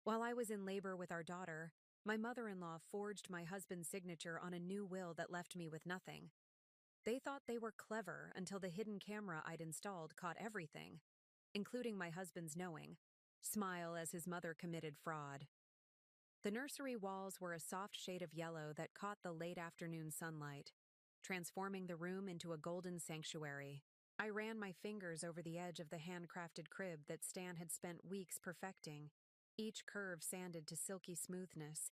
While I was in labor with our daughter, my mother-in-law forged my husband's signature on a new will that left me with nothing. They thought they were clever until the hidden camera I'd installed caught everything, including my husband's knowing. Smile as his mother committed fraud. The nursery walls were a soft shade of yellow that caught the late afternoon sunlight, transforming the room into a golden sanctuary. I ran my fingers over the edge of the handcrafted crib that Stan had spent weeks perfecting, each curve sanded to silky smoothness.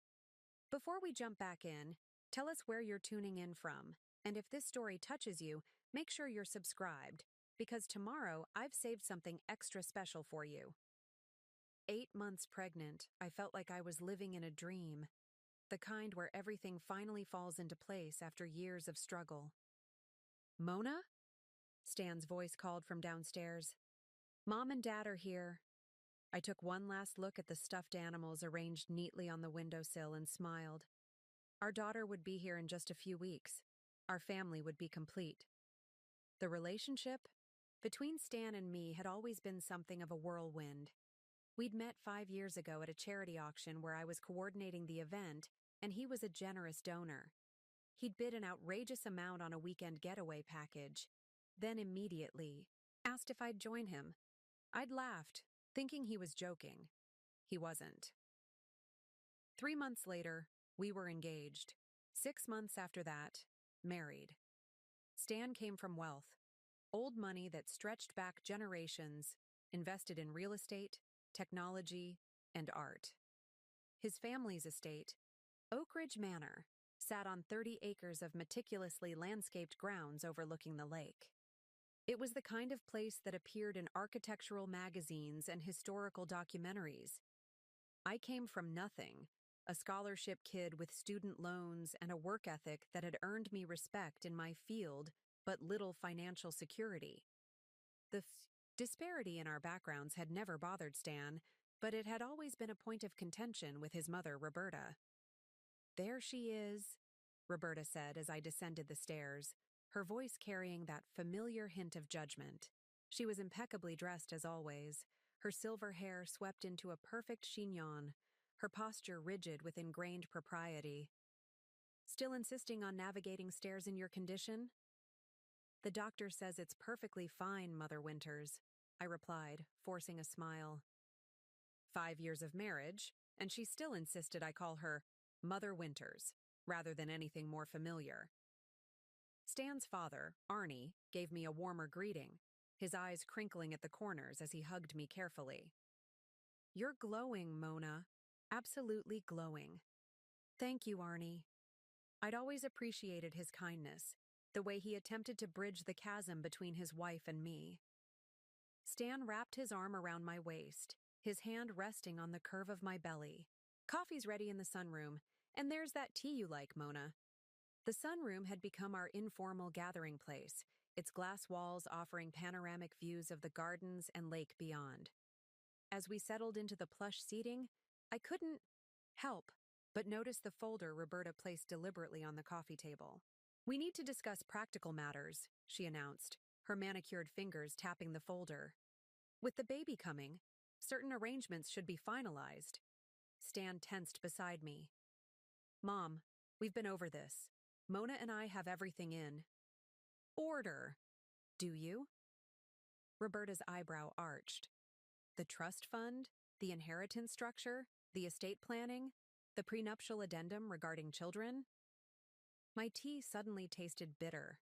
Before we jump back in, tell us where you're tuning in from, and if this story touches you, make sure you're subscribed, because tomorrow I've saved something extra special for you. 8 months pregnant, I felt like I was living in a dream, the kind where everything finally falls into place after years of struggle. Mona? Stan's voice called from downstairs. Mom and Dad are here. I took one last look at the stuffed animals arranged neatly on the windowsill and smiled. Our daughter would be here in just a few weeks. Our family would be complete. The relationship between Stan and me had always been something of a whirlwind. We'd met 5 years ago at a charity auction where I was coordinating the event, and he was a generous donor. He'd bid an outrageous amount on a weekend getaway package, then immediately asked if I'd join him. I'd laughed, thinking he was joking. He wasn't. 3 months later, we were engaged. 6 months after that, married. Stan came from wealth, old money that stretched back generations, invested in real estate, technology, and art. His family's estate, Oak Ridge Manor, sat on 30 acres of meticulously landscaped grounds overlooking the lake. It was the kind of place that appeared in architectural magazines and historical documentaries. I came from nothing, a scholarship kid with student loans and a work ethic that had earned me respect in my field but little financial security. The disparity in our backgrounds had never bothered Stan, but it had always been a point of contention with his mother, Roberta. There she is, Roberta said as I descended the stairs, her voice carrying that familiar hint of judgment. She was impeccably dressed as always, her silver hair swept into a perfect chignon, her posture rigid with ingrained propriety. Still insisting on navigating stairs in your condition? The doctor says it's perfectly fine, Mother Winters, I replied, forcing a smile. 5 years of marriage, and she still insisted I call her Mother Winters, rather than anything more familiar. Stan's father, Arnie, gave me a warmer greeting, his eyes crinkling at the corners as he hugged me carefully. You're glowing, Mona. Absolutely glowing. Thank you, Arnie. I'd always appreciated his kindness, the way he attempted to bridge the chasm between his wife and me. Stan wrapped his arm around my waist, his hand resting on the curve of my belly. Coffee's ready in the sunroom, and there's that tea you like, Mona. The sunroom had become our informal gathering place, its glass walls offering panoramic views of the gardens and lake beyond. As we settled into the plush seating, I couldn't help but notice the folder Roberta placed deliberately on the coffee table. We need to discuss practical matters, she announced, her manicured fingers tapping the folder. With the baby coming, certain arrangements should be finalized. Stan tensed beside me. Mom, we've been over this. Mona and I have everything in order. Do you? Roberta's eyebrow arched. The trust fund, the inheritance structure, the estate planning, the prenuptial addendum regarding children? My tea suddenly tasted bitter.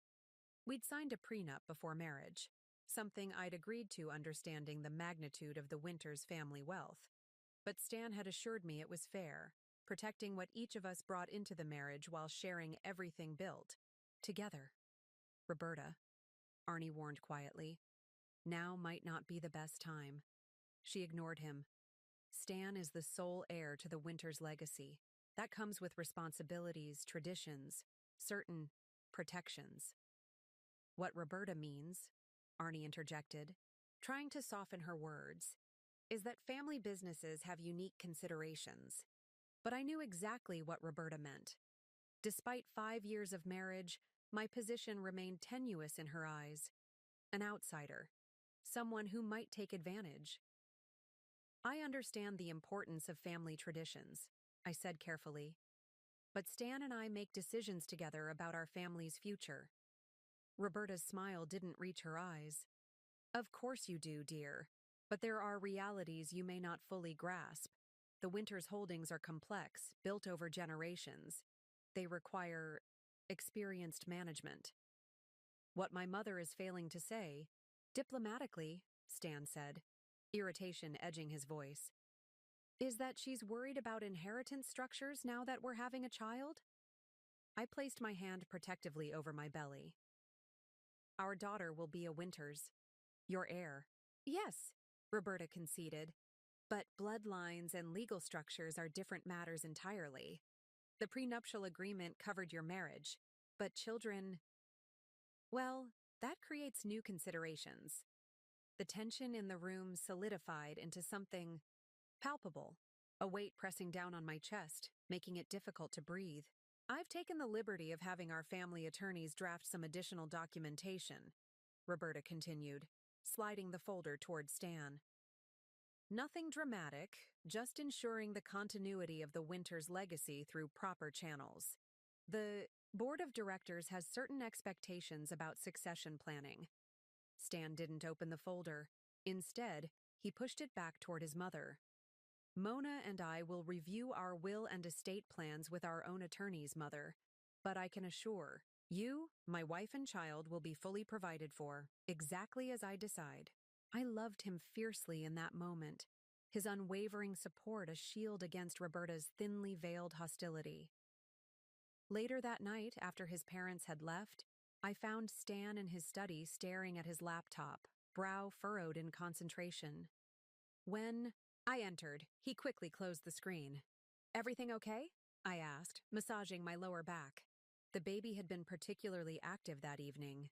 We'd signed a prenup before marriage, something I'd agreed to understanding the magnitude of the Winters family wealth. But Stan had assured me it was fair, protecting what each of us brought into the marriage while sharing everything built. Together. Roberta, Arnie warned quietly. Now might not be the best time. She ignored him. Stan is the sole heir to the Winters legacy. That comes with responsibilities, traditions, certain protections. What Roberta means, Arnie interjected, trying to soften her words, is that family businesses have unique considerations. But I knew exactly what Roberta meant. Despite 5 years of marriage, my position remained tenuous in her eyes. An outsider. Someone who might take advantage. I understand the importance of family traditions, I said carefully. But Stan and I make decisions together about our family's future. Roberta's smile didn't reach her eyes. Of course you do, dear. But there are realities you may not fully grasp. The Winters holdings are complex, built over generations. They require experienced management. What my mother is failing to say, diplomatically, Stan said, irritation edging his voice, is that she's worried about inheritance structures now that we're having a child? I placed my hand protectively over my belly. Our daughter will be a Winters, your heir. Yes, Roberta conceded, but bloodlines and legal structures are different matters entirely. The prenuptial agreement covered your marriage, but children, well, that creates new considerations. The tension in the room solidified into something palpable, a weight pressing down on my chest, making it difficult to breathe. I've taken the liberty of having our family attorneys draft some additional documentation, Roberta continued, sliding the folder toward Stan. Nothing dramatic, just ensuring the continuity of the Winters legacy through proper channels. The board of directors has certain expectations about succession planning. Stan didn't open the folder. Instead, he pushed it back toward his mother. Mona and I will review our will and estate plans with our own attorneys, Mother. But I can assure you, my wife and child will be fully provided for, exactly as I decide. I loved him fiercely in that moment, his unwavering support a shield against Roberta's thinly veiled hostility. Later that night, after his parents had left, I found Stan in his study staring at his laptop, brow furrowed in concentration. When I entered, he quickly closed the screen. Everything okay? I asked, massaging my lower back. The baby had been particularly active that evening.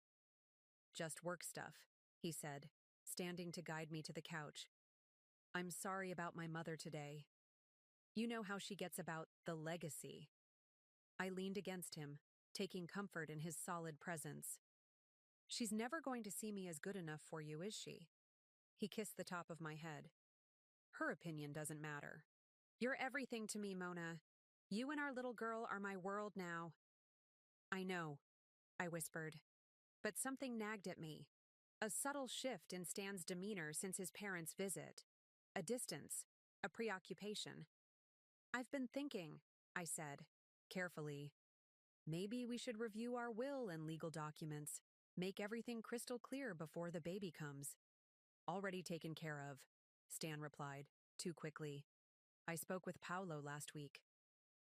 Just work stuff, he said, standing to guide me to the couch. I'm sorry about my mother today. You know how she gets about the legacy. I leaned against him, taking comfort in his solid presence. She's never going to see me as good enough for you, is she? He kissed the top of my head. Her opinion doesn't matter. You're everything to me, Mona. You and our little girl are my world now. I know, I whispered. But something nagged at me. A subtle shift in Stan's demeanor since his parents' visit. A distance. A preoccupation. I've been thinking, I said, carefully. Maybe we should review our will and legal documents. Make everything crystal clear before the baby comes. Already taken care of, Stan replied, too quickly. I spoke with Paolo last week.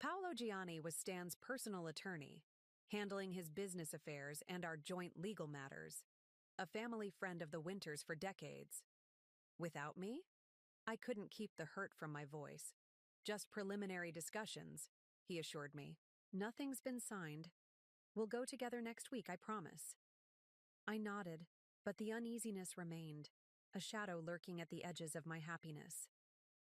Paolo Gianni was Stan's personal attorney, handling his business affairs and our joint legal matters. A family friend of the Winters for decades. Without me? I couldn't keep the hurt from my voice. Just preliminary discussions, he assured me. Nothing's been signed. We'll go together next week, I promise. I nodded, but the uneasiness remained, a shadow lurking at the edges of my happiness.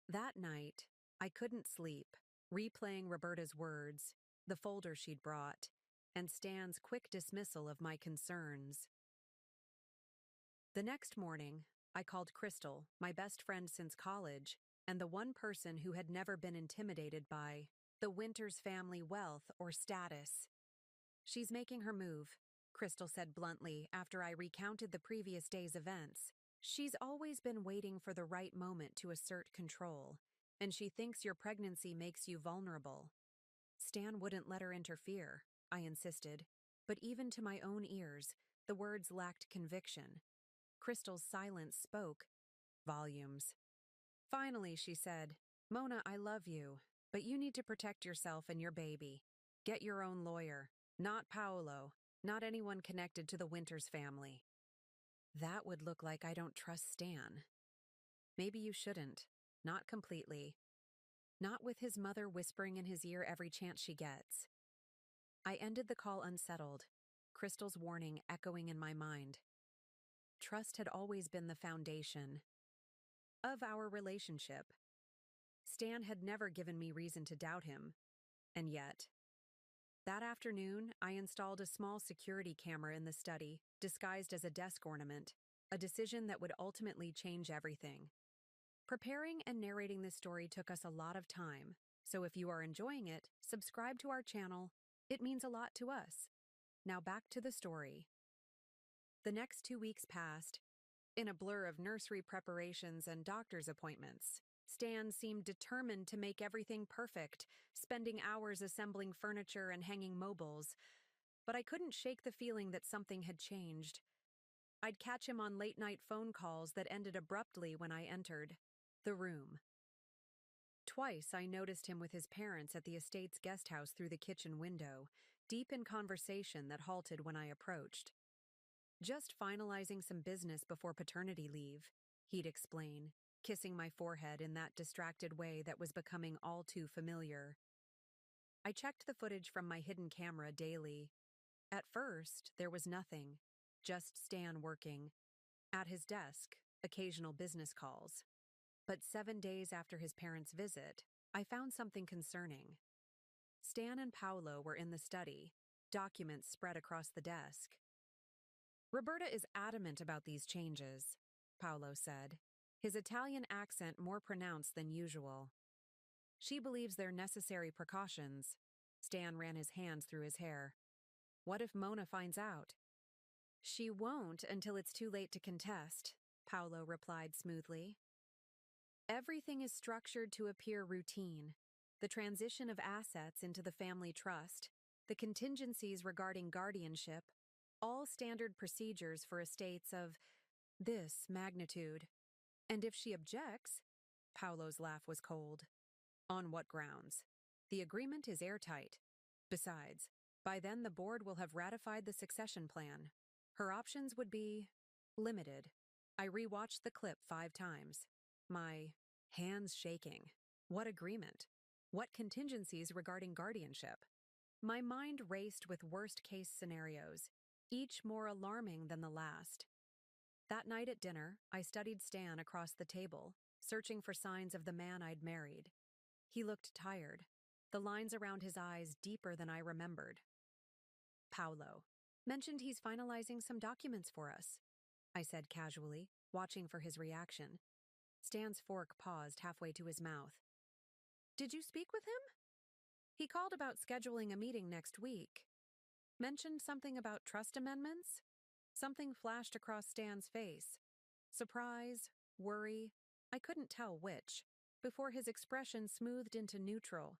That night, I couldn't sleep, replaying Roberta's words, the folder she'd brought, and Stan's quick dismissal of my concerns. The next morning, I called Crystal, my best friend since college, and the one person who had never been intimidated by the Winters family wealth or status. She's making her move, Crystal said bluntly after I recounted the previous day's events. She's always been waiting for the right moment to assert control, and she thinks your pregnancy makes you vulnerable. Stan wouldn't let her interfere, I insisted, but even to my own ears, the words lacked conviction. Crystal's silence spoke volumes. Finally, she said, Mona, I love you, but you need to protect yourself and your baby. Get your own lawyer, not Paolo, not anyone connected to the Winters family. That would look like I don't trust Stan. Maybe you shouldn't. Not completely. Not with his mother whispering in his ear every chance she gets. I ended the call unsettled, Crystal's warning echoing in my mind. Trust had always been the foundation of our relationship. Stan had never given me reason to doubt him, and yet. That afternoon, I installed a small security camera in the study, disguised as a desk ornament, a decision that would ultimately change everything. Preparing and narrating this story took us a lot of time, so if you are enjoying it, subscribe to our channel. It means a lot to us. Now back to the story. The next 2 weeks passed, in a blur of nursery preparations and doctor's appointments. Stan seemed determined to make everything perfect, spending hours assembling furniture and hanging mobiles. But I couldn't shake the feeling that something had changed. I'd catch him on late-night phone calls that ended abruptly when I entered the room. Twice I noticed him with his parents at the estate's guest house through the kitchen window, deep in conversation that halted when I approached. Just finalizing some business before paternity leave, he'd explain, kissing my forehead in that distracted way that was becoming all too familiar. I checked the footage from my hidden camera daily. At first, there was nothing, just Stan working. At his desk, occasional business calls. But 7 days after his parents' visit, I found something concerning. Stan and Paolo were in the study, documents spread across the desk. Roberta is adamant about these changes, Paolo said, his Italian accent more pronounced than usual. She believes they're necessary precautions. Stan ran his hands through his hair. What if Mona finds out? She won't until it's too late to contest, Paolo replied smoothly. Everything is structured to appear routine. The transition of assets into the family trust, the contingencies regarding guardianship, all standard procedures for estates of this magnitude. And if she objects, Paolo's laugh was cold. On what grounds? The agreement is airtight. Besides, by then the board will have ratified the succession plan. Her options would be limited. I rewatched the clip 5 times. My hands shaking. What agreement? What contingencies regarding guardianship? My mind raced with worst-case scenarios, each more alarming than the last. That night at dinner, I studied Stan across the table, searching for signs of the man I'd married. He looked tired, the lines around his eyes deeper than I remembered. Paolo mentioned he's finalizing some documents for us, I said casually, watching for his reaction. Stan's fork paused halfway to his mouth. Did you speak with him? He called about scheduling a meeting next week. Mentioned something about trust amendments? Something flashed across Stan's face. Surprise, worry, I couldn't tell which, before his expression smoothed into neutral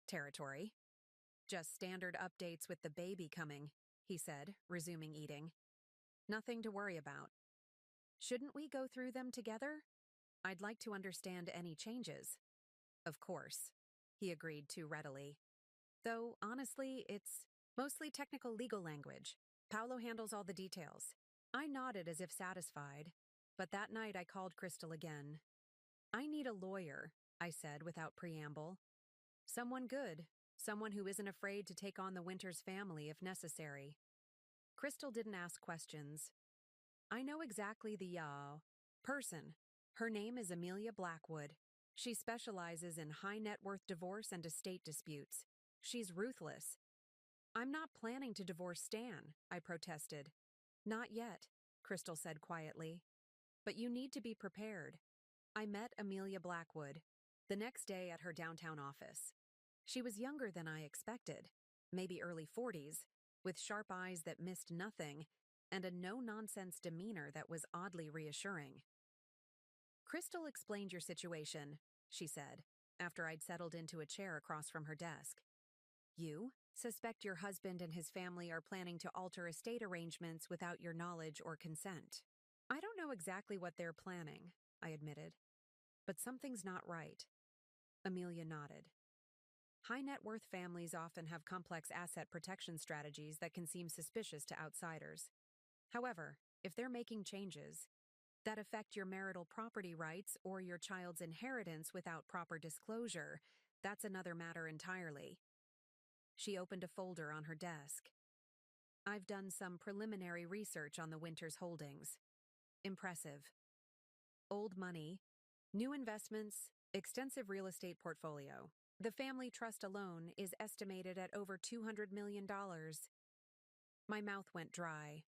territory. Just standard updates with the baby coming, he said, resuming eating. Nothing to worry about. Shouldn't we go through them together? I'd like to understand any changes. Of course, he agreed too readily. Though, honestly, it's mostly technical legal language. Paolo handles all the details. I nodded as if satisfied, but that night I called Crystal again. I need a lawyer, I said without preamble. Someone good, someone who isn't afraid to take on the Winters family if necessary. Crystal didn't ask questions. I know exactly the person. Her name is Amelia Blackwood. She specializes in high-net-worth divorce and estate disputes. She's ruthless. I'm not planning to divorce Stan, I protested. Not yet, Crystal said quietly. But you need to be prepared. I met Amelia Blackwood the next day at her downtown office. She was younger than I expected, maybe early 40s, with sharp eyes that missed nothing and a no-nonsense demeanor that was oddly reassuring. Crystal explained your situation, she said, after I'd settled into a chair across from her desk. You suspect your husband and his family are planning to alter estate arrangements without your knowledge or consent. I don't know exactly what they're planning, I admitted. But something's not right. Amelia nodded. High-net-worth families often have complex asset protection strategies that can seem suspicious to outsiders. However, if they're making changes that affect your marital property rights or your child's inheritance without proper disclosure, that's another matter entirely. She opened a folder on her desk. I've done some preliminary research on the Winters holdings. Impressive. Old money, new investments, extensive real estate portfolio. The family trust alone is estimated at over $200 million. My mouth went dry.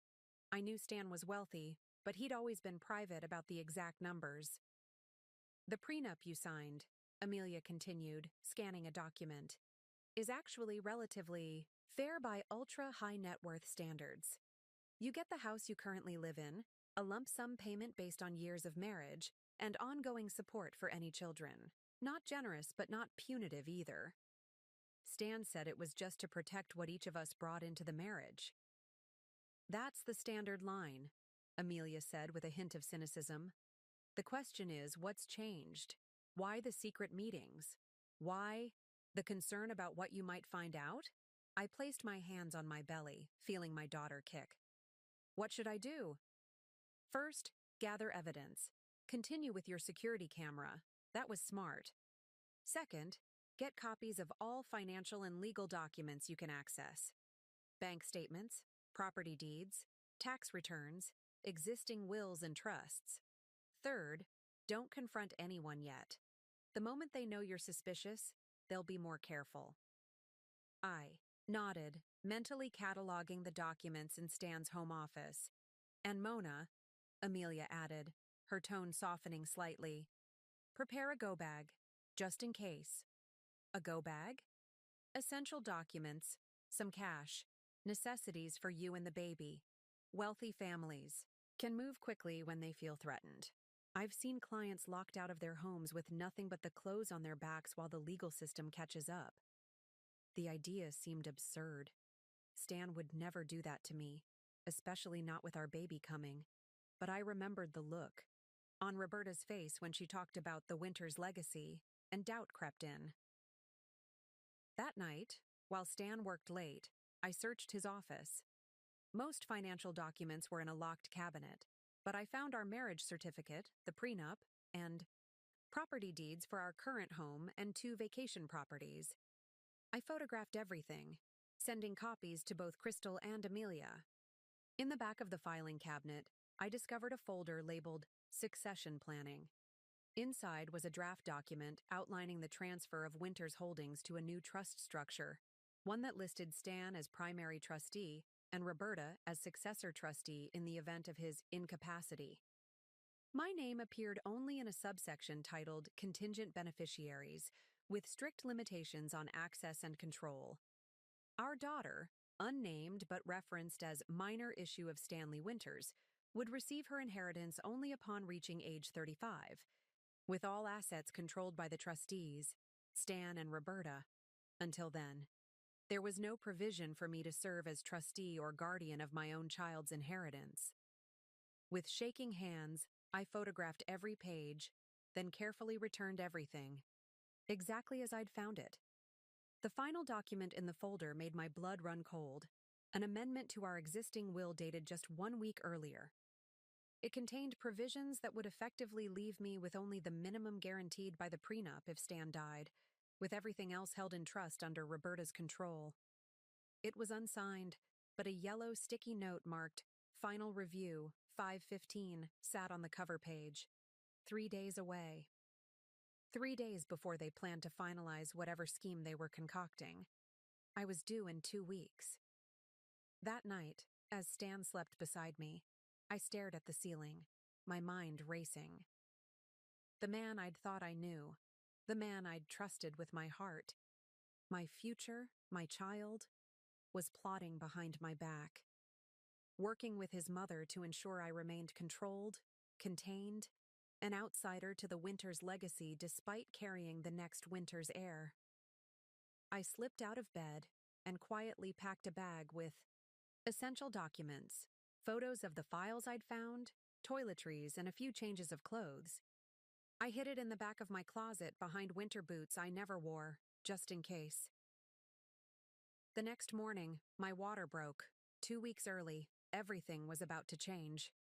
I knew Stan was wealthy, but he'd always been private about the exact numbers. The prenup you signed, Amelia continued, scanning a document, is actually relatively fair by ultra-high net worth standards. You get the house you currently live in, a lump sum payment based on years of marriage, and ongoing support for any children. Not generous, but not punitive either. Stan said it was just to protect what each of us brought into the marriage. That's the standard line, Amelia said with a hint of cynicism. The question is, what's changed? Why the secret meetings? Why the concern about what you might find out? I placed my hands on my belly, feeling my daughter kick. What should I do? First, gather evidence. Continue with your security camera. That was smart. Second, get copies of all financial and legal documents you can access. Bank statements, property deeds, tax returns, existing wills and trusts. Third, don't confront anyone yet. The moment they know you're suspicious, they'll be more careful. I nodded, mentally cataloging the documents in Stan's home office. And Mona, Amelia added, her tone softening slightly, prepare a go bag, just in case. A go bag? Essential documents, some cash, necessities for you and the baby. Wealthy families can move quickly when they feel threatened. I've seen clients locked out of their homes with nothing but the clothes on their backs while the legal system catches up. The idea seemed absurd. Stan would never do that to me, especially not with our baby coming. But I remembered the look on Roberta's face when she talked about the winter's legacy, and doubt crept in. That night, while Stan worked late, I searched his office. Most financial documents were in a locked cabinet, but I found our marriage certificate, the prenup, and property deeds for our current home and 2 vacation properties. I photographed everything, sending copies to both Crystal and Amelia. In the back of the filing cabinet, I discovered a folder labeled Succession Planning. Inside was a draft document outlining the transfer of Winter's holdings to a new trust structure, one that listed Stan as primary trustee and Roberta as successor trustee in the event of his incapacity. My name appeared only in a subsection titled Contingent Beneficiaries, with strict limitations on access and control. Our daughter, unnamed but referenced as minor issue of Stanley Winters, would receive her inheritance only upon reaching age 35, with all assets controlled by the trustees, Stan and Roberta. Until then, there was no provision for me to serve as trustee or guardian of my own child's inheritance. With shaking hands, I photographed every page, then carefully returned everything, exactly as I'd found it. The final document in the folder made my blood run cold, an amendment to our existing will dated just 1 week earlier. It contained provisions that would effectively leave me with only the minimum guaranteed by the prenup if Stan died, with everything else held in trust under Roberta's control. It was unsigned, but a yellow sticky note marked Final Review, 5/15, sat on the cover page. 3 days away. 3 days before they planned to finalize whatever scheme they were concocting. I was due in 2 weeks. That night, as Stan slept beside me, I stared at the ceiling, my mind racing. The man I'd thought I knew, the man I'd trusted with my heart, my future, my child, was plotting behind my back, working with his mother to ensure I remained controlled, contained, an outsider to the Winters legacy despite carrying the next Winters heir. I slipped out of bed and quietly packed a bag with essential documents, photos of the files I'd found, toiletries, and a few changes of clothes. I hid it in the back of my closet behind winter boots I never wore, just in case. The next morning, my water broke. 2 weeks early, everything was about to change.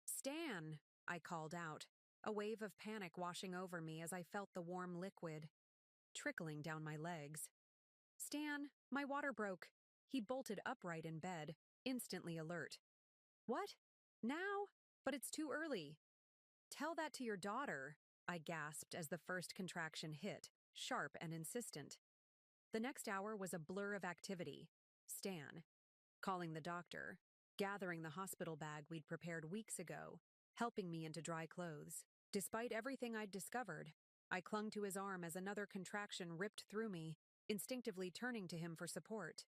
"Stan!" I called out, a wave of panic washing over me as I felt the warm liquid trickling down my legs. "Stan, my water broke." He bolted upright in bed, instantly alert. "What? Now? But it's too early." "Tell that to your daughter," I gasped as the first contraction hit, sharp and insistent. The next hour was a blur of activity. Stan, calling the doctor, gathering the hospital bag we'd prepared weeks ago, helping me into dry clothes. Despite everything I'd discovered, I clung to his arm as another contraction ripped through me, instinctively turning to him for support.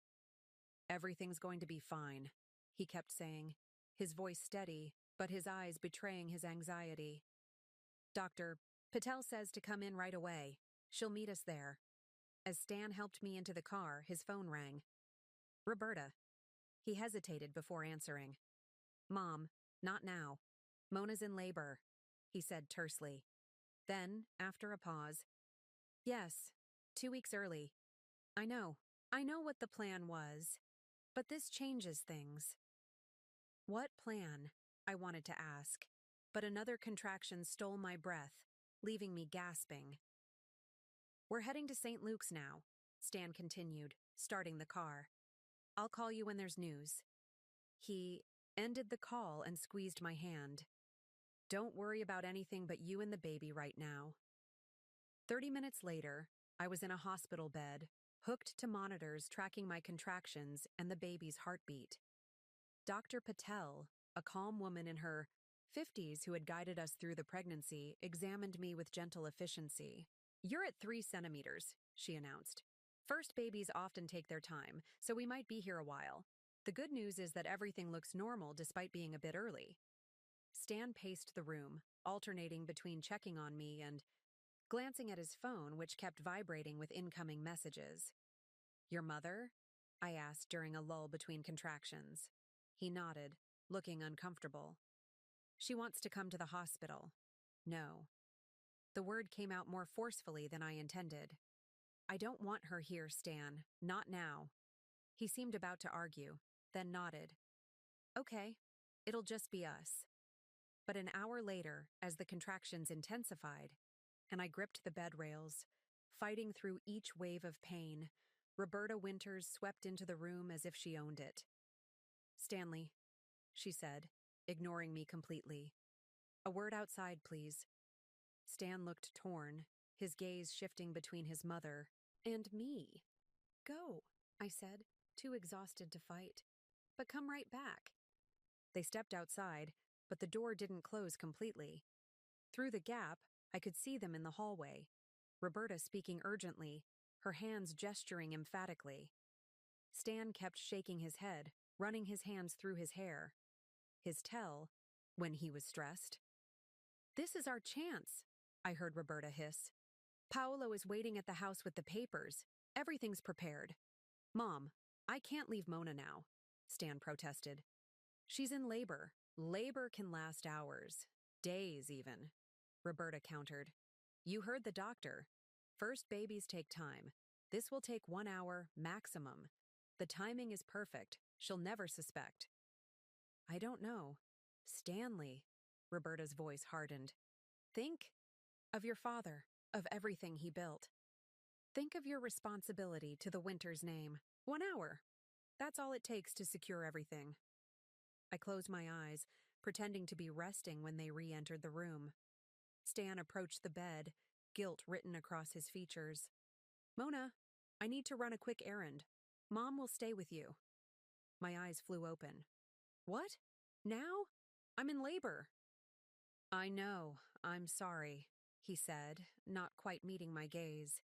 "Everything's going to be fine," he kept saying, his voice steady, but his eyes betraying his anxiety. "Dr. Patel says to come in right away. She'll meet us there." As Stan helped me into the car, his phone rang. "Roberta." He hesitated before answering. "Mom, not now. Mona's in labor," he said tersely. Then, after a pause, "Yes, 2 weeks early. I know. I know what the plan was. But this changes things." "What plan?" I wanted to ask, but another contraction stole my breath, leaving me gasping. "We're heading to St. Luke's now," Stan continued, starting the car. "I'll call you when there's news." He ended the call and squeezed my hand. "Don't worry about anything but you and the baby right now." 30 minutes later, I was in a hospital bed, hooked to monitors tracking my contractions and the baby's heartbeat. Dr. Patel, a calm woman in her 50s who had guided us through the pregnancy, examined me with gentle efficiency. "You're at 3 centimeters," she announced. "First babies often take their time, so we might be here a while. The good news is that everything looks normal despite being a bit early." Stan paced the room, alternating between checking on me and glancing at his phone, which kept vibrating with incoming messages. "Your mother?" I asked during a lull between contractions. He nodded, looking uncomfortable. "She wants to come to the hospital." "No." The word came out more forcefully than I intended. "I don't want her here, Stan. Not now." He seemed about to argue, then nodded. "Okay, it'll just be us." But an hour later, as the contractions intensified, and I gripped the bed rails, fighting through each wave of pain, Roberta Winters swept into the room as if she owned it. "Stanley," she said, ignoring me completely. "A word outside, please." Stan looked torn, his gaze shifting between his mother and me. "Go," I said, too exhausted to fight. "But come right back." They stepped outside, but the door didn't close completely. Through the gap, I could see them in the hallway, Roberta speaking urgently, her hands gesturing emphatically. Stan kept shaking his head, running his hands through his hair. His tell, when he was stressed. "This is our chance," I heard Roberta hiss. "Paolo is waiting at the house with the papers. Everything's prepared." "Mom, I can't leave Mona now," Stan protested. "She's in labor. Labor can last hours, days even," Roberta countered. "You heard the doctor. First babies take time. This will take 1 hour maximum. The timing is perfect. She'll never suspect." "I don't know. Stanley," Roberta's voice hardened. "Think of your father, of everything he built. Think of your responsibility to the Winters name. 1 hour. That's all it takes to secure everything." I closed my eyes, pretending to be resting when they re-entered the room. Stan approached the bed, guilt written across his features. "Mona, I need to run a quick errand. Mom will stay with you." My eyes flew open. "What? Now? I'm in labor." "I know, I'm sorry," he said, not quite meeting my gaze.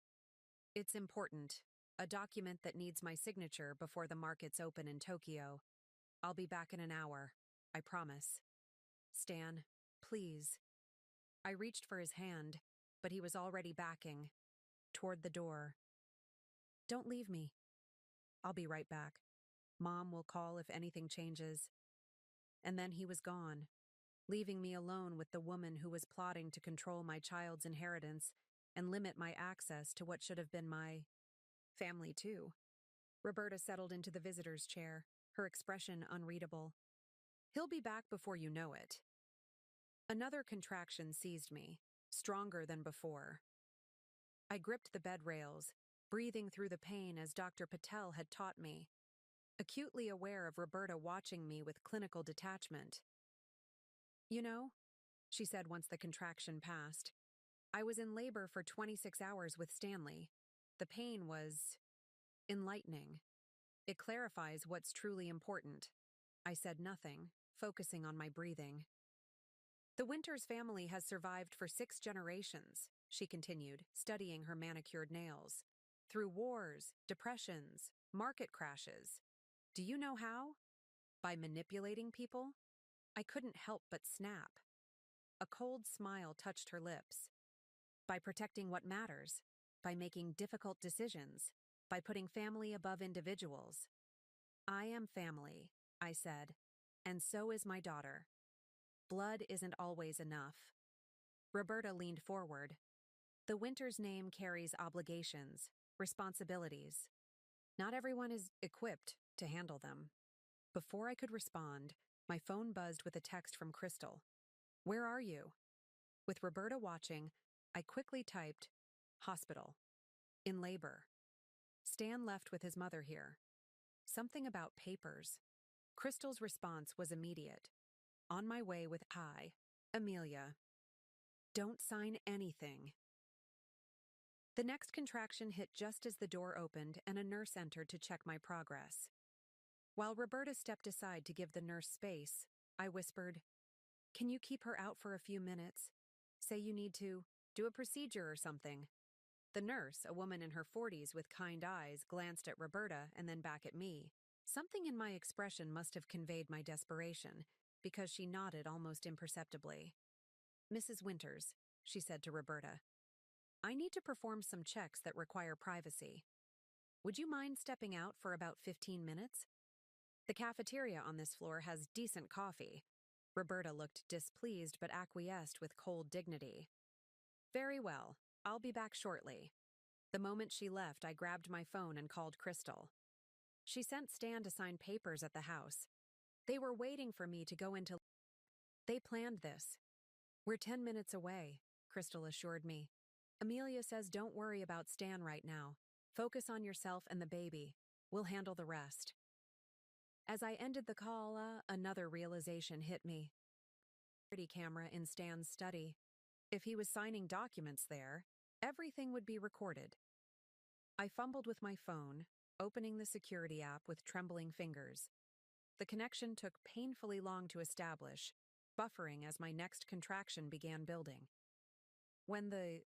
"It's important. A document that needs my signature before the markets open in Tokyo. I'll be back in an hour. I promise." "Stan, please." I reached for his hand, but he was already backing toward the door. "Don't leave me. I'll be right back. Mom will call if anything changes." And then he was gone, leaving me alone with the woman who was plotting to control my child's inheritance and limit my access to what should have been my family, too. Roberta settled into the visitor's chair, her expression unreadable. "He'll be back before you know it." Another contraction seized me, stronger than before. I gripped the bed rails, breathing through the pain as Dr. Patel had taught me, acutely aware of Roberta watching me with clinical detachment. "You know," she said once the contraction passed, "I was in labor for 26 hours with Stanley. The pain was enlightening. It clarifies what's truly important." I said nothing, focusing on my breathing. The Winters family has survived for 6 generations, she continued, studying her manicured nails. Through wars, depressions, market crashes. Do you know how? By manipulating people? I couldn't help but snap. A cold smile touched her lips. By protecting what matters. By making difficult decisions. By putting family above individuals. I am family, I said, and so is my daughter. Blood isn't always enough. Roberta leaned forward. The Winters name carries obligations, responsibilities. Not everyone is equipped to handle them. Before I could respond, my phone buzzed with a text from Crystal. Where are you? With Roberta watching, I quickly typed, hospital. In labor. Stan left with his mother here. Something about papers. Crystal's response was immediate. On my way with I, Amelia. Don't sign anything. The next contraction hit just as the door opened and a nurse entered to check my progress. While Roberta stepped aside to give the nurse space, I whispered, Can you keep her out for a few minutes? Say you need to do a procedure or something. The nurse, a woman in her 40s with kind eyes, glanced at Roberta and then back at me. Something in my expression must have conveyed my desperation, because she nodded almost imperceptibly. Mrs. Winters, she said to Roberta, I need to perform some checks that require privacy. Would you mind stepping out for about 15 minutes? The cafeteria on this floor has decent coffee. Roberta looked displeased but acquiesced with cold dignity. Very well, I'll be back shortly. The moment she left, I grabbed my phone and called Crystal. She sent Stan to sign papers at the house. They were waiting for me to go into. They planned this. We're 10 minutes away, Crystal assured me. Amelia says don't worry about Stan right now. Focus on yourself and the baby. We'll handle the rest. As I ended the call, another realization hit me. Security camera in Stan's study. If he was signing documents there, everything would be recorded. I fumbled with my phone, opening the security app with trembling fingers. The connection took painfully long to establish, buffering as my next contraction began building. When the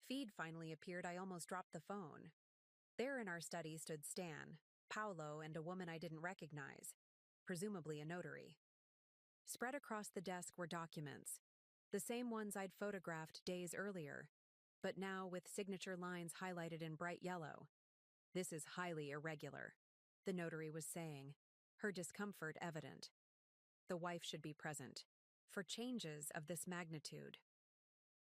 feed finally appeared, I almost dropped the phone. There in our study stood Stan, Paolo, and a woman I didn't recognize, presumably a notary. Spread across the desk were documents, the same ones I'd photographed days earlier, but now with signature lines highlighted in bright yellow. This is highly irregular, the notary was saying, her discomfort evident. The wife should be present, for changes of this magnitude.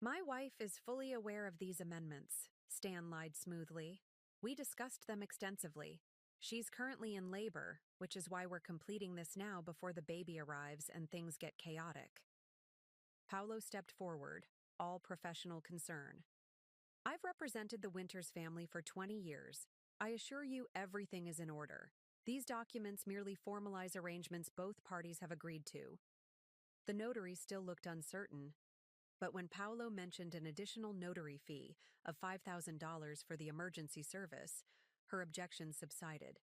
My wife is fully aware of these amendments, Stan lied smoothly. We discussed them extensively. She's currently in labor, which is why we're completing this now before the baby arrives and things get chaotic. Paolo stepped forward, all professional concern. I've represented the Winters family for 20 years. I assure you everything is in order. These documents merely formalize arrangements both parties have agreed to. The notary still looked uncertain, but when Paolo mentioned an additional notary fee of $5,000 for the emergency service, her objections subsided.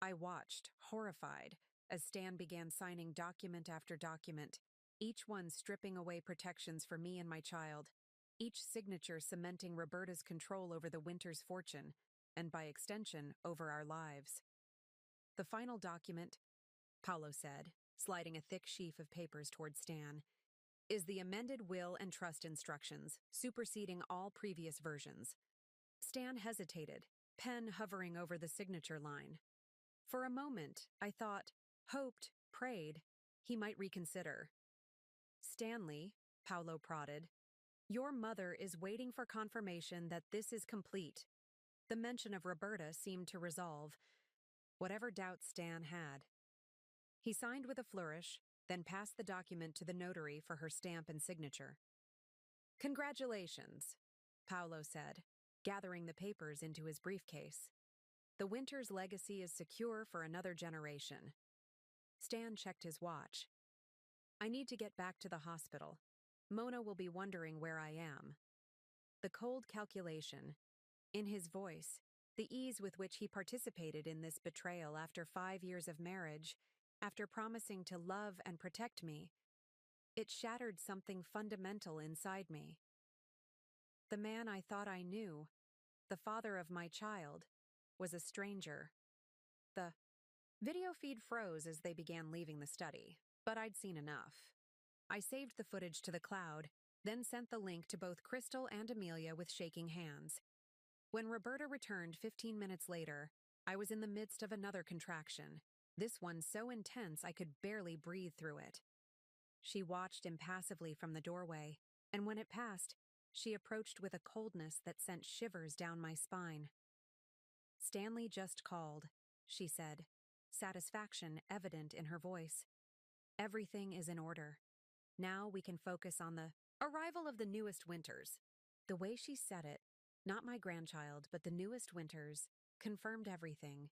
I watched, horrified, as Stan began signing document after document, each one stripping away protections for me and my child, each signature cementing Roberta's control over the Winters' fortune, and by extension, over our lives. The final document, Paolo said, sliding a thick sheaf of papers toward Stan, is the amended will and trust instructions, superseding all previous versions. Stan hesitated, pen hovering over the signature line. For a moment, I thought, hoped, prayed, he might reconsider. Stanley, Paolo prodded, your mother is waiting for confirmation that this is complete. The mention of Roberta seemed to resolve whatever doubts Stan had. He signed with a flourish, then passed the document to the notary for her stamp and signature. Congratulations, Paolo said, gathering the papers into his briefcase. The Winters legacy is secure for another generation. Stan checked his watch. I need to get back to the hospital. Mona will be wondering where I am. The cold calculation, in his voice, the ease with which he participated in this betrayal after 5 years of marriage, after promising to love and protect me, It shattered something fundamental inside me. The man I thought I knew, the father of my child, was a stranger. The video feed froze as they began leaving the study, but I'd seen enough. I saved the footage to the cloud, then sent the link to both Crystal and Amelia with shaking hands. When Roberta returned 15 minutes later, I was in the midst of another contraction, this one so intense I could barely breathe through it. She watched impassively from the doorway, and when it passed, she approached with a coldness that sent shivers down my spine. "Stanley just called," she said, satisfaction evident in her voice. "Everything is in order. Now we can focus on the arrival of the newest Winters." The way she said it, not my grandchild, but the newest Winters, confirmed everything.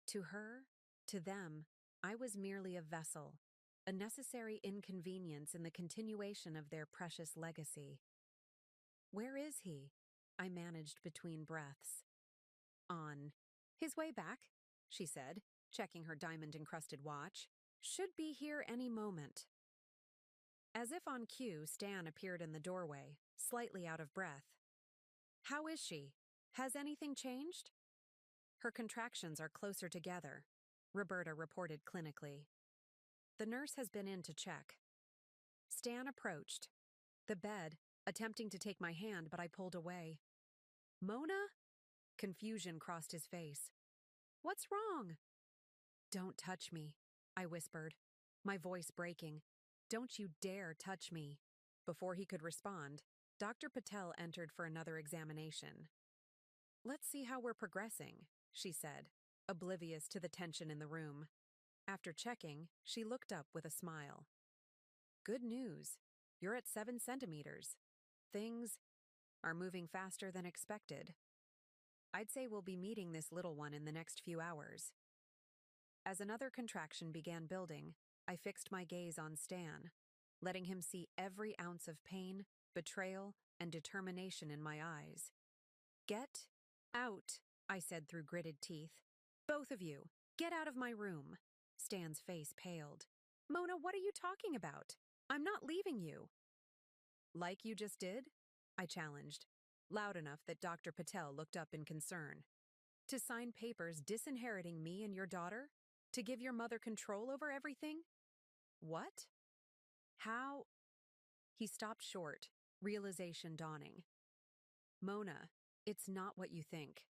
To her, to them, I was merely a vessel, a necessary inconvenience in the continuation of their precious legacy. "Where is he?" I managed between breaths. "On his way back," she said, checking her diamond-encrusted watch. "Should be here any moment." As if on cue, Stan appeared in the doorway, slightly out of breath. "How is she? Has anything changed?" "Her contractions are closer together," Roberta reported clinically. "The nurse has been in to check." Stan approached the bed, attempting to take my hand, but I pulled away. "Mona?" Confusion crossed his face. "What's wrong?" "Don't touch me," I whispered, my voice breaking. "Don't you dare touch me." Before he could respond, Dr. Patel entered for another examination. "Let's see how we're progressing," she said, oblivious to the tension in the room. After checking, she looked up with a smile. "Good news. You're at 7 centimeters. Things are moving faster than expected. I'd say we'll be meeting this little one in the next few hours." As another contraction began building, I fixed my gaze on Stan, letting him see every ounce of pain, betrayal, and determination in my eyes. "Get out," I said through gritted teeth. "Both of you, get out of my room." Stan's face paled. "Mona, what are you talking about? I'm not leaving you." "Like you just did?" I challenged, loud enough that Dr. Patel looked up in concern. "To sign papers disinheriting me and your daughter? To give your mother control over everything?" "What? How?" He stopped short, realization dawning. "Mona, it's not what you think."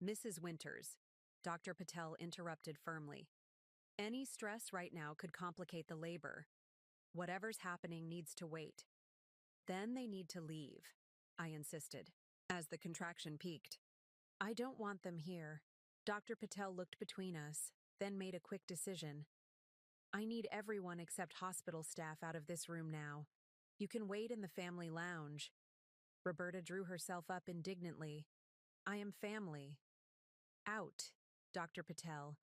"Mrs. Winters," Dr. Patel interrupted firmly. "Any stress right now could complicate the labor. Whatever's happening needs to wait. Then they need to leave," I insisted, as the contraction peaked. "I don't want them here." Dr. Patel looked between us, then made a quick decision. "I need everyone except hospital staff out of this room now. You can wait in the family lounge." Roberta drew herself up indignantly. "I am family." "Out," Dr. Patel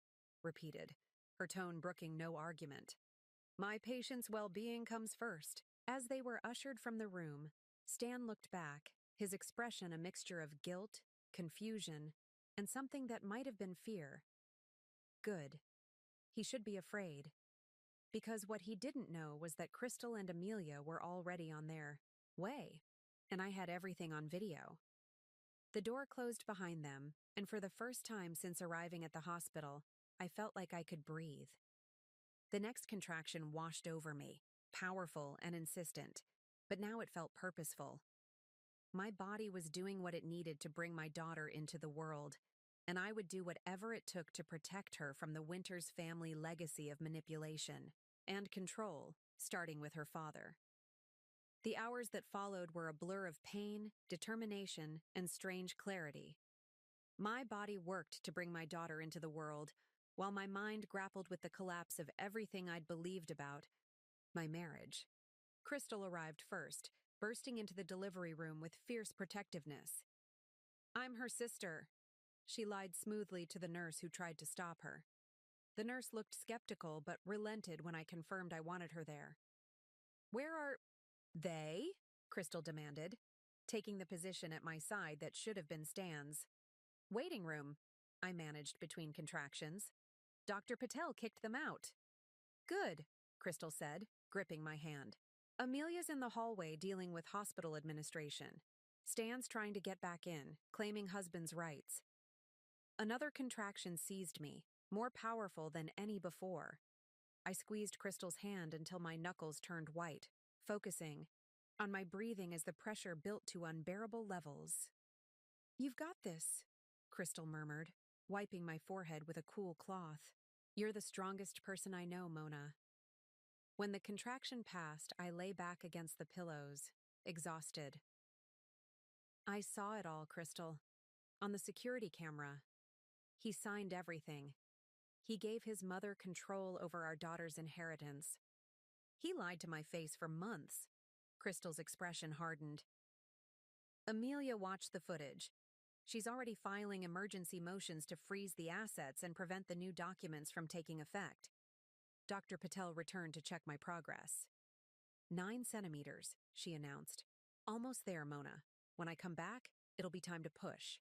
repeated, her tone brooking no argument. "My patient's well-being comes first." As they were ushered from the room, Stan looked back, his expression a mixture of guilt, confusion, and something that might have been fear. Good. He should be afraid. Because what he didn't know was that Crystal and Amelia were already on their way, and I had everything on video. The door closed behind them, and for the first time since arriving at the hospital, I felt like I could breathe. The next contraction washed over me, powerful and insistent, but now it felt purposeful. My body was doing what it needed to bring my daughter into the world, and I would do whatever it took to protect her from the Winters family legacy of manipulation and control, starting with her father. The hours that followed were a blur of pain, determination, and strange clarity. My body worked to bring my daughter into the world, while my mind grappled with the collapse of everything I'd believed about my marriage. Crystal arrived first, bursting into the delivery room with fierce protectiveness. "I'm her sister," she lied smoothly to the nurse who tried to stop her. The nurse looked skeptical but relented when I confirmed I wanted her there. "Where are they?" Crystal demanded, taking the position at my side that should have been Stan's. "Waiting room," I managed between contractions. "Dr. Patel kicked them out." "Good," Crystal said, gripping my hand. Amelia's in the hallway dealing with hospital administration. Stan's trying to get back in, claiming husband's rights. Another contraction seized me, more powerful than any before. I squeezed Crystal's hand until my knuckles turned white, focusing on my breathing as the pressure built to unbearable levels. "You've got this," Crystal murmured, wiping my forehead with a cool cloth. "You're the strongest person I know, Mona." When the contraction passed, I lay back against the pillows, exhausted. "I saw it all, Crystal. On the security camera. He signed everything. He gave his mother control over our daughter's inheritance. He lied to my face for months." Crystal's expression hardened. Amelia watched the footage. She's already filing emergency motions to freeze the assets and prevent the new documents from taking effect. Dr. Patel returned to check my progress. 9 centimeters, she announced. "Almost there, Mona. When I come back, it'll be time to push."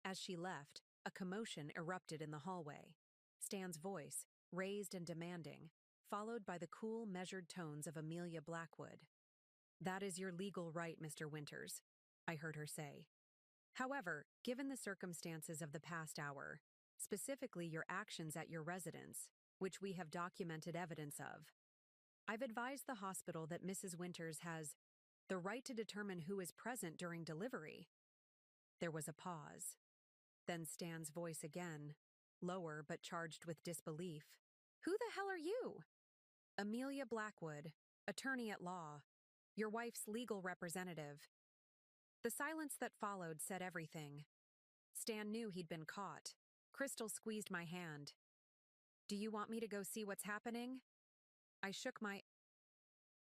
As she left, a commotion erupted in the hallway. Stan's voice, raised and demanding, followed by the cool, measured tones of Amelia Blackwood. "That is your legal right, Mr. Winters," I heard her say. "However, given the circumstances of the past hour, specifically your actions at your residence, which we have documented evidence of, I've advised the hospital that Mrs. Winters has the right to determine who is present during delivery." There was a pause. Then Stan's voice again, lower but charged with disbelief. "Who the hell are you?" "Amelia Blackwood, attorney at law, your wife's legal representative." The silence that followed said everything. Stan knew he'd been caught. Crystal squeezed my hand. "Do you want me to go see what's happening?" I shook my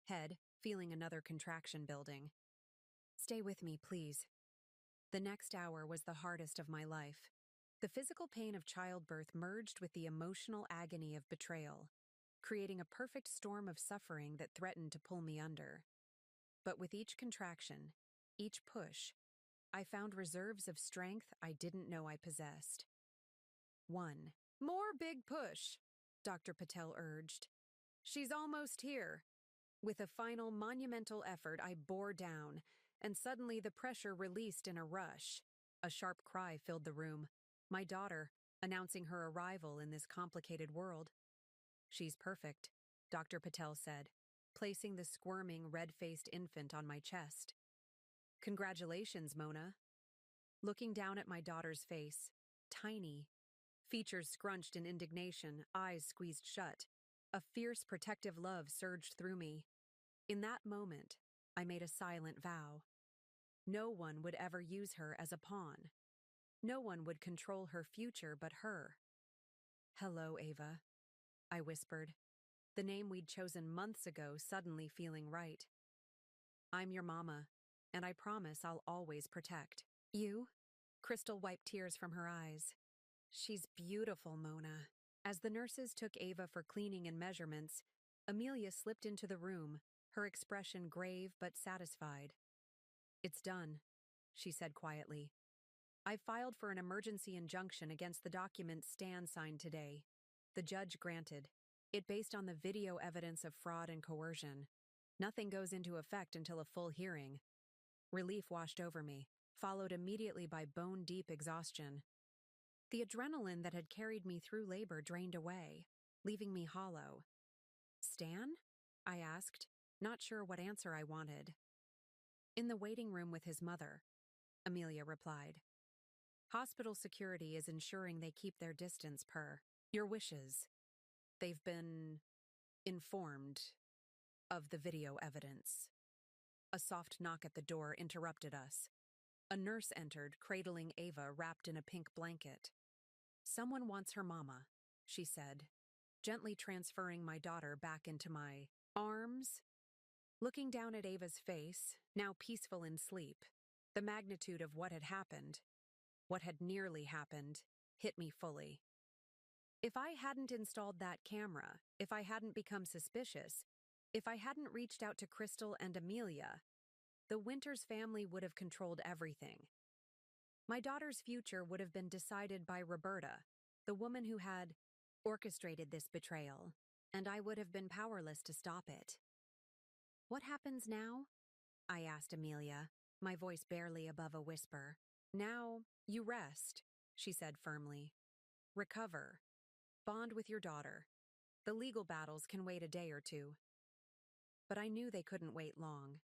head, feeling another contraction building. "Stay with me, please." The next hour was the hardest of my life. The physical pain of childbirth merged with the emotional agony of betrayal, creating a perfect storm of suffering that threatened to pull me under. But with each contraction, each push, I found reserves of strength I didn't know I possessed. 1. "More big push," Dr. Patel urged. "She's almost here." With a final monumental effort, I bore down, and suddenly the pressure released in a rush. A sharp cry filled the room. My daughter, announcing her arrival in this complicated world. "She's perfect," Dr. Patel said, placing the squirming, red-faced infant on my chest. "Congratulations, Mona." Looking down at my daughter's face, tiny, features scrunched in indignation, eyes squeezed shut, a fierce protective love surged through me. In that moment, I made a silent vow. No one would ever use her as a pawn. No one would control her future but her. "Hello, Ava," I whispered, the name we'd chosen months ago suddenly feeling right. "I'm your mama, and I promise I'll always protect." "You?" Crystal wiped tears from her eyes. "She's beautiful, Mona." As the nurses took Ava for cleaning and measurements, Amelia slipped into the room, her expression grave but satisfied. "It's done," she said quietly. "I filed for an emergency injunction against the document Stan signed today. The judge granted it based on the video evidence of fraud and coercion. Nothing goes into effect until a full hearing." Relief washed over me, followed immediately by bone-deep exhaustion. The adrenaline that had carried me through labor drained away, leaving me hollow. "Stan?" I asked, not sure what answer I wanted. "In the waiting room with his mother," Amelia replied. "Hospital security is ensuring they keep their distance per your wishes. They've been informed of the video evidence." A soft knock at the door interrupted us. A nurse entered, cradling Ava wrapped in a pink blanket. "Someone wants her mama," she said, gently transferring my daughter back into my arms. Looking down at Ava's face, now peaceful in sleep, the magnitude of what had nearly happened, hit me fully. If I hadn't installed that camera, if I hadn't become suspicious, if I hadn't reached out to Crystal and Amelia, the Winters family would have controlled everything. My daughter's future would have been decided by Roberta, the woman who had orchestrated this betrayal, and I would have been powerless to stop it. What happens now? I asked Amelia, my voice barely above a whisper. Now, you rest, she said firmly. Recover. Bond with your daughter. The legal battles can wait a day or two. But I knew they couldn't wait long.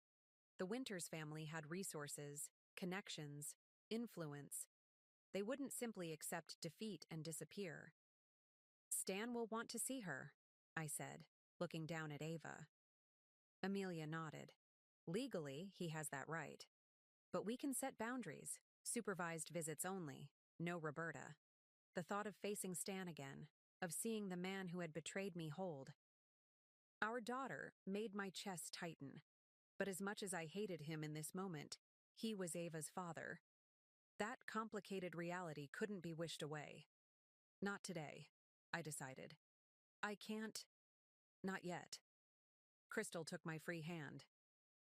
The Winters family had resources, connections, influence. They wouldn't simply accept defeat and disappear. Stan will want to see her, I said, looking down at Ava. Amelia nodded. Legally, he has that right. But we can set boundaries, supervised visits only, no Roberta. The thought of facing Stan again, of seeing the man who had betrayed me hold. Our daughter made my chest tighten. But as much as I hated him in this moment, he was Ava's father. That complicated reality couldn't be wished away. Not today, I decided. I can't. Not yet. Crystal took my free hand.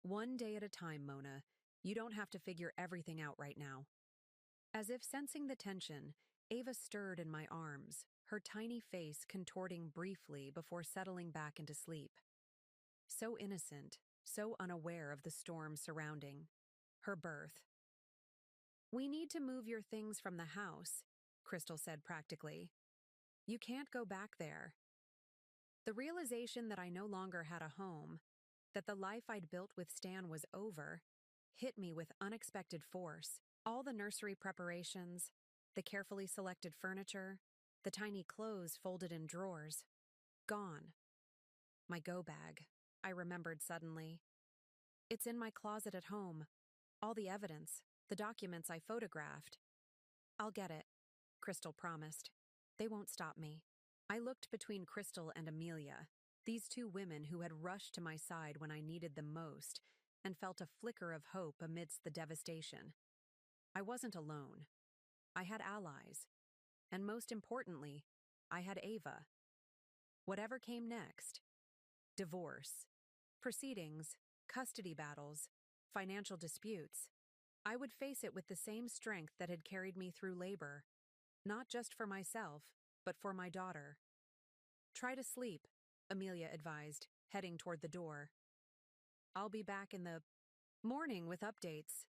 One day at a time, Mona. You don't have to figure everything out right now. As if sensing the tension, Ava stirred in my arms, her tiny face contorting briefly before settling back into sleep. So innocent, so unaware of the storm surrounding. Her birth. We need to move your things from the house, Crystal said practically. You can't go back there. The realization that I no longer had a home, that the life I'd built with Stan was over, hit me with unexpected force. All the nursery preparations, the carefully selected furniture, the tiny clothes folded in drawers. Gone. My go bag, I remembered suddenly. It's in my closet at home. All the evidence, the documents I photographed. I'll get it, Crystal promised. They won't stop me. I looked between Crystal and Amelia, these two women who had rushed to my side when I needed them most, and felt a flicker of hope amidst the devastation. I wasn't alone. I had allies. And most importantly, I had Ava. Whatever came next, divorce, proceedings, custody battles, financial disputes, I would face it with the same strength that had carried me through labor, not just for myself, but for my daughter. Try to sleep, Amelia advised, heading toward the door. I'll be back in the morning with updates.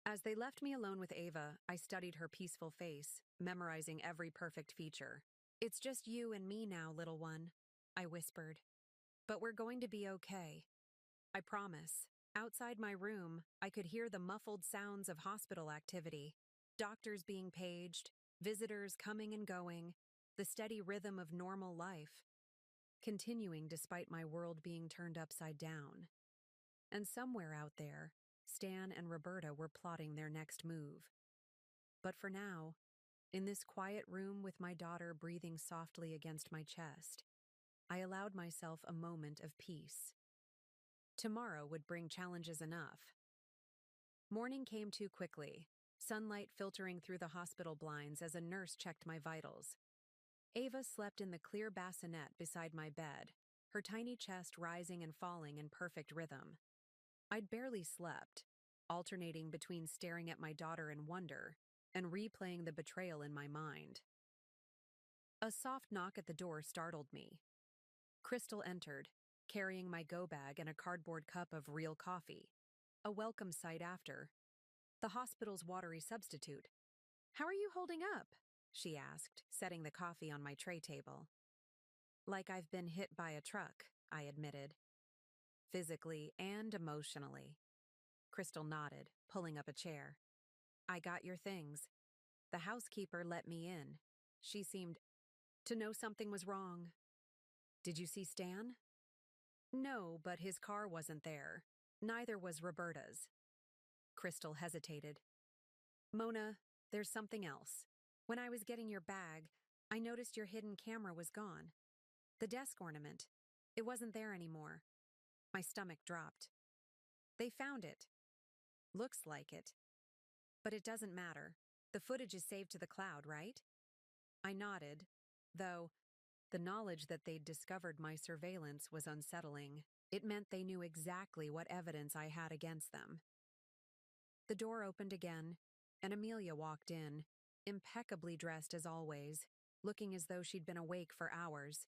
As they left me alone with Ava, I studied her peaceful face, memorizing every perfect feature. It's just you and me now, little one, I whispered. But we're going to be okay. I promise. Outside my room, I could hear the muffled sounds of hospital activity. Doctors being paged, visitors coming and going, the steady rhythm of normal life, continuing despite my world being turned upside down. And somewhere out there, Stan and Roberta were plotting their next move. But for now, in this quiet room with my daughter breathing softly against my chest, I allowed myself a moment of peace. Tomorrow would bring challenges enough. Morning came too quickly, sunlight filtering through the hospital blinds as a nurse checked my vitals. Ava slept in the clear bassinet beside my bed, her tiny chest rising and falling in perfect rhythm. I'd barely slept, alternating between staring at my daughter in wonder and replaying the betrayal in my mind. A soft knock at the door startled me. Crystal entered, carrying my go bag and a cardboard cup of real coffee. A welcome sight after. The hospital's watery substitute. How are you holding up? She asked, setting the coffee on my tray table. Like I've been hit by a truck, I admitted. Physically and emotionally. Crystal nodded, pulling up a chair. I got your things. The housekeeper let me in. She seemed to know something was wrong. Did you see Stan? No, but his car wasn't there. Neither was Roberta's. Crystal hesitated. Mona, there's something else. When I was getting your bag, I noticed your hidden camera was gone. The desk ornament. It wasn't there anymore. My stomach dropped. They found it. Looks like it. But it doesn't matter. The footage is saved to the cloud, right? I nodded, though the knowledge that they'd discovered my surveillance was unsettling. It meant they knew exactly what evidence I had against them. The door opened again, and Amelia walked in, impeccably dressed as always, looking as though she'd been awake for hours.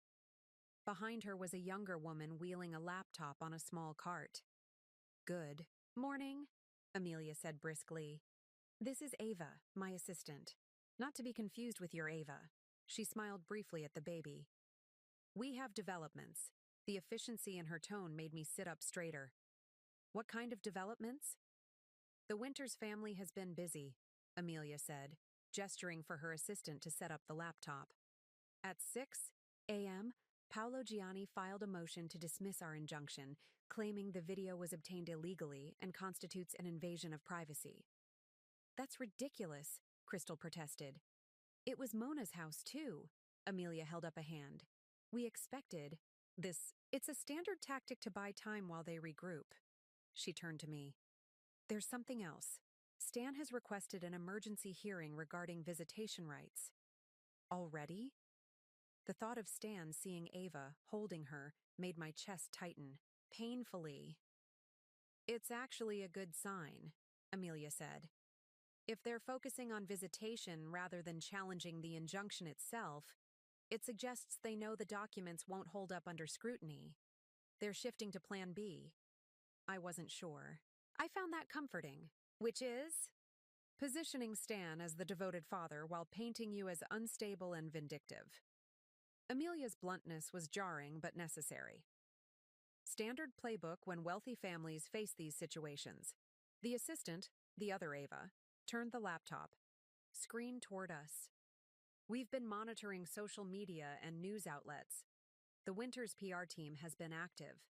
Behind her was a younger woman wheeling a laptop on a small cart. "Good morning," Amelia said briskly. "This is Ava, my assistant. Not to be confused with your Ava." She smiled briefly at the baby. "We have developments." The efficiency in her tone made me sit up straighter. "What kind of developments?" "The Winters family has been busy," Amelia said, gesturing for her assistant to set up the laptop. At 6 a.m., Paolo Gianni filed a motion to dismiss our injunction, claiming the video was obtained illegally and constitutes an invasion of privacy. "That's ridiculous," Crystal protested. "It was Mona's house, too." Amelia held up a hand. "We expected this. It's a standard tactic to buy time while they regroup." She turned to me. "There's something else. Stan has requested an emergency hearing regarding visitation rights." "Already?" The thought of Stan seeing Ava, holding her, made my chest tighten, painfully. "It's actually a good sign," Amelia said. "If they're focusing on visitation rather than challenging the injunction itself, it suggests they know the documents won't hold up under scrutiny. They're shifting to Plan B." I wasn't sure. I found that comforting, which is positioning Stan as the devoted father while painting you as unstable and vindictive. Amelia's bluntness was jarring but necessary. Standard playbook when wealthy families face these situations. The assistant, the other Ava, turned the laptop, screen toward us. "We've been monitoring social media and news outlets. The Winters PR team has been active."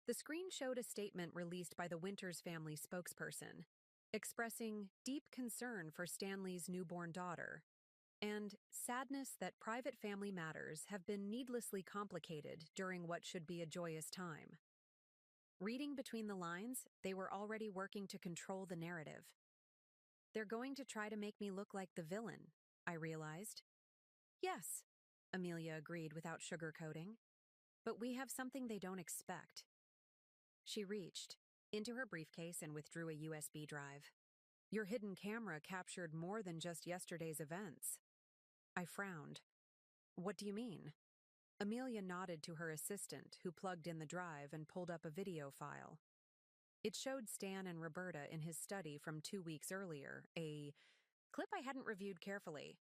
The screen showed a statement released by the Winters family spokesperson, expressing deep concern for Stanley's newborn daughter and sadness that private family matters have been needlessly complicated during what should be a joyous time. Reading between the lines, they were already working to control the narrative. "They're going to try to make me look like the villain," I realized. "Yes," Amelia agreed without sugarcoating. "But we have something they don't expect." She reached into her briefcase and withdrew a USB drive. "Your hidden camera captured more than just yesterday's events." I frowned. "What do you mean?" Amelia nodded to her assistant, who plugged in the drive and pulled up a video file. It showed Stan and Roberta in his study from 2 weeks earlier, a clip I hadn't reviewed carefully.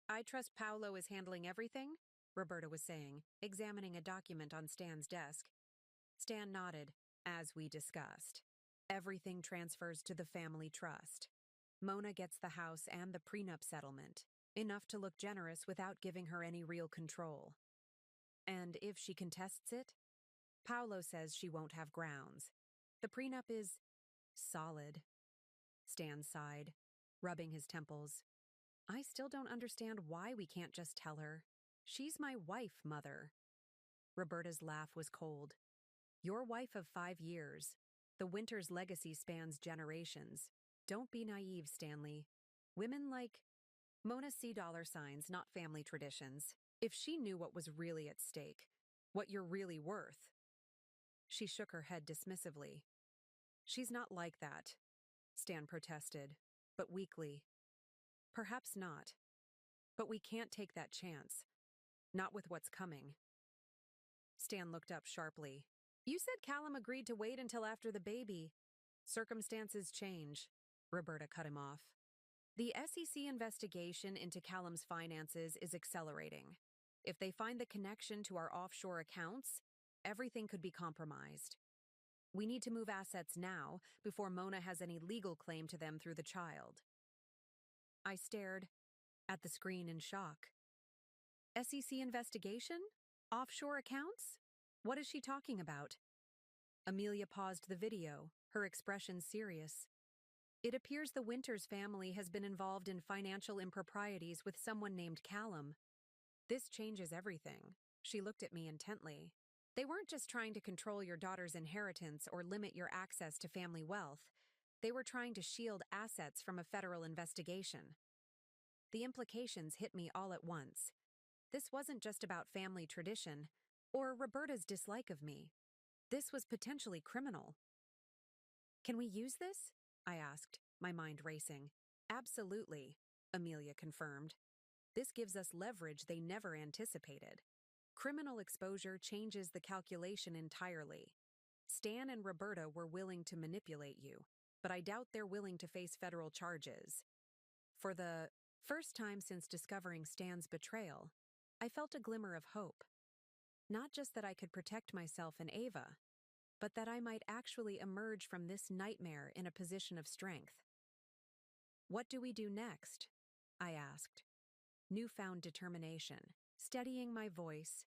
"I trust Paolo is handling everything," Roberta was saying, examining a document on Stan's desk. Stan nodded, "As we discussed. Everything transfers to the family trust. Mona gets the house and the prenup settlement, enough to look generous without giving her any real control. And if she contests it, Paolo says she won't have grounds. The prenup is solid." Stan sighed, rubbing his temples. "I still don't understand why we can't just tell her. She's my wife, Mother." Roberta's laugh was cold. "Your wife of 5 years. The Winters legacy spans generations. Don't be naive, Stanley. Women like Mona see dollar signs, not family traditions. If she knew what was really at stake, what you're really worth." She shook her head dismissively. "She's not like that," Stan protested, but weakly. "Perhaps not. But we can't take that chance. Not with what's coming." Stan looked up sharply. "You said Callum agreed to wait until after the baby." "Circumstances change," Roberta cut him off. "The SEC investigation into Callum's finances is accelerating. If they find the connection to our offshore accounts, everything could be compromised. We need to move assets now before Mona has any legal claim to them through the child." I stared at the screen in shock. "SEC investigation? Offshore accounts? What is she talking about?" Amelia paused the video, her expression serious. "It appears the Winters family has been involved in financial improprieties with someone named Callum. This changes everything." She looked at me intently. "They weren't just trying to control your daughter's inheritance or limit your access to family wealth. They were trying to shield assets from a federal investigation." The implications hit me all at once. This wasn't just about family tradition or Roberta's dislike of me. This was potentially criminal. "Can we use this?" I asked, my mind racing. "Absolutely," Amelia confirmed. "This gives us leverage they never anticipated." Criminal exposure changes the calculation entirely. Stan and Roberta were willing to manipulate you, but I doubt they're willing to face federal charges. For the first time since discovering Stan's betrayal, I felt a glimmer of hope. Not just that I could protect myself and Ava, but that I might actually emerge from this nightmare in a position of strength. "What do we do next?" I asked, newfound determination, steadying my voice.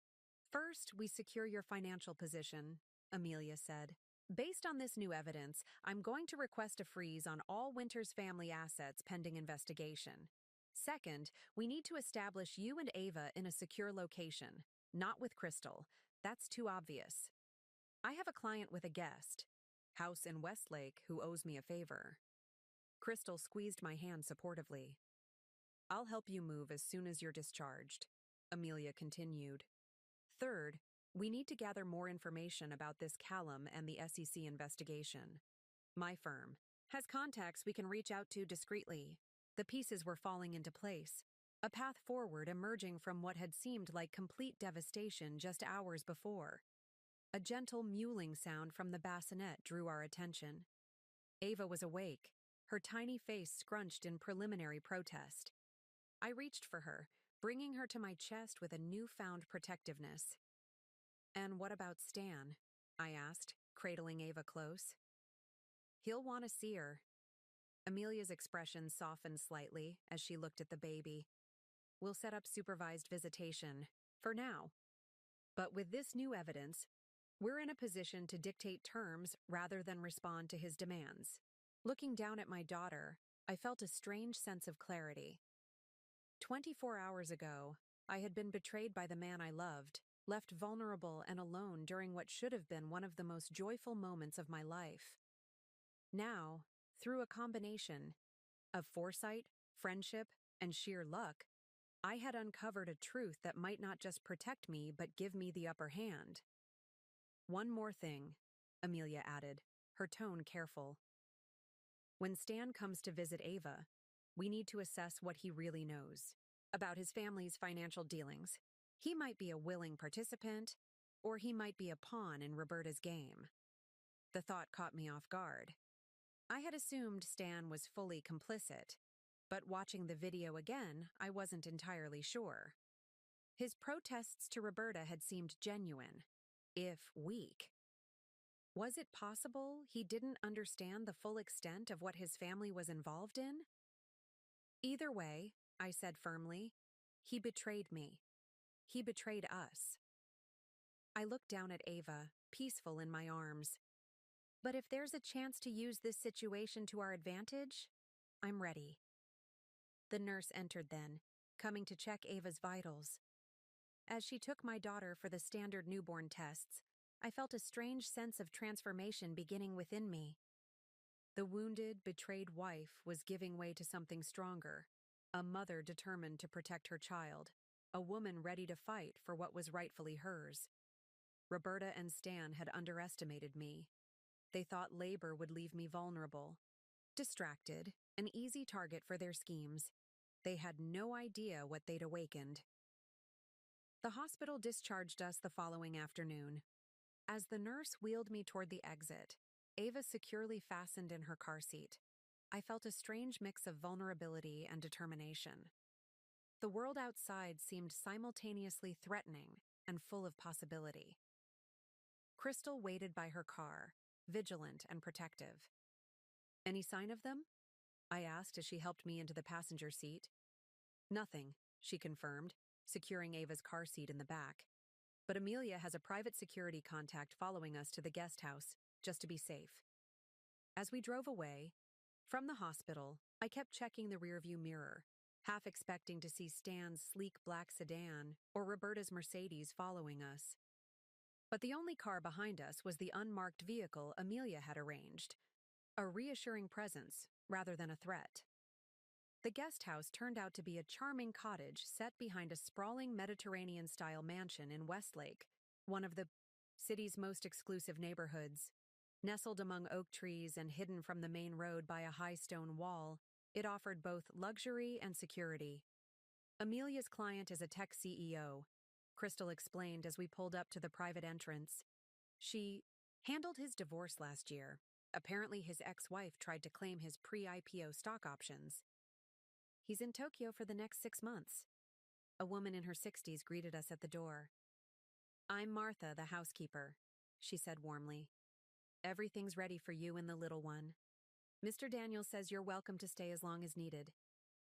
"First, we secure your financial position," Amelia said. "Based on this new evidence, I'm going to request a freeze on all Winter's family assets pending investigation. Second, we need to establish you and Ava in a secure location, not with Crystal. That's too obvious. I have a client with a guest house in Westlake who owes me a favor." Crystal squeezed my hand supportively. "I'll help you move as soon as you're discharged," Amelia continued. "Third, we need to gather more information about this Callum and the SEC investigation. My firm has contacts we can reach out to discreetly." The pieces were falling into place, a path forward emerging from what had seemed like complete devastation just hours before. A gentle mewling sound from the bassinet drew our attention. Ava was awake, her tiny face scrunched in preliminary protest. I reached for her, bringing her to my chest with a newfound protectiveness. "And what about Stan?" I asked, cradling Ava close. "He'll want to see her." Amelia's expression softened slightly as she looked at the baby. "We'll set up supervised visitation, for now. But with this new evidence, we're in a position to dictate terms rather than respond to his demands." Looking down at my daughter, I felt a strange sense of clarity. 24 hours ago, I had been betrayed by the man I loved, left vulnerable and alone during what should have been one of the most joyful moments of my life. Now, through a combination of foresight, friendship, and sheer luck, I had uncovered a truth that might not just protect me but give me the upper hand. "One more thing," Amelia added, her tone careful. "When Stan comes to visit Ava, we need to assess what he really knows about his family's financial dealings. He might be a willing participant, or he might be a pawn in Roberta's game." The thought caught me off guard. I had assumed Stan was fully complicit, but watching the video again, I wasn't entirely sure. His protests to Roberta had seemed genuine, if weak. Was it possible he didn't understand the full extent of what his family was involved in? "Either way," I said firmly, "he betrayed me. He betrayed us." I looked down at Ava, peaceful in my arms. "But if there's a chance to use this situation to our advantage, I'm ready." The nurse entered then, coming to check Ava's vitals. As she took my daughter for the standard newborn tests, I felt a strange sense of transformation beginning within me. The wounded, betrayed wife was giving way to something stronger, a mother determined to protect her child, a woman ready to fight for what was rightfully hers. Roberta and Stan had underestimated me. They thought labor would leave me vulnerable, distracted, an easy target for their schemes. They had no idea what they'd awakened. The hospital discharged us the following afternoon. As the nurse wheeled me toward the exit, Ava securely fastened in her car seat, I felt a strange mix of vulnerability and determination. The world outside seemed simultaneously threatening and full of possibility. Crystal waited by her car, vigilant and protective. "Any sign of them?" I asked as she helped me into the passenger seat. "Nothing," she confirmed, securing Ava's car seat in the back. "But Amelia has a private security contact following us to the guest house, just to be safe." As we drove away, from the hospital, I kept checking the rearview mirror, half expecting to see Stan's sleek black sedan or Roberta's Mercedes following us. But the only car behind us was the unmarked vehicle Amelia had arranged, a reassuring presence rather than a threat. The guest house turned out to be a charming cottage set behind a sprawling Mediterranean-style mansion in Westlake, one of the city's most exclusive neighborhoods. Nestled among oak trees and hidden from the main road by a high stone wall, it offered both luxury and security. Amelia's client is a tech CEO, Crystal explained as we pulled up to the private entrance. She handled his divorce last year. Apparently, his ex-wife tried to claim his pre-IPO stock options. He's in Tokyo for the next 6 months. A woman in her 60s greeted us at the door. I'm Martha, the housekeeper, she said warmly. Everything's ready for you and the little one. Mr. Daniels says you're welcome to stay as long as needed.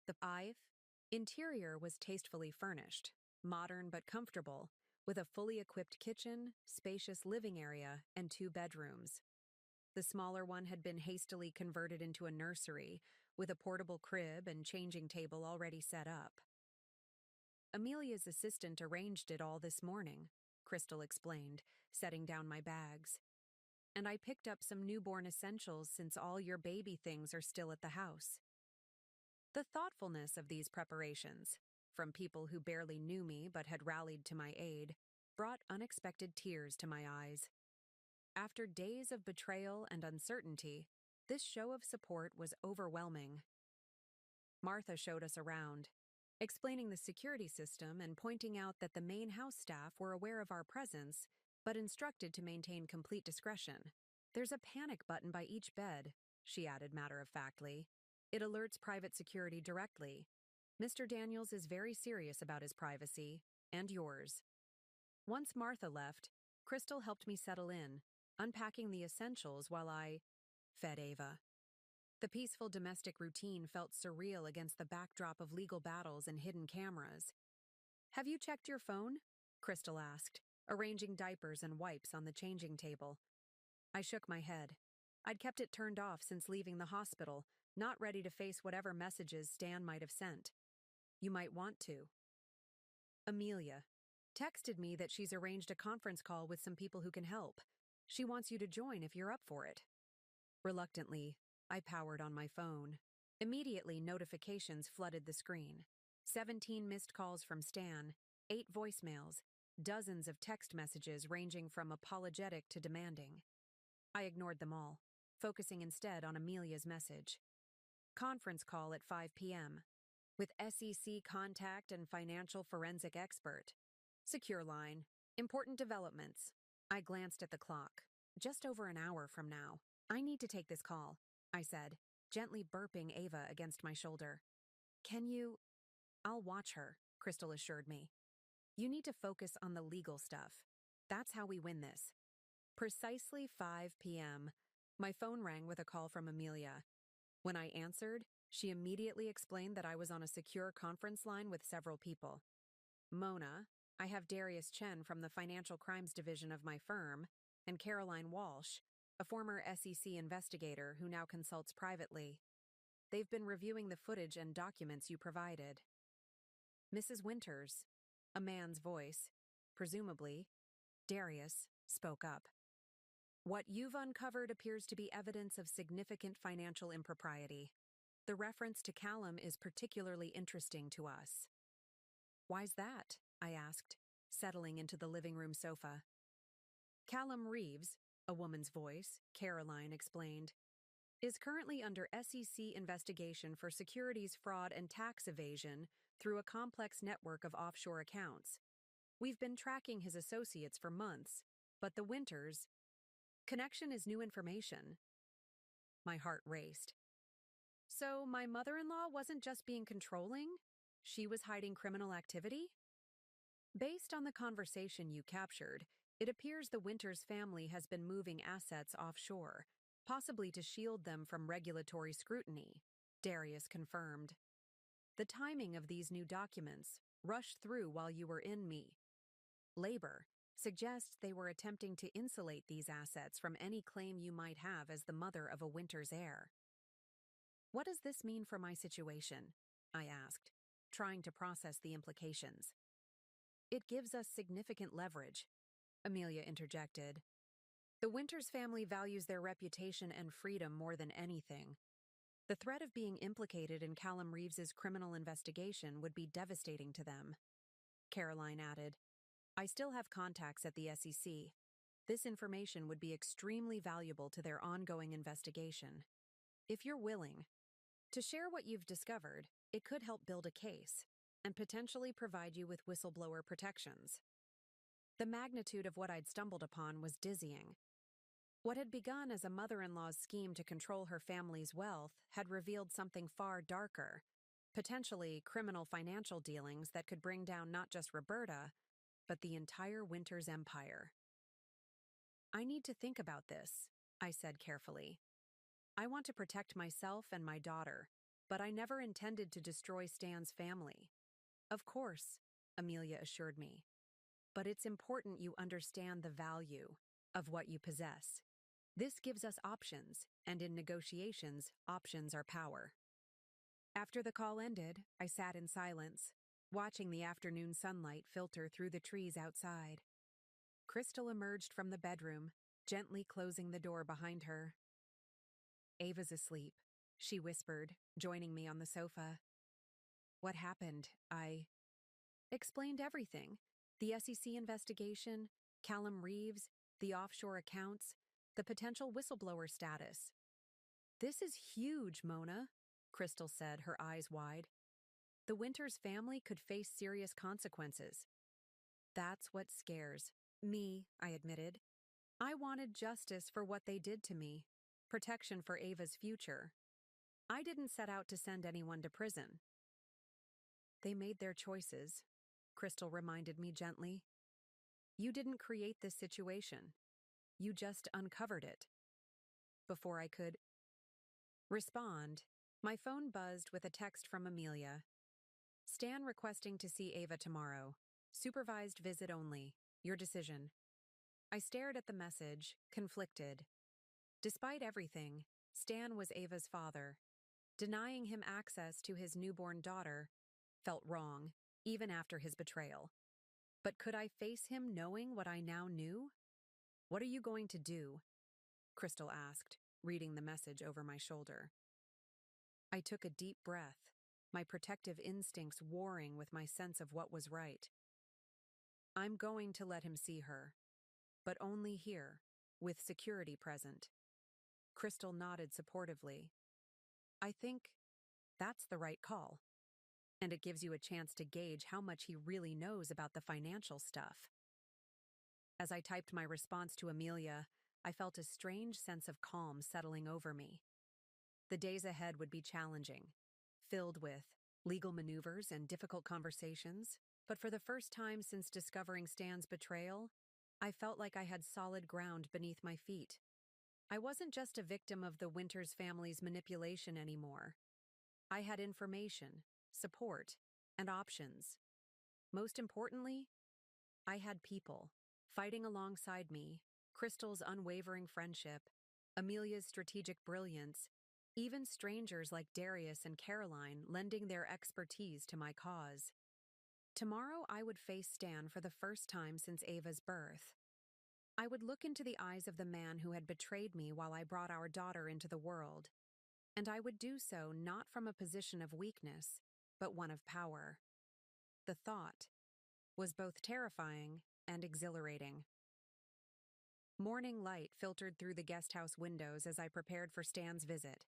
The interior was tastefully furnished, modern but comfortable, with a fully equipped kitchen, spacious living area, and 2 bedrooms. The smaller one had been hastily converted into a nursery, with a portable crib and changing table already set up. Amelia's assistant arranged it all this morning, Crystal explained, setting down my bags. And I picked up some newborn essentials since all your baby things are still at the house. The thoughtfulness of these preparations, from people who barely knew me but had rallied to my aid, brought unexpected tears to my eyes. After days of betrayal and uncertainty, this show of support was overwhelming. Martha showed us around, explaining the security system and pointing out that the main house staff were aware of our presence, but instructed to maintain complete discretion. There's a panic button by each bed, she added matter-of-factly. It alerts private security directly. Mr. Daniels is very serious about his privacy, and yours. Once Martha left, Crystal helped me settle in, unpacking the essentials while I fed Ava. The peaceful domestic routine felt surreal against the backdrop of legal battles and hidden cameras. Have you checked your phone? Crystal asked, arranging diapers and wipes on the changing table. I shook my head. I'd kept it turned off since leaving the hospital, not ready to face whatever messages Stan might have sent. You might want to. Amelia texted me that she's arranged a conference call with some people who can help. She wants you to join if you're up for it. Reluctantly, I powered on my phone. Immediately, notifications flooded the screen. 17 missed calls from Stan, 8 voicemails, dozens of text messages ranging from apologetic to demanding. I ignored them all, focusing instead on Amelia's message. Conference call at 5 p.m. with SEC contact and financial forensic expert. Secure line. Important developments. I glanced at the clock. Just over an hour from now. I need to take this call, I said, gently burping Ava against my shoulder. Can you? I'll watch her, Crystal assured me. You need to focus on the legal stuff. That's how we win this. Precisely 5 p.m., my phone rang with a call from Amelia. When I answered, she immediately explained that I was on a secure conference line with several people. Mona, I have Darius Chen from the Financial Crimes Division of my firm, and Caroline Walsh, a former SEC investigator who now consults privately. They've been reviewing the footage and documents you provided. Mrs. Winters, a man's voice, presumably, Darius, spoke up. What you've uncovered appears to be evidence of significant financial impropriety. The reference to Callum is particularly interesting to us. Why's that? I asked, settling into the living room sofa. Callum Reeves, a woman's voice, Caroline explained, is currently under SEC investigation for securities fraud and tax evasion through a complex network of offshore accounts. We've been tracking his associates for months, but the Winters' connection is new information. My heart raced. So my mother-in-law wasn't just being controlling? She was hiding criminal activity? Based on the conversation you captured, it appears the Winters family has been moving assets offshore, possibly to shield them from regulatory scrutiny, Darius confirmed. The timing of these new documents, rushed through while you were in labor, suggests they were attempting to insulate these assets from any claim you might have as the mother of a Winters heir. What does this mean for my situation? I asked, trying to process the implications. It gives us significant leverage, Amelia interjected. The Winters family values their reputation and freedom more than anything. The threat of being implicated in Callum Reeves's criminal investigation would be devastating to them. Caroline added, I still have contacts at the SEC. This information would be extremely valuable to their ongoing investigation. If you're willing to share what you've discovered, it could help build a case and potentially provide you with whistleblower protections. The magnitude of what I'd stumbled upon was dizzying. What had begun as a mother-in-law's scheme to control her family's wealth had revealed something far darker, potentially criminal financial dealings that could bring down not just Roberta, but the entire Winters empire. "I need to think about this," I said carefully. "I want to protect myself and my daughter, but I never intended to destroy Stan's family." "Of course," Amelia assured me, "but it's important you understand the value of what you possess. This gives us options, and in negotiations, options are power." After the call ended, I sat in silence, watching the afternoon sunlight filter through the trees outside. Crystal emerged from the bedroom, gently closing the door behind her. "Ava's asleep," she whispered, joining me on the sofa. "What happened?" I explained everything. The SEC investigation, Callum Reeves, the offshore accounts, the potential whistleblower status. "This is huge, Mona," Crystal said, her eyes wide. "The Winters family could face serious consequences." "That's what scares me," I admitted. "I wanted justice for what they did to me, protection for Ava's future. I didn't set out to send anyone to prison." "They made their choices," Crystal reminded me gently. "You didn't create this situation. You just uncovered it." Before I could respond, my phone buzzed with a text from Amelia. "Stan requesting to see Ava tomorrow. Supervised visit only. Your decision." I stared at the message, conflicted. Despite everything, Stan was Ava's father. Denying him access to his newborn daughter felt wrong, even after his betrayal. But could I face him knowing what I now knew? "What are you going to do?" Crystal asked, reading the message over my shoulder. I took a deep breath, my protective instincts warring with my sense of what was right. "I'm going to let him see her, but only here, with security present." Crystal nodded supportively. "I think that's the right call. And it gives you a chance to gauge how much he really knows about the financial stuff." As I typed my response to Amelia, I felt a strange sense of calm settling over me. The days ahead would be challenging, filled with legal maneuvers and difficult conversations, but for the first time since discovering Stan's betrayal, I felt like I had solid ground beneath my feet. I wasn't just a victim of the Winters family's manipulation anymore. I had information, support, and options. Most importantly, I had people fighting alongside me, Crystal's unwavering friendship, Amelia's strategic brilliance, even strangers like Darius and Caroline lending their expertise to my cause. Tomorrow I would face Stan for the first time since Ava's birth. I would look into the eyes of the man who had betrayed me while I brought our daughter into the world, and I would do so not from a position of weakness, but one of power. The thought was both terrifying and exhilarating. Morning light filtered through the guest house windows as I prepared for Stan's visit.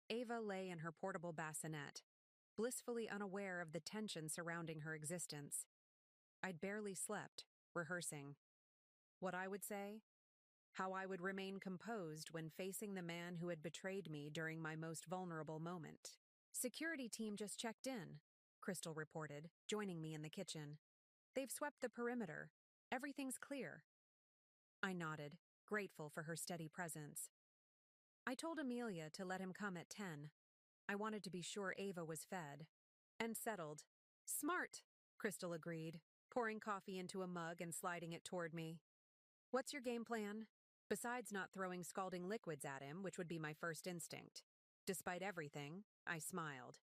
Ava lay in her portable bassinet, blissfully unaware of the tension surrounding her existence. I'd barely slept, rehearsing. What I would say? How I would remain composed when facing the man who had betrayed me during my most vulnerable moment. "Security team just checked in," Crystal reported, joining me in the kitchen. "They've swept the perimeter. Everything's clear." I nodded, grateful for her steady presence. I told Amelia to let him come at 10. I wanted to be sure Ava was fed and settled. "Smart," Crystal agreed, pouring coffee into a mug and sliding it toward me. "What's your game plan?" Besides not throwing scalding liquids at him, which would be my first instinct. Despite everything, I smiled.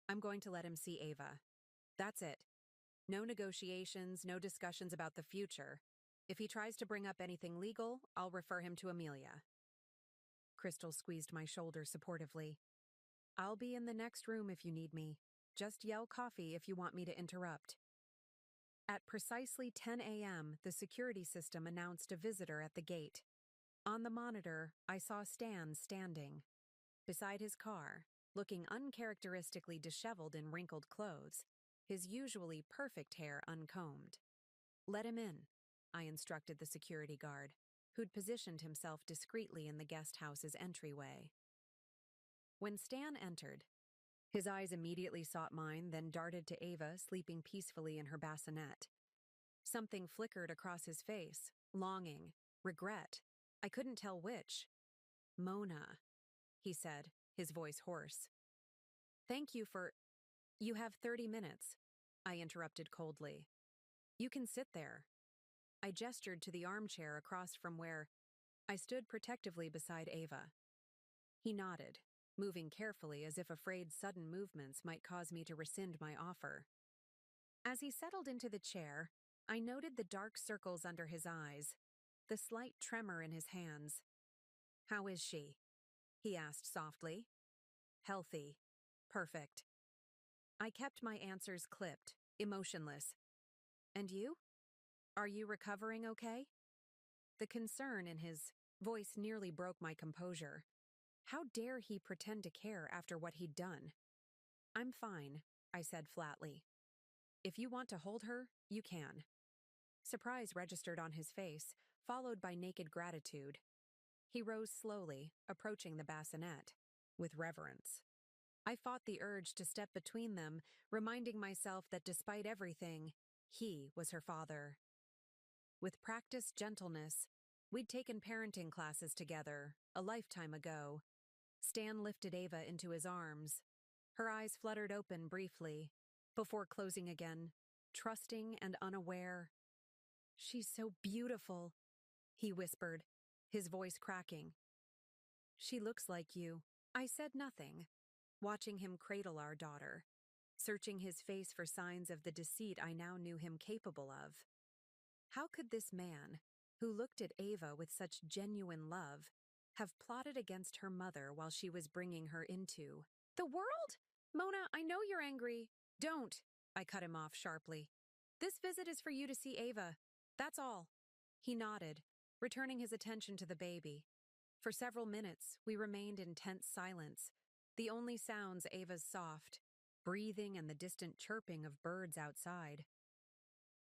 "I'm going to let him see Ava. That's it. No negotiations, no discussions about the future. If he tries to bring up anything legal, I'll refer him to Amelia." Crystal squeezed my shoulder supportively. "I'll be in the next room if you need me. Just yell coffee if you want me to interrupt." At precisely 10 a.m., the security system announced a visitor at the gate. On the monitor, I saw Stan standing beside his car, looking uncharacteristically disheveled in wrinkled clothes, his usually perfect hair uncombed. "Let him in." I instructed the security guard, who'd positioned himself discreetly in the guest house's entryway. When Stan entered, his eyes immediately sought mine, then darted to Ava sleeping peacefully in her bassinet. Something flickered across his face, longing, regret. I couldn't tell which. "Mona," he said, his voice hoarse. "Thank you for— You have 30 minutes," I interrupted coldly. "You can sit there." I gestured to the armchair across from where I stood protectively beside Ava. He nodded, moving carefully as if afraid sudden movements might cause me to rescind my offer. As he settled into the chair, I noted the dark circles under his eyes, the slight tremor in his hands. "How is she?" he asked softly. "Healthy. Perfect." I kept my answers clipped, emotionless. "And you? Are you recovering okay?" The concern in his voice nearly broke my composure. How dare he pretend to care after what he'd done? "I'm fine," I said flatly. "If you want to hold her, you can." Surprise registered on his face, followed by naked gratitude. He rose slowly, approaching the bassinet, with reverence. I fought the urge to step between them, reminding myself that despite everything, he was her father. With practiced gentleness, we'd taken parenting classes together, a lifetime ago. Stan lifted Ava into his arms. Her eyes fluttered open briefly, before closing again, trusting and unaware. "She's so beautiful," he whispered, his voice cracking. "She looks like you." I said nothing, watching him cradle our daughter, searching his face for signs of the deceit I now knew him capable of. How could this man, who looked at Ava with such genuine love, have plotted against her mother while she was bringing her into the world? "Mona, I know you're angry." "Don't," I cut him off sharply. "This visit is for you to see Ava. That's all." He nodded, returning his attention to the baby. For several minutes, we remained in tense silence, the only sounds Ava's soft breathing and the distant chirping of birds outside.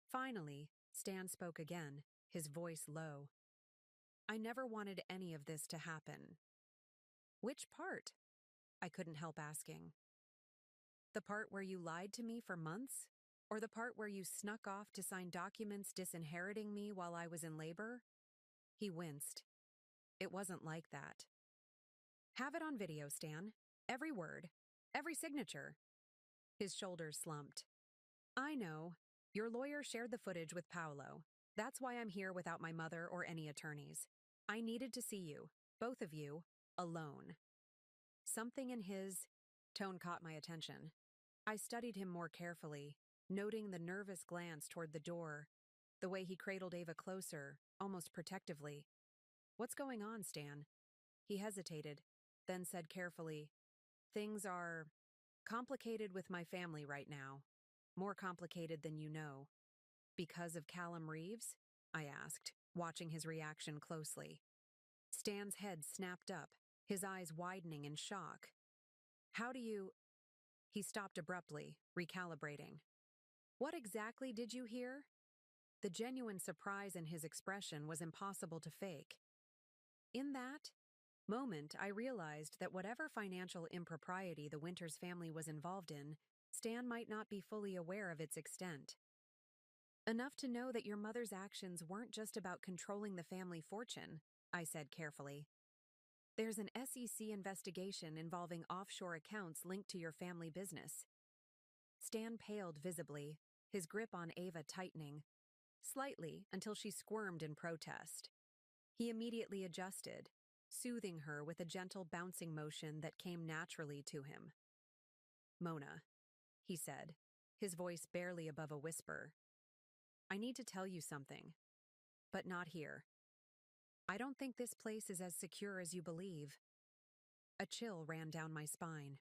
Finally, Stan spoke again, his voice low. "I never wanted any of this to happen." "Which part?" I couldn't help asking. "The part where you lied to me for months? Or the part where you snuck off to sign documents disinheriting me while I was in labor?" He winced. "It wasn't like that." "Have it on video, Stan. Every word. Every signature." His shoulders slumped. "I know. Your lawyer shared the footage with Paolo. That's why I'm here without my mother or any attorneys. I needed to see you, both of you, alone." Something in his tone caught my attention. I studied him more carefully, noting the nervous glance toward the door, the way he cradled Ava closer, almost protectively. "What's going on, Stan?" He hesitated, then said carefully, "Things are complicated with my family right now. More complicated than you know." "Because of Callum Reeves?" I asked, watching his reaction closely. Stan's head snapped up, his eyes widening in shock. "How do you—" He stopped abruptly, recalibrating. "What exactly did you hear?" The genuine surprise in his expression was impossible to fake. In that moment, I realized that whatever financial impropriety the Winters family was involved in, Stan might not be fully aware of its extent. "Enough to know that your mother's actions weren't just about controlling the family fortune," I said carefully. "There's an SEC investigation involving offshore accounts linked to your family business." Stan paled visibly, his grip on Ava tightening, slightly until she squirmed in protest. He immediately adjusted, soothing her with a gentle bouncing motion that came naturally to him. "Mona," he said, his voice barely above a whisper, "I need to tell you something, but not here. I don't think this place is as secure as you believe." A chill ran down my spine.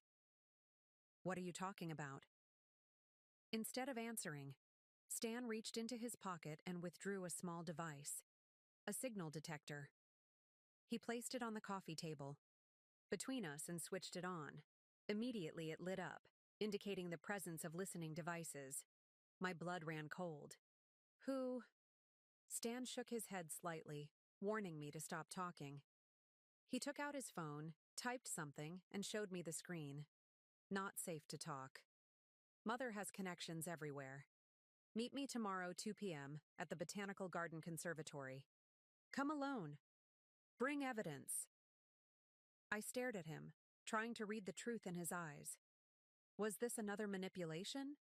"What are you talking about?" Instead of answering, Stan reached into his pocket and withdrew a small device, a signal detector. He placed it on the coffee table, between us, and switched it on. Immediately it lit up, indicating the presence of listening devices. My blood ran cold. "Who?" Stan shook his head slightly, warning me to stop talking. He took out his phone, typed something, and showed me the screen. Not safe to talk. Mother has connections everywhere. Meet me tomorrow 2 p.m. at the Botanical Garden Conservatory. Come alone. Bring evidence. I stared at him, trying to read the truth in his eyes. Was this another manipulation?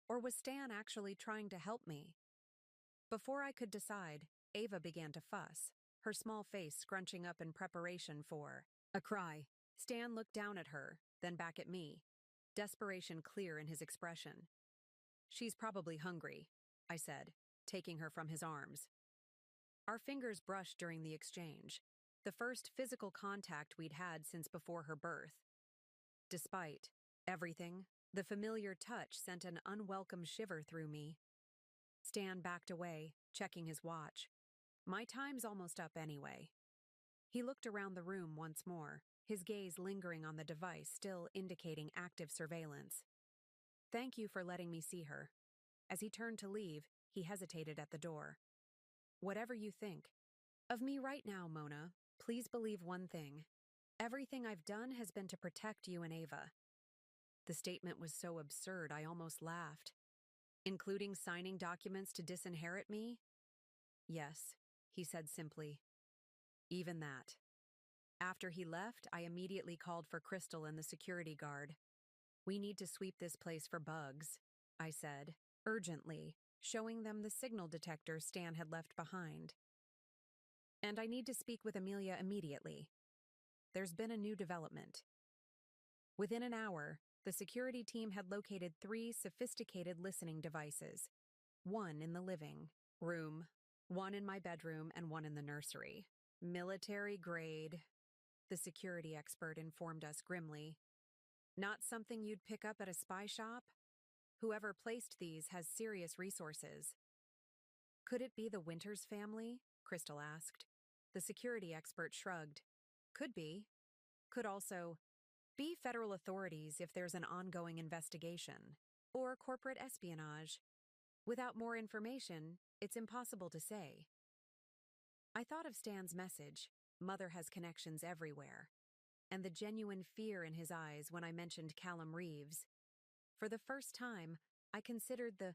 Or was Stan actually trying to help me? Before I could decide, Ava began to fuss, her small face scrunching up in preparation for a cry. Stan looked down at her, then back at me, desperation clear in his expression. She's probably hungry, I said, taking her from his arms. Our fingers brushed during the exchange, the first physical contact we'd had since before her birth. Despite everything, the familiar touch sent an unwelcome shiver through me. Stan backed away, checking his watch. My time's almost up anyway. He looked around the room once more, his gaze lingering on the device still indicating active surveillance. Thank you for letting me see her. As he turned to leave, he hesitated at the door. Whatever you think. Of me right now, Mona, please believe one thing. Everything I've done has been to protect you and Ava. The statement was so absurd I almost laughed. Including signing documents to disinherit me? Yes, he said simply. Even that. After he left, I immediately called for Crystal and the security guard. We need to sweep this place for bugs, I said, urgently, showing them the signal detector Stan had left behind. And I need to speak with Amelia immediately. There's been a new development. Within an hour, the security team had located 3 sophisticated listening devices, one in the living room, one in my bedroom, and one in the nursery. Military grade, the security expert informed us grimly. Not something you'd pick up at a spy shop? Whoever placed these has serious resources. Could it be the Winters family? Crystal asked. The security expert shrugged. Could be. Could also be federal authorities if there's an ongoing investigation, or corporate espionage. Without more information, it's impossible to say. I thought of Stan's message, Mother has connections everywhere, and the genuine fear in his eyes when I mentioned Callum Reeves. For the first time, I considered the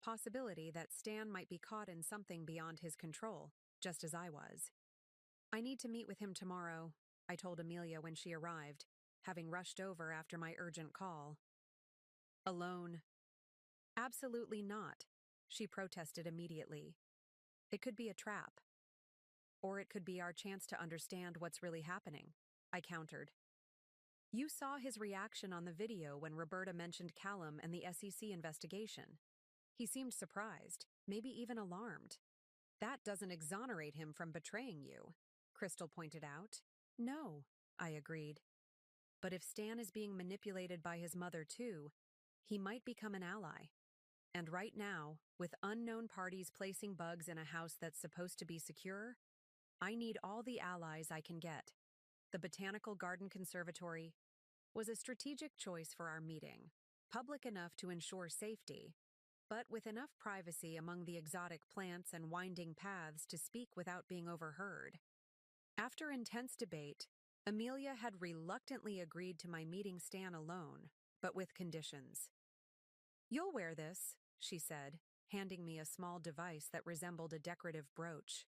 possibility that Stan might be caught in something beyond his control, just as I was. I need to meet with him tomorrow, I told Amelia when she arrived, having rushed over after my urgent call. Alone? Absolutely not, she protested immediately. It could be a trap. Or it could be our chance to understand what's really happening, I countered. You saw his reaction on the video when Roberta mentioned Callum and the SEC investigation. He seemed surprised, maybe even alarmed. That doesn't exonerate him from betraying you, Crystal pointed out. No, I agreed. But if Stan is being manipulated by his mother too, he might become an ally. And right now, with unknown parties placing bugs in a house that's supposed to be secure, I need all the allies I can get. The Botanical Garden Conservatory was a strategic choice for our meeting, public enough to ensure safety, but with enough privacy among the exotic plants and winding paths to speak without being overheard. After intense debate, Amelia had reluctantly agreed to my meeting Stan alone, but with conditions. You'll wear this, she said, handing me a small device that resembled a decorative brooch.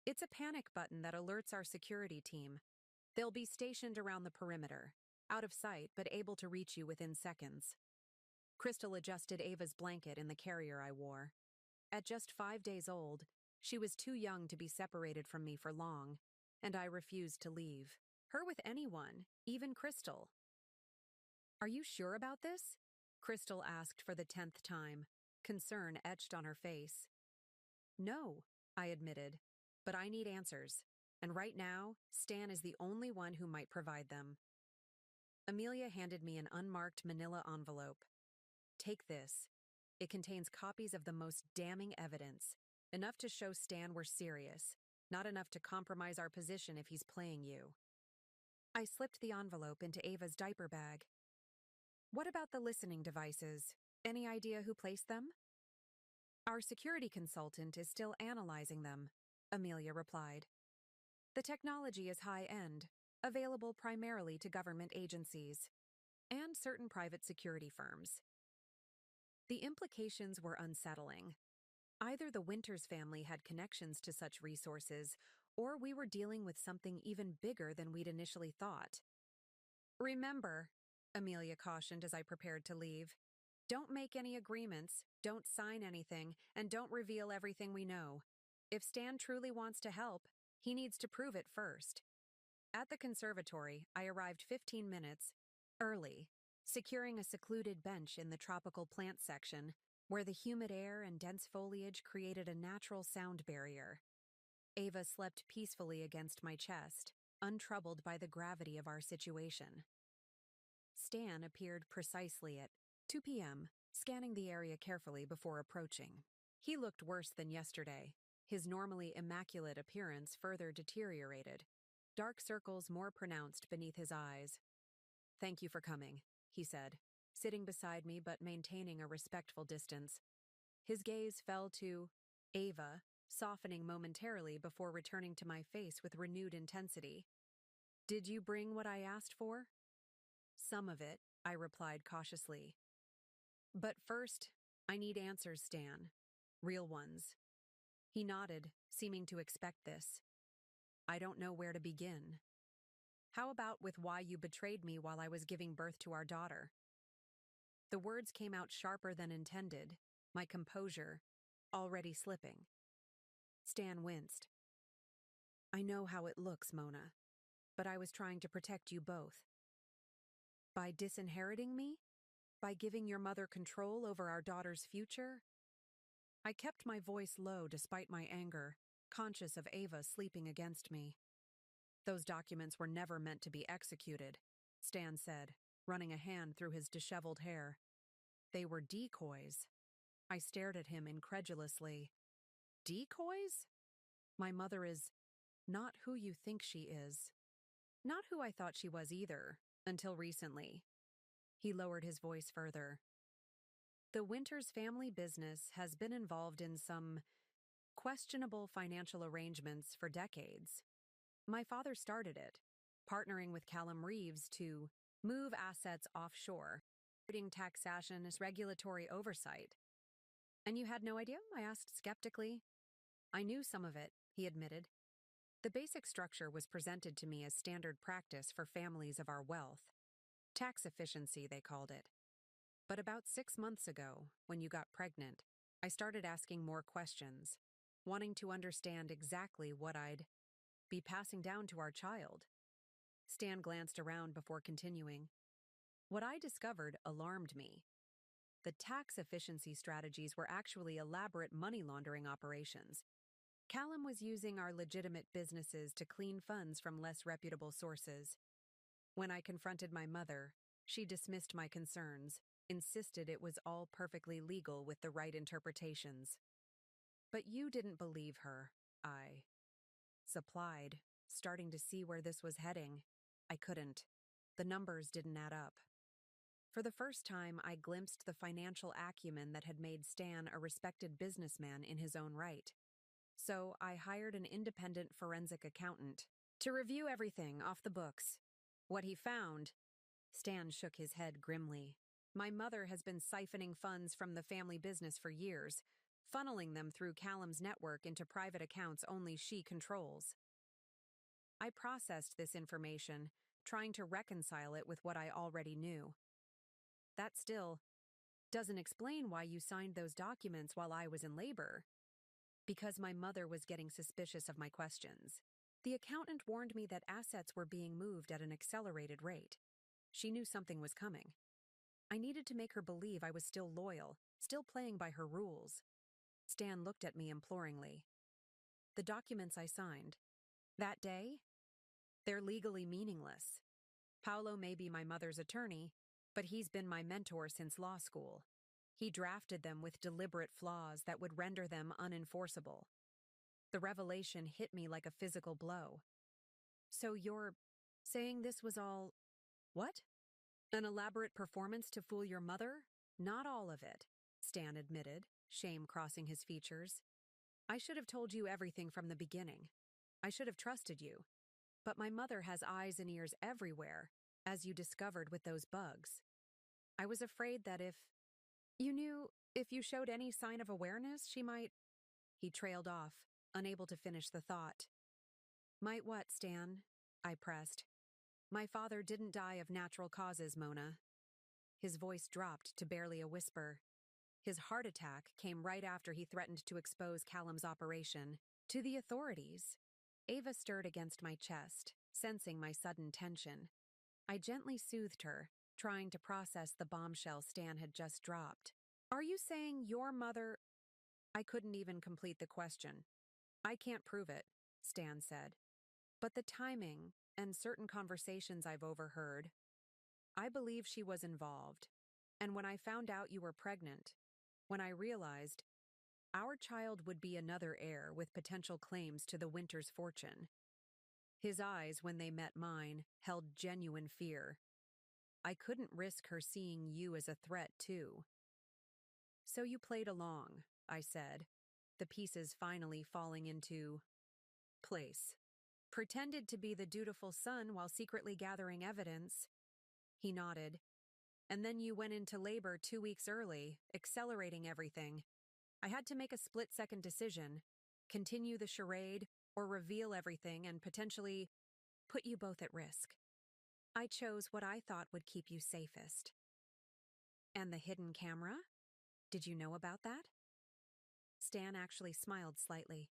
It's a panic button that alerts our security team. They'll be stationed around the perimeter, out of sight but able to reach you within seconds. Crystal adjusted Ava's blanket in the carrier I wore. At just 5 days old, she was too young to be separated from me for long, and I refused to leave. Her with anyone, even Crystal. Are you sure about this? Crystal asked for the 10th time, concern etched on her face. No, I admitted, but I need answers, and right now, Stan is the only one who might provide them. Amelia handed me an unmarked manila envelope. Take this. It contains copies of the most damning evidence, enough to show Stan we're serious, not enough to compromise our position if he's playing you. I slipped the envelope into Ava's diaper bag. What about the listening devices? Any idea who placed them? Our security consultant is still analyzing them, Amelia replied. The technology is high-end, available primarily to government agencies and certain private security firms. The implications were unsettling. Either the Winters family had connections to such resources, or we were dealing with something even bigger than we'd initially thought. Remember, Amelia cautioned as I prepared to leave, don't make any agreements, don't sign anything, and don't reveal everything we know. If Stan truly wants to help, he needs to prove it first. At the conservatory, I arrived 15 minutes early, securing a secluded bench in the tropical plant section, where the humid air and dense foliage created a natural sound barrier. Ava slept peacefully against my chest, untroubled by the gravity of our situation. Stan appeared precisely at 2 p.m., scanning the area carefully before approaching. He looked worse than yesterday. His normally immaculate appearance further deteriorated, dark circles more pronounced beneath his eyes. "Thank you for coming," he said, sitting beside me but maintaining a respectful distance. His gaze fell to Ava, softening momentarily before returning to my face with renewed intensity. "Did you bring what I asked for?" "Some of it," I replied cautiously. "But first, I need answers, Stan. Real ones." He nodded, seeming to expect this. "I don't know where to begin. How about with why you betrayed me while I was giving birth to our daughter?" The words came out sharper than intended, my composure already slipping. Stan winced. "I know how it looks, Mona, but I was trying to protect you both." "By disinheriting me? By giving your mother control over our daughter's future?" I kept my voice low despite my anger, conscious of Ava sleeping against me. "Those documents were never meant to be executed," Stan said, running a hand through his disheveled hair. "They were decoys." I stared at him incredulously. "Decoys? My mother is not who you think she is. Not who I thought she was either, until recently." He lowered his voice further. "The Winters family business has been involved in some questionable financial arrangements for decades. My father started it, partnering with Callum Reeves to move assets offshore, avoiding taxation as regulatory oversight." "And you had no idea?" I asked skeptically. "I knew some of it," he admitted. "The basic structure was presented to me as standard practice for families of our wealth. Tax efficiency, they called it. But about 6 months ago, when you got pregnant, I started asking more questions, wanting to understand exactly what I'd be passing down to our child." Stan glanced around before continuing. "What I discovered alarmed me. The tax efficiency strategies were actually elaborate money laundering operations. Callum was using our legitimate businesses to clean funds from less reputable sources. When I confronted my mother, she dismissed my concerns, insisted it was all perfectly legal with the right interpretations. But you didn't believe her," I supplied, starting to see where this was heading. I couldn't. The numbers didn't add up. For the first time, I glimpsed the financial acumen that had made Stan a respected businessman in his own right. So I hired an independent forensic accountant to review everything off the books. What he found, Stan shook his head grimly. My mother has been siphoning funds from the family business for years, funneling them through Callum's network into private accounts only she controls. I processed this information, trying to reconcile it with what I already knew. That still doesn't explain why you signed those documents while I was in labor. Because my mother was getting suspicious of my questions. The accountant warned me that assets were being moved at an accelerated rate. She knew something was coming. I needed to make her believe I was still loyal, still playing by her rules. Stan looked at me imploringly. "The documents I signed. That day? They're legally meaningless. Paolo may be my mother's attorney, but he's been my mentor since law school. He drafted them with deliberate flaws that would render them unenforceable." The revelation hit me like a physical blow. "So you're saying this was all, what? An elaborate performance to fool your mother?" "Not all of it," Stan admitted, shame crossing his features. I should have told you everything from the beginning. I should have trusted you. But my mother has eyes and ears everywhere, as you discovered with those bugs. I was afraid that if you showed any sign of awareness, she might. He trailed off, unable to finish the thought. Might what, Stan? I pressed. My father didn't die of natural causes, Mona. His voice dropped to barely a whisper. His heart attack came right after he threatened to expose Callum's operation to the authorities. Ava stirred against my chest, sensing my sudden tension. I gently soothed her, trying to process the bombshell Stan had just dropped. Are you saying your mother— I couldn't even complete the question. I can't prove it, Stan said. But the timing and certain conversations I've overheard, I believe she was involved. And when I found out you were pregnant, when I realized our child would be another heir with potential claims to the Winters fortune. His eyes, when they met mine, held genuine fear. I couldn't risk her seeing you as a threat, too. So you played along, I said, the pieces finally falling into place. Pretended to be the dutiful son while secretly gathering evidence. He nodded. And then you went into labor 2 weeks early, accelerating everything. I had to make a split-second decision, continue the charade or reveal everything and potentially put you both at risk. I chose what I thought would keep you safest. And the hidden camera? Did you know about that? Stan actually smiled slightly.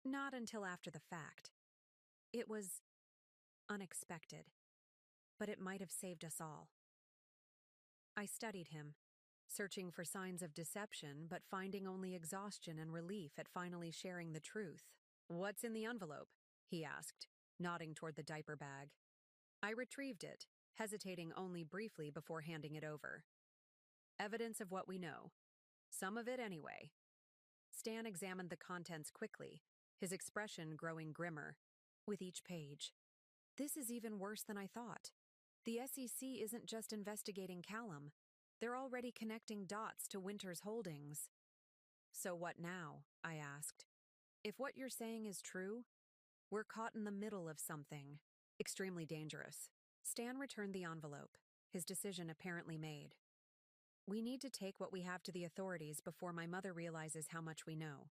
Not until after the fact. It was unexpected, but it might have saved us all. I studied him, searching for signs of deception but finding only exhaustion and relief at finally sharing the truth. What's in the envelope? He asked, nodding toward the diaper bag. I retrieved it, hesitating only briefly before handing it over. Evidence of what we know. Some of it anyway. Stan examined the contents quickly, his expression growing grimmer with each page. This is even worse than I thought. The SEC isn't just investigating Callum. They're already connecting dots to Winters Holdings. So what now? I asked. If what you're saying is true, we're caught in the middle of something extremely dangerous. Stan returned the envelope, his decision apparently made. We need to take what we have to the authorities before my mother realizes how much we know.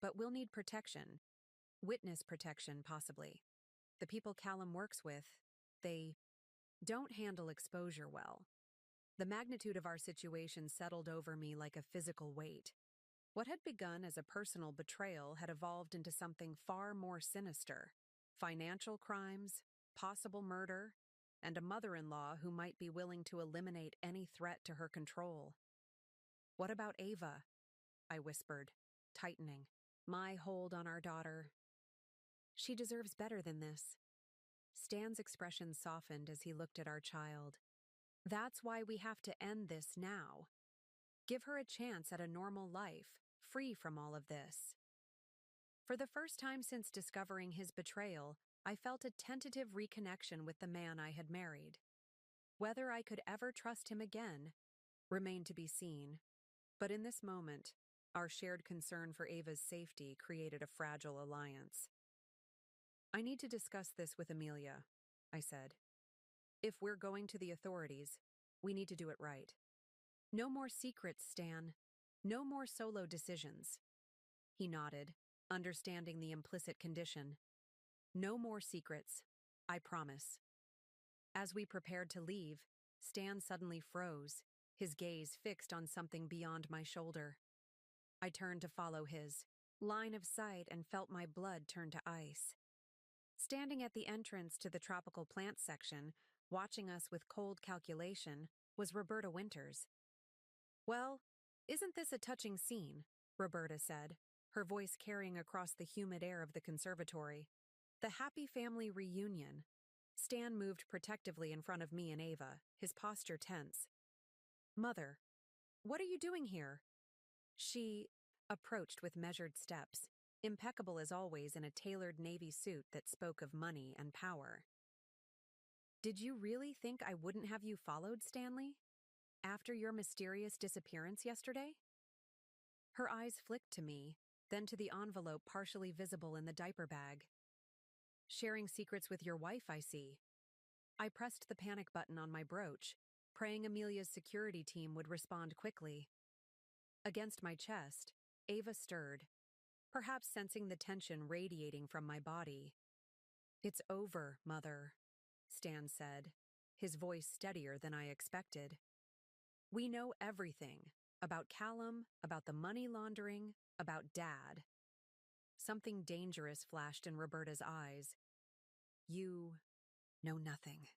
But we'll need protection. Witness protection, possibly. The people Callum works with, they don't handle exposure well. The magnitude of our situation settled over me like a physical weight. What had begun as a personal betrayal had evolved into something far more sinister. Financial crimes, possible murder, and a mother-in-law who might be willing to eliminate any threat to her control. What about Ava? I whispered, tightening my hold on our daughter. She deserves better than this. Stan's expression softened as he looked at our child. That's why we have to end this now. Give her a chance at a normal life, free from all of this. For the first time since discovering his betrayal, I felt a tentative reconnection with the man I had married. Whether I could ever trust him again remained to be seen. But in this moment, our shared concern for Ava's safety created a fragile alliance. I need to discuss this with Amelia, I said. If we're going to the authorities, we need to do it right. No more secrets, Stan. No more solo decisions. He nodded, understanding the implicit condition. No more secrets. I promise. As we prepared to leave, Stan suddenly froze, his gaze fixed on something beyond my shoulder. I turned to follow his line of sight and felt my blood turn to ice. Standing at the entrance to the tropical plants section, watching us with cold calculation, was Roberta Winters. Well, isn't this a touching scene? Roberta said, her voice carrying across the humid air of the conservatory. The happy family reunion. Stan moved protectively in front of me and Ava, his posture tense. Mother, what are you doing here? She approached with measured steps, impeccable as always in a tailored navy suit that spoke of money and power. Did you really think I wouldn't have you followed, Stanley? After your mysterious disappearance yesterday? Her eyes flicked to me, then to the envelope partially visible in the diaper bag. Sharing secrets with your wife, I see. I pressed the panic button on my brooch, praying Amelia's security team would respond quickly. Against my chest, Ava stirred, perhaps sensing the tension radiating from my body. "It's over, Mother," Stan said, his voice steadier than I expected. "We know everything about Callum, about the money laundering, about Dad." Something dangerous flashed in Roberta's eyes. "You know nothing.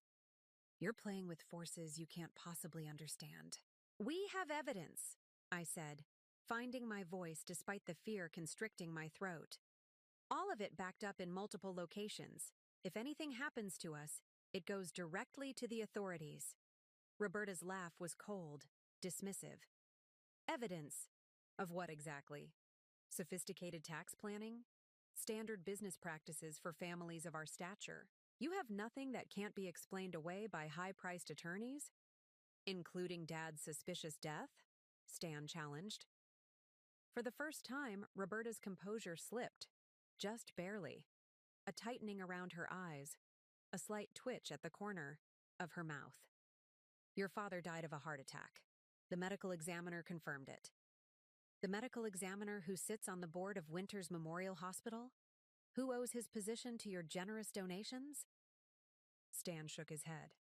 You're playing with forces you can't possibly understand." "We have evidence," I said, finding my voice despite the fear constricting my throat. "All of it backed up in multiple locations. If anything happens to us, it goes directly to the authorities." Roberta's laugh was cold, dismissive. "Evidence? Of what exactly? Sophisticated tax planning? Standard business practices for families of our stature? You have nothing that can't be explained away by high-priced attorneys? Including Dad's suspicious death?" Stan challenged. For the first time, Roberta's composure slipped, just barely. A tightening around her eyes, a slight twitch at the corner of her mouth. "Your father died of a heart attack. The medical examiner confirmed it." "The medical examiner who sits on the board of Winters Memorial Hospital? Who owes his position to your generous donations?" Stan shook his head.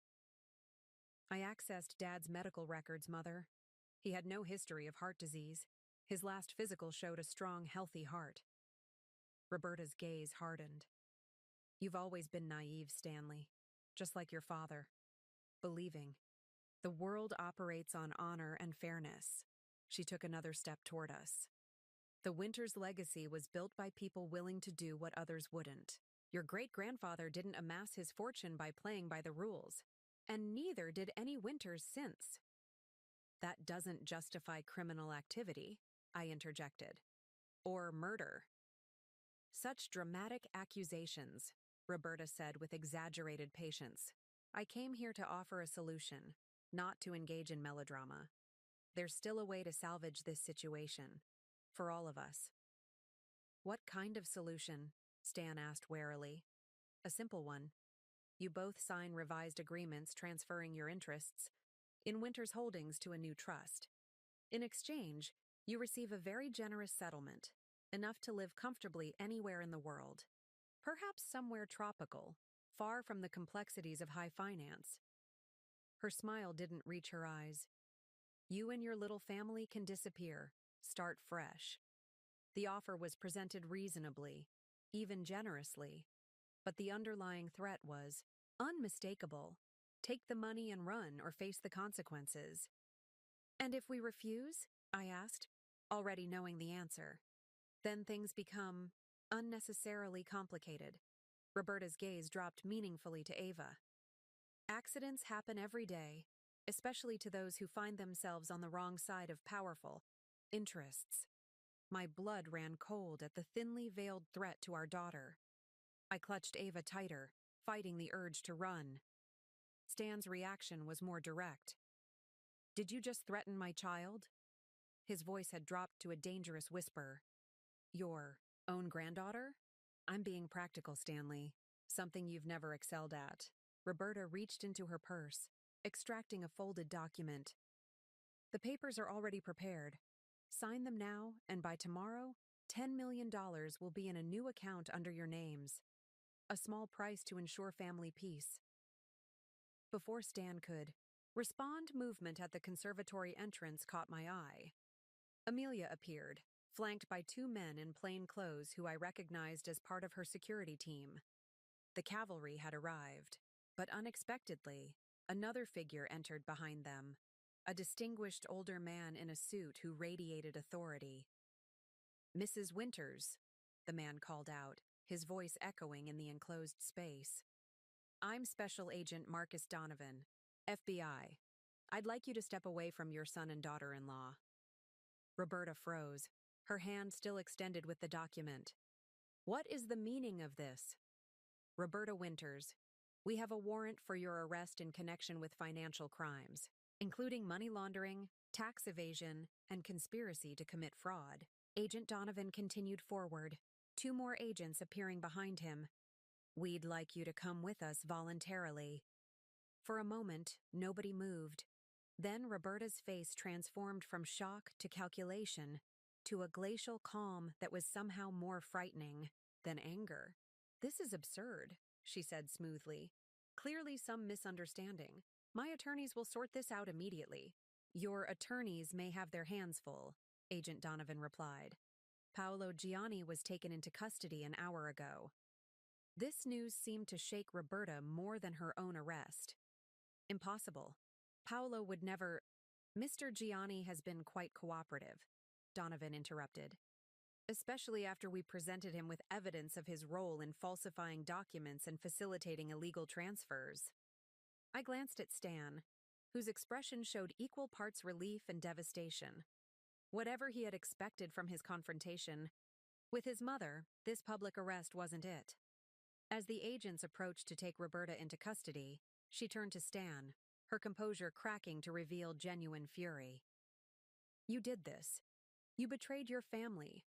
"I accessed Dad's medical records, Mother. He had no history of heart disease. His last physical showed a strong, healthy heart." Roberta's gaze hardened. "You've always been naive, Stanley. Just like your father. Believing. The world operates on honor and fairness." She took another step toward us. "The Winters legacy was built by people willing to do what others wouldn't. Your great-grandfather didn't amass his fortune by playing by the rules. And neither did any Winters since." "That doesn't justify criminal activity," I interjected. "Or murder." "Such dramatic accusations," Roberta said with exaggerated patience. "I came here to offer a solution, not to engage in melodrama. There's still a way to salvage this situation. For all of us." "What kind of solution?" Stan asked warily. "A simple one. You both sign revised agreements transferring your interests in Winters Holdings to a new trust. In exchange, you receive a very generous settlement, enough to live comfortably anywhere in the world. Perhaps somewhere tropical, far from the complexities of high finance." Her smile didn't reach her eyes. "You and your little family can disappear, start fresh." The offer was presented reasonably, even generously, but the underlying threat was unmistakable. Take the money and run or face the consequences. "And if we refuse?" I asked, already knowing the answer. "Then things become unnecessarily complicated." Roberta's gaze dropped meaningfully to Ava. "Accidents happen every day, especially to those who find themselves on the wrong side of powerful interests." My blood ran cold at the thinly veiled threat to our daughter. I clutched Ava tighter, fighting the urge to run. Stan's reaction was more direct. "Did you just threaten my child?" His voice had dropped to a dangerous whisper. "Your own granddaughter?" "I'm being practical, Stanley. Something you've never excelled at." Roberta reached into her purse, extracting a folded document. "The papers are already prepared. Sign them now, and by tomorrow, $10 million will be in a new account under your names. A small price to ensure family peace." Before Stan could respond, movement at the conservatory entrance caught my eye. Amelia appeared, flanked by two men in plain clothes who I recognized as part of her security team. The cavalry had arrived, but unexpectedly, another figure entered behind them, a distinguished older man in a suit who radiated authority. "Mrs. Winters," the man called out, his voice echoing in the enclosed space. "I'm Special Agent Marcus Donovan, FBI. I'd like you to step away from your son and daughter-in-law." Roberta froze, her hand still extended with the document. "What is the meaning of this?" "Roberta Winters, we have a warrant for your arrest in connection with financial crimes, including money laundering, tax evasion, and conspiracy to commit fraud. Agent Donovan continued forward, 2 more agents appearing behind him. "We'd like you to come with us voluntarily." For a moment, nobody moved. Then Roberta's face transformed from shock to calculation, to a glacial calm that was somehow more frightening than anger. "This is absurd," she said smoothly. "Clearly some misunderstanding. My attorneys will sort this out immediately." "Your attorneys may have their hands full," Agent Donovan replied. "Paolo Gianni was taken into custody an hour ago." This news seemed to shake Roberta more than her own arrest. "Impossible. Paolo would never—" "Mr. Gianni has been quite cooperative," Donovan interrupted. "Especially after we presented him with evidence of his role in falsifying documents and facilitating illegal transfers." I glanced at Stan, whose expression showed equal parts relief and devastation. Whatever he had expected from his confrontation with his mother, this public arrest wasn't it. As the agents approached to take Roberta into custody, she turned to Stan, her composure cracking to reveal genuine fury. "You did this. You betrayed your family.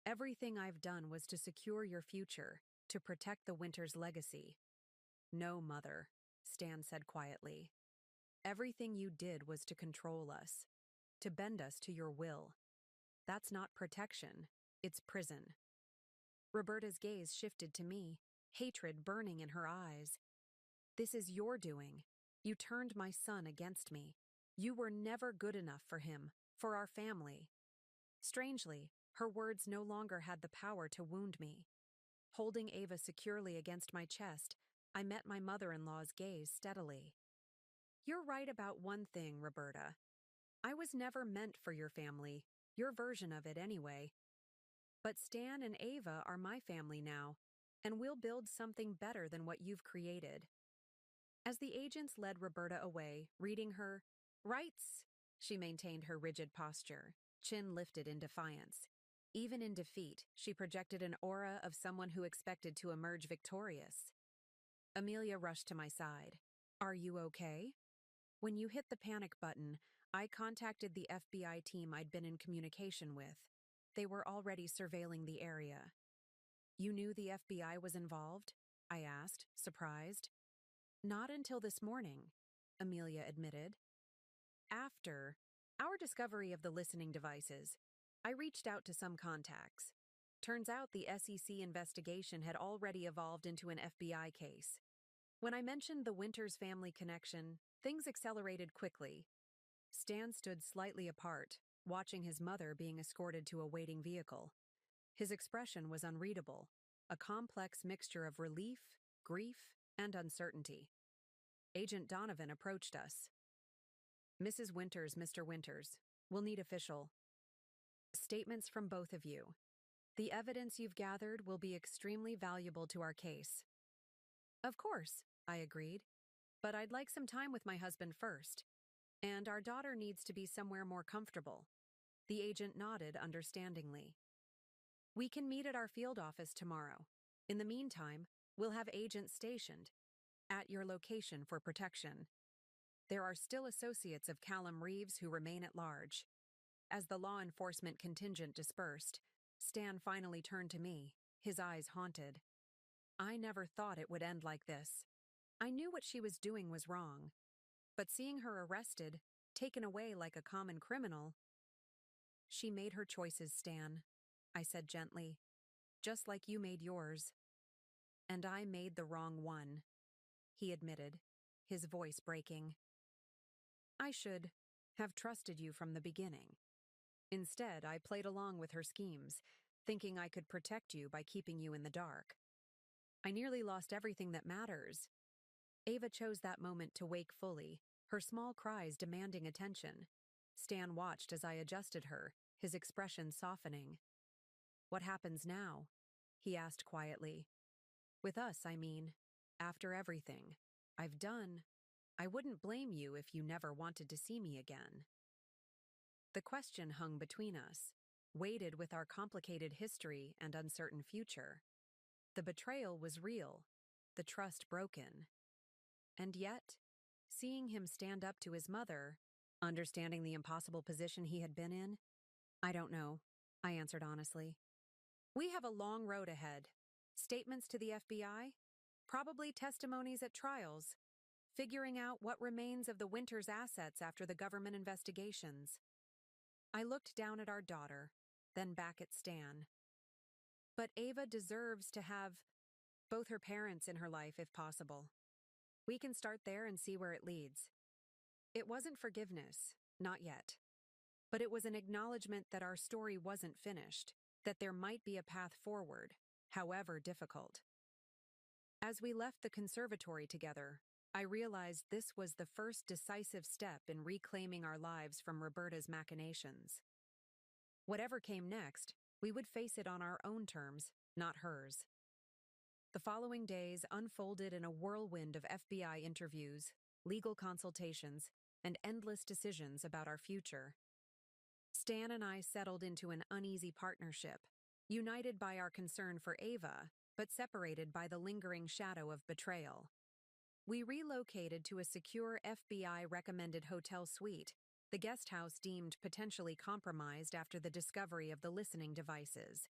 Everything I've done was to secure your future, to protect the Winters legacy." "No, Mother," Stan said quietly. "Everything you did was to control us, to bend us to your will. That's not protection, it's prison." Roberta's gaze shifted to me, hatred burning in her eyes. "This is your doing. You turned my son against me. You were never good enough for him, for our family." Strangely, her words no longer had the power to wound me. Holding Ava securely against my chest, I met my mother-in-law's gaze steadily. "You're right about one thing, Roberta. I was never meant for your family, your version of it anyway. But Stan and Ava are my family now, and we'll build something better than what you've created." As the agents led Roberta away, reading her rights, she maintained her rigid posture, chin lifted in defiance. Even in defeat, she projected an aura of someone who expected to emerge victorious. Amelia rushed to my side. "Are you okay?" "When you hit the panic button, I contacted the FBI team I'd been in communication with. They were already surveilling the area." "You knew the FBI was involved?" I asked, surprised. "Not until this morning," Amelia admitted. "After our discovery of the listening devices, I reached out to some contacts. Turns out the SEC investigation had already evolved into an FBI case. When I mentioned the Winters family connection, things accelerated quickly." Stan stood slightly apart, watching his mother being escorted to a waiting vehicle. His expression was unreadable, a complex mixture of relief, grief, and uncertainty. Agent Donovan approached us. "Mrs. Winters, Mr. Winters, we'll need official statements from both of you. The evidence you've gathered will be extremely valuable to our case." "Of course," I agreed. "But I'd like some time with my husband first. And our daughter needs to be somewhere more comfortable." The agent nodded understandingly. "We can meet at our field office tomorrow. In the meantime, we'll have agents stationed at your location for protection. There are still associates of Callum Reeves who remain at large." As the law enforcement contingent dispersed, Stan finally turned to me, his eyes haunted. "I never thought it would end like this. I knew what she was doing was wrong. But seeing her arrested, taken away like a common criminal—" "She made her choices, Stan," I said gently, "just like you made yours." "And I made the wrong one," he admitted, his voice breaking. "I should have trusted you from the beginning. Instead, I played along with her schemes, thinking I could protect you by keeping you in the dark. I nearly lost everything that matters." Ava chose that moment to wake fully, her small cries demanding attention. Stan watched as I adjusted her, his expression softening. "What happens now?" he asked quietly. "With us, I mean. After everything I've done, I wouldn't blame you if you never wanted to see me again." The question hung between us, weighted with our complicated history and uncertain future. The betrayal was real, the trust broken. And yet, seeing him stand up to his mother, Understanding the impossible position he had been in? I don't know, I answered honestly. We have a long road ahead. Statements to the FBI? Probably testimonies at trials. Figuring out what remains of the Winters' assets after the government investigations. I looked down at our daughter, then back at Stan. But Ava deserves to have both her parents in her life if possible. We can start there and see where it leads. It wasn't forgiveness, not yet. But it was an acknowledgement that our story wasn't finished, that there might be a path forward, however difficult. As we left the conservatory together, I realized this was the first decisive step in reclaiming our lives from Roberta's machinations. Whatever came next, we would face it on our own terms, not hers. The following days unfolded in a whirlwind of FBI interviews, legal consultations, and endless decisions about our future. Stan and I settled into an uneasy partnership, united by our concern for Ava, but separated by the lingering shadow of betrayal. We relocated to a secure FBI-recommended hotel suite, the guest house deemed potentially compromised after the discovery of the listening devices.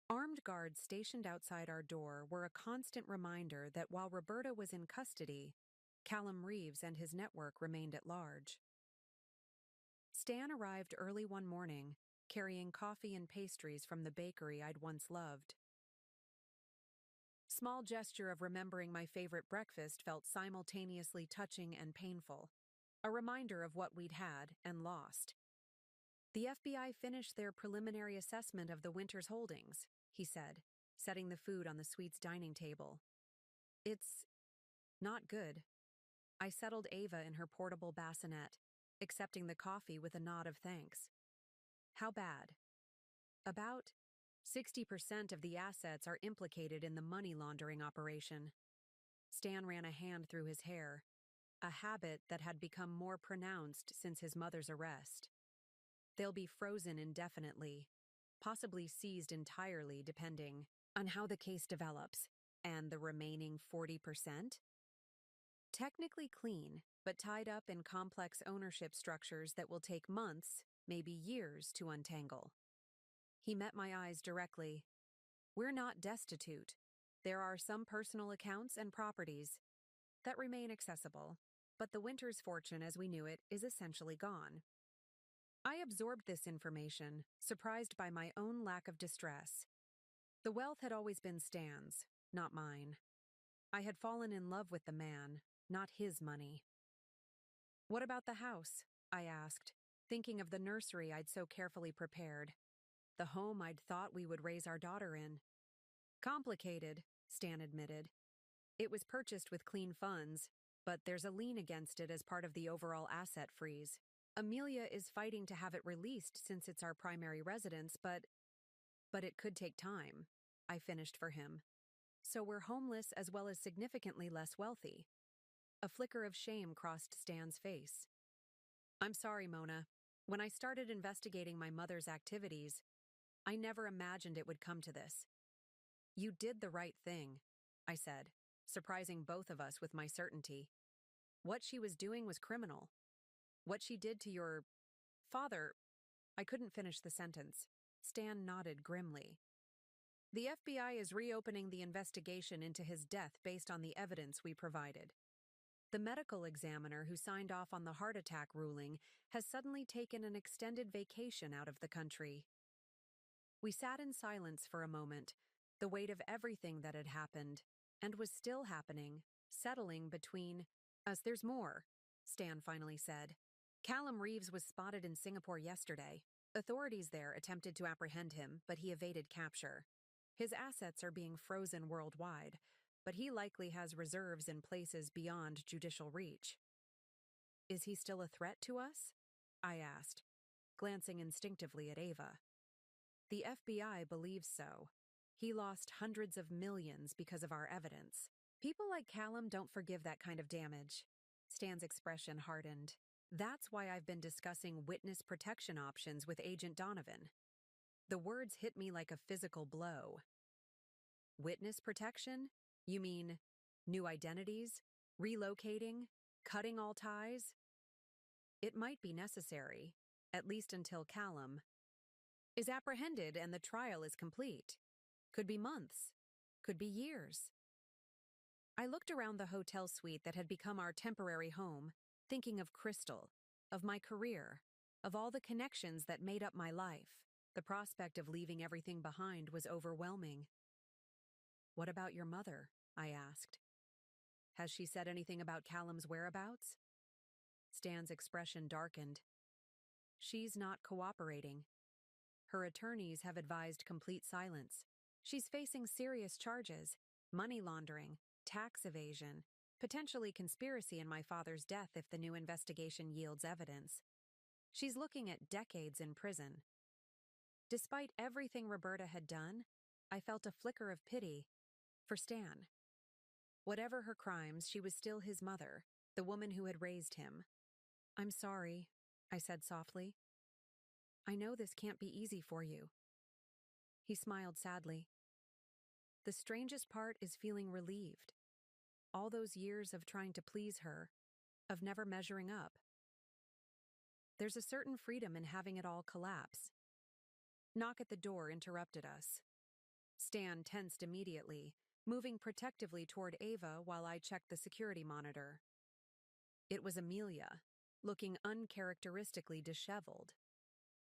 Armed guards stationed outside our door were a constant reminder that while Roberta was in custody, Callum Reeves and his network remained at large. Stan arrived early one morning, carrying coffee and pastries from the bakery I'd once loved. Small gesture of remembering my favorite breakfast felt simultaneously touching and painful, a reminder of what we'd had and lost. The FBI finished their preliminary assessment of the Winters holdings, he said, setting the food on the suite's dining table. It's not good. I settled Ava in her portable bassinet, accepting the coffee with a nod of thanks. How bad? About 60% of the assets are implicated in the money laundering operation. Stan ran a hand through his hair, a habit that had become more pronounced since his mother's arrest. They'll be frozen indefinitely, possibly seized entirely depending on how the case develops, and the remaining 40%? Technically clean, but tied up in complex ownership structures that will take months, maybe years, to untangle. He met my eyes directly. We're not destitute. There are some personal accounts and properties that remain accessible, but the Winters fortune as we knew it is essentially gone. I absorbed this information, surprised by my own lack of distress. The wealth had always been Stan's, not mine. I had fallen in love with the man, not his money. What about the house? I asked, thinking of the nursery I'd so carefully prepared. The home I'd thought we would raise our daughter in. Complicated, Stan admitted. It was purchased with clean funds, but there's a lien against it as part of the overall asset freeze. Amelia is fighting to have it released since it's our primary residence, but it could take time. I finished for him. So we're homeless as well as significantly less wealthy. A flicker of shame crossed Stan's face. I'm sorry, Mona. When I started investigating my mother's activities, I never imagined it would come to this. You did the right thing, I said, surprising both of us with my certainty. What she was doing was criminal. What she did to your father, I couldn't finish the sentence. Stan nodded grimly. The FBI is reopening the investigation into his death based on the evidence we provided. The medical examiner who signed off on the heart attack ruling has suddenly taken an extended vacation out of the country. We sat in silence for a moment, the weight of everything that had happened, and was still happening, settling between us. There's more, Stan finally said. Callum Reeves was spotted in Singapore yesterday. Authorities there attempted to apprehend him, but he evaded capture. His assets are being frozen worldwide, but he likely has reserves in places beyond judicial reach. Is he still a threat to us? I asked, glancing instinctively at Ava. The FBI believes so. He lost hundreds of millions because of our evidence. People like Callum don't forgive that kind of damage. Stan's expression hardened. That's why I've been discussing witness protection options with Agent Donovan. The words hit me like a physical blow. Witness protection? You mean new identities? Relocating? Cutting all ties? It might be necessary, at least until Callum is apprehended and the trial is complete. Could be months. Could be years. I looked around the hotel suite that had become our temporary home, thinking of Crystal, of my career, of all the connections that made up my life. The prospect of leaving everything behind was overwhelming. "What about your mother?" I asked. "Has she said anything about Callum's whereabouts?" Stan's expression darkened. "She's not cooperating. Her attorneys have advised complete silence. She's facing serious charges: money laundering, tax evasion, potentially conspiracy in my father's death if the new investigation yields evidence. She's looking at decades in prison." Despite everything Roberta had done, I felt a flicker of pity for Stan. Whatever her crimes, she was still his mother, the woman who had raised him. "I'm sorry," I said softly. "I know this can't be easy for you." He smiled sadly. "The strangest part is feeling relieved. All those years of trying to please her, of never measuring up. There's a certain freedom in having it all collapse." Knock at the door interrupted us. Stan tensed immediately, moving protectively toward Ava while I checked the security monitor. It was Amelia, looking uncharacteristically disheveled.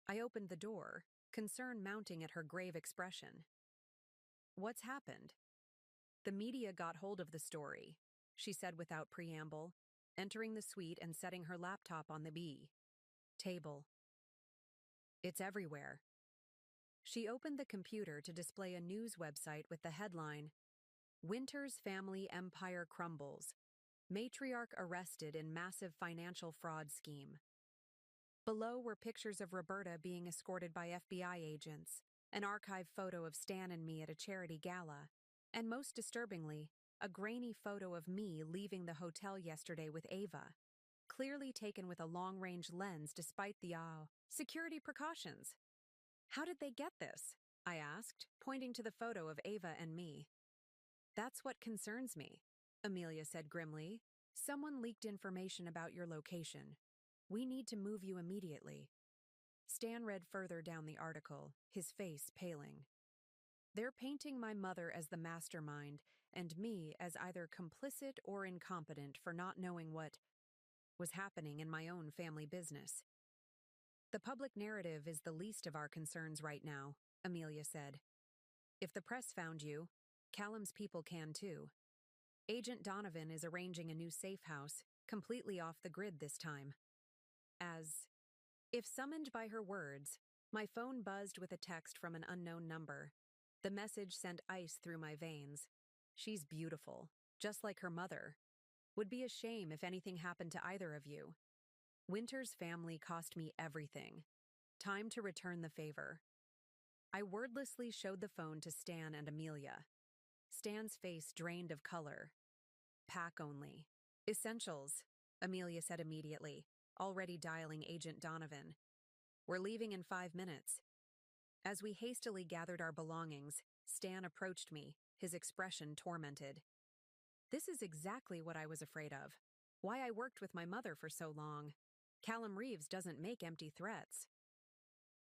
I opened the door, concern mounting at her grave expression. "What's happened?" "The media got hold of the story," she said without preamble, entering the suite and setting her laptop on the table. "It's everywhere." She opened the computer to display a news website with the headline, "Winter's Family Empire Crumbles. Matriarch Arrested in Massive Financial Fraud Scheme." Below were pictures of Roberta being escorted by FBI agents, an archive photo of Stan and me at a charity gala, and most disturbingly, a grainy photo of me leaving the hotel yesterday with Ava, clearly taken with a long-range lens despite the security precautions. "How did they get this?" I asked, pointing to the photo of Ava and me. "That's what concerns me," Amelia said grimly. "Someone leaked information about your location. We need to move you immediately." Stan read further down the article, his face paling. "They're painting my mother as the mastermind and me as either complicit or incompetent for not knowing what was happening in my own family business." "The public narrative is the least of our concerns right now," Amelia said. "If the press found you, Callum's people can too. Agent Donovan is arranging a new safe house, completely off the grid this time." As if summoned by her words, my phone buzzed with a text from an unknown number. The message sent ice through my veins. "She's beautiful, just like her mother. Would be a shame if anything happened to either of you. Winter's family cost me everything. Time to return the favor." I wordlessly showed the phone to Stan and Amelia. Stan's face drained of color. "Pack only. Essentials," Amelia said immediately, already dialing Agent Donovan. "We're leaving in 5 minutes." As we hastily gathered our belongings, Stan approached me, his expression tormented. "This is exactly what I was afraid of. Why I worked with my mother for so long. Callum Reeves doesn't make empty threats."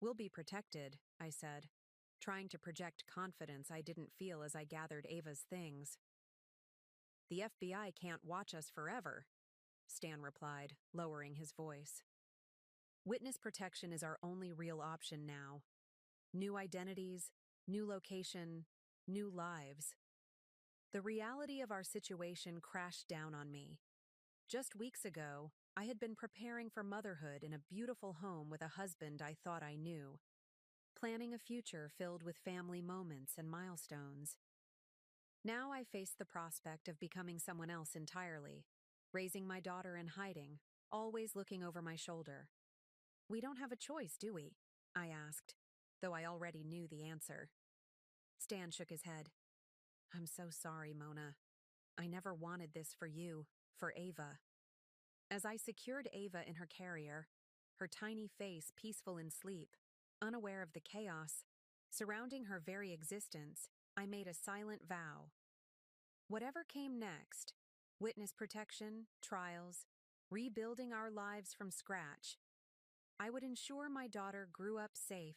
"We'll be protected," I said, trying to project confidence I didn't feel as I gathered Ava's things. "The FBI can't watch us forever," Stan replied, lowering his voice. "Witness protection is our only real option now. New identities, new location, new lives." The reality of our situation crashed down on me. Just weeks ago, I had been preparing for motherhood in a beautiful home with a husband I thought I knew, planning a future filled with family moments and milestones. Now I faced the prospect of becoming someone else entirely, raising my daughter in hiding, always looking over my shoulder. "We don't have a choice, do we?" I asked, though I already knew the answer. Stan shook his head. "I'm so sorry, Mona. I never wanted this for you, for Ava." As I secured Ava in her carrier, her tiny face peaceful in sleep, unaware of the chaos surrounding her very existence, I made a silent vow. Whatever came next, witness protection, trials, rebuilding our lives from scratch. I would ensure my daughter grew up safe,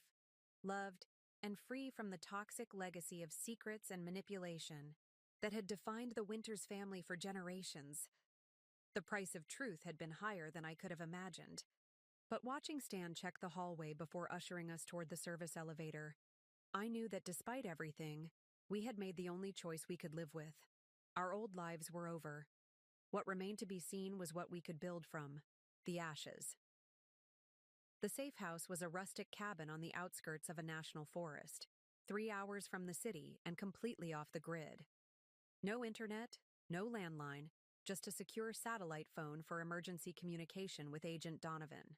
loved, and free from the toxic legacy of secrets and manipulation that had defined the Winters family for generations. The price of truth had been higher than I could have imagined. But watching Stan check the hallway before ushering us toward the service elevator, I knew that despite everything, we had made the only choice we could live with. Our old lives were over. What remained to be seen was what we could build from: the ashes. The safe house was a rustic cabin on the outskirts of a national forest, 3 hours from the city and completely off the grid. No internet, no landline, just a secure satellite phone for emergency communication with Agent Donovan.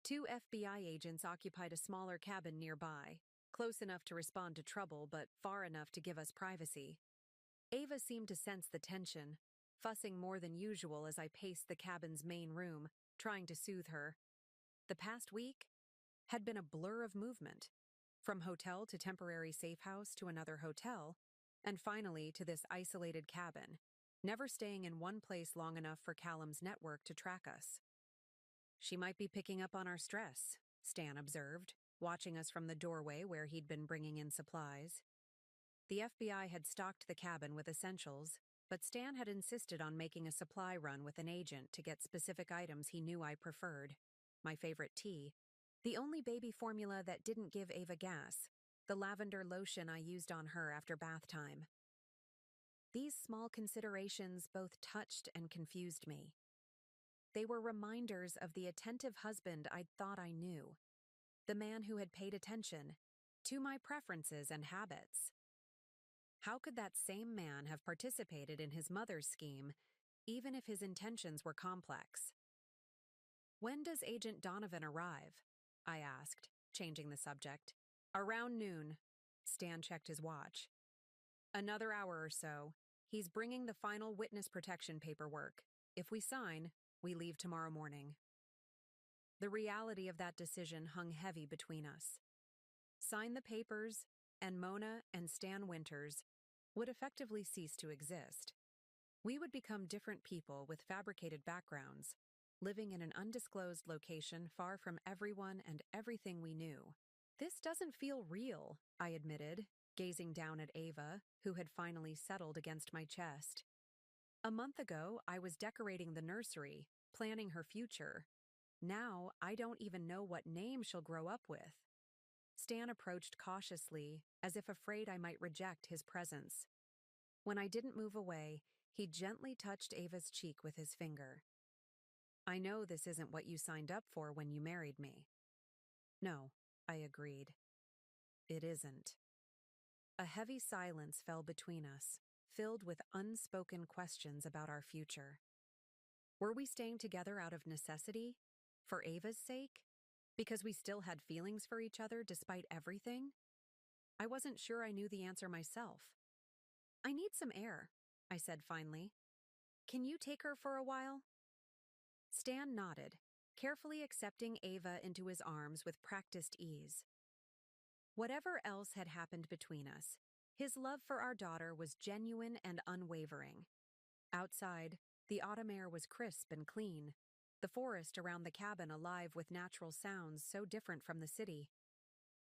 2 FBI agents occupied a smaller cabin nearby, close enough to respond to trouble but far enough to give us privacy. Ava seemed to sense the tension, fussing more than usual as I paced the cabin's main room, trying to soothe her. The past week had been a blur of movement, from hotel to temporary safe house to another hotel, and finally to this isolated cabin, never staying in one place long enough for Callum's network to track us. "She might be picking up on our stress," Stan observed, watching us from the doorway where he'd been bringing in supplies. The FBI had stocked the cabin with essentials, but Stan had insisted on making a supply run with an agent to get specific items he knew I preferred: my favorite tea, the only baby formula that didn't give Ava gas, the lavender lotion I used on her after bath time. These small considerations both touched and confused me. They were reminders of the attentive husband I'd thought I knew, the man who had paid attention to my preferences and habits. How could that same man have participated in his mother's scheme, even if his intentions were complex? "When does Agent Donovan arrive?" I asked, changing the subject. "Around noon." Stan checked his watch. "Another hour or so. He's bringing the final witness protection paperwork. If we sign, we leave tomorrow morning." The reality of that decision hung heavy between us. Sign the papers, and Mona and Stan Winters would effectively cease to exist. We would become different people with fabricated backgrounds, living in an undisclosed location far from everyone and everything we knew. "This doesn't feel real," I admitted, gazing down at Ava, who had finally settled against my chest. "A month ago, I was decorating the nursery, planning her future. Now, I don't even know what name she'll grow up with." Stan approached cautiously, as if afraid I might reject his presence. When I didn't move away, he gently touched Ava's cheek with his finger. "I know this isn't what you signed up for when you married me." "No," I agreed. "It isn't." A heavy silence fell between us, filled with unspoken questions about our future. Were we staying together out of necessity? For Ava's sake? Because we still had feelings for each other despite everything? I wasn't sure I knew the answer myself. "I need some air," I said finally. "Can you take her for a while?" Stan nodded, carefully accepting Ava into his arms with practiced ease. Whatever else had happened between us, his love for our daughter was genuine and unwavering. Outside, the autumn air was crisp and clean, the forest around the cabin alive with natural sounds so different from the city.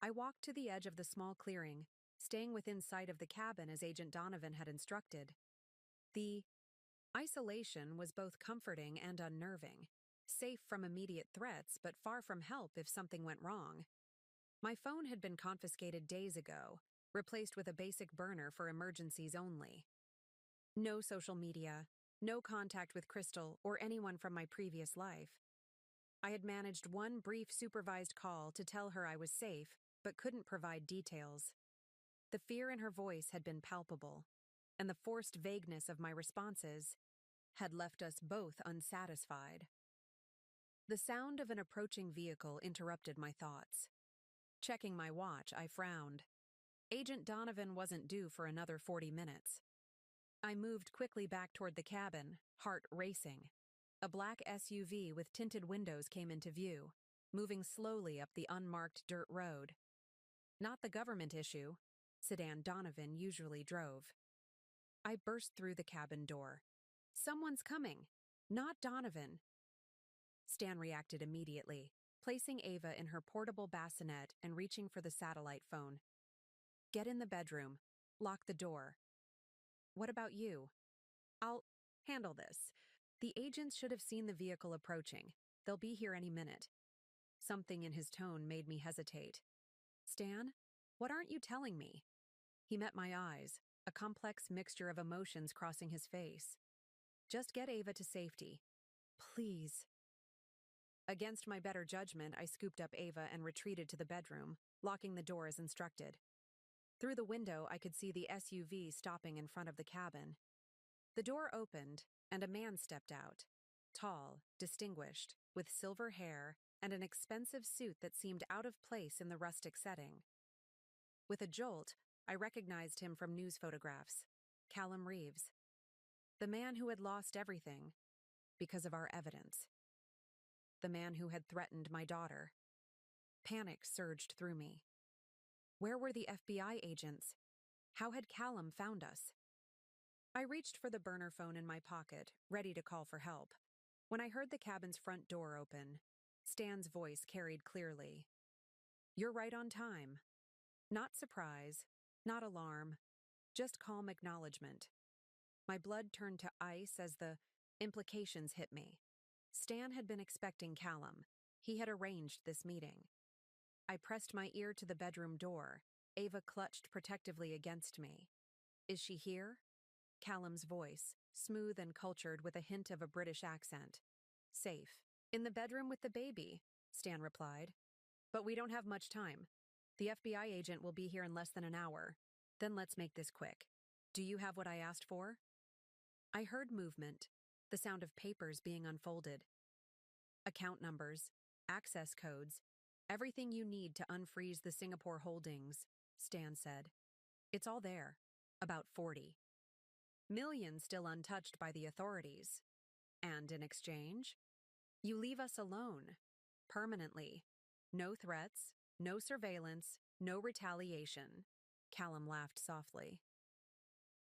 I walked to the edge of the small clearing, staying within sight of the cabin as Agent Donovan had instructed. The isolation was both comforting and unnerving, safe from immediate threats but far from help if something went wrong. My phone had been confiscated days ago, replaced with a basic burner for emergencies only. No social media, no contact with Crystal or anyone from my previous life. I had managed one brief supervised call to tell her I was safe, but couldn't provide details. The fear in her voice had been palpable, and the forced vagueness of my responses had left us both unsatisfied. The sound of an approaching vehicle interrupted my thoughts. Checking my watch, I frowned. Agent Donovan wasn't due for another 40 minutes. I moved quickly back toward the cabin, heart racing. A black SUV with tinted windows came into view, moving slowly up the unmarked dirt road. Not the government issue, sedan Donovan usually drove. I burst through the cabin door. "Someone's coming!" Not Donovan, Stan reacted immediately, placing Ava in her portable bassinet and reaching for the satellite phone. Get in the bedroom. Lock the door. What about you? I'll handle this. The agents should have seen the vehicle approaching. They'll be here any minute. Something in his tone made me hesitate. Stan, what aren't you telling me? He met my eyes, a complex mixture of emotions crossing his face. Just get Ava to safety. Please. Against my better judgment, I scooped up Ava and retreated to the bedroom, locking the door as instructed. Through the window, I could see the SUV stopping in front of the cabin. The door opened, and a man stepped out. Tall, distinguished, with silver hair and an expensive suit that seemed out of place in the rustic setting. With a jolt, I recognized him from news photographs. Callum Reeves. The man who had lost everything because of our evidence. The man who had threatened my daughter. Panic surged through me. Where were the FBI agents? How had Callum found us? I reached for the burner phone in my pocket, ready to call for help. When I heard the cabin's front door open, Stan's voice carried clearly. You're right on time. Not surprise, not alarm, just calm acknowledgement. My blood turned to ice as the implications hit me. Stan had been expecting Callum. He had arranged this meeting. I pressed my ear to the bedroom door. Ava clutched protectively against me. Is she here? Callum's voice, smooth and cultured with a hint of a British accent. Safe. In the bedroom with the baby, Stan replied. But we don't have much time. The FBI agent will be here in less than an hour. Then let's make this quick. Do you have what I asked for? I heard movement, the sound of papers being unfolded. Account numbers, access codes, everything you need to unfreeze the Singapore holdings, Stan said. It's all there. About 40. Millions still untouched by the authorities. And in exchange, you leave us alone. Permanently. No threats, no surveillance, no retaliation. Callum laughed softly.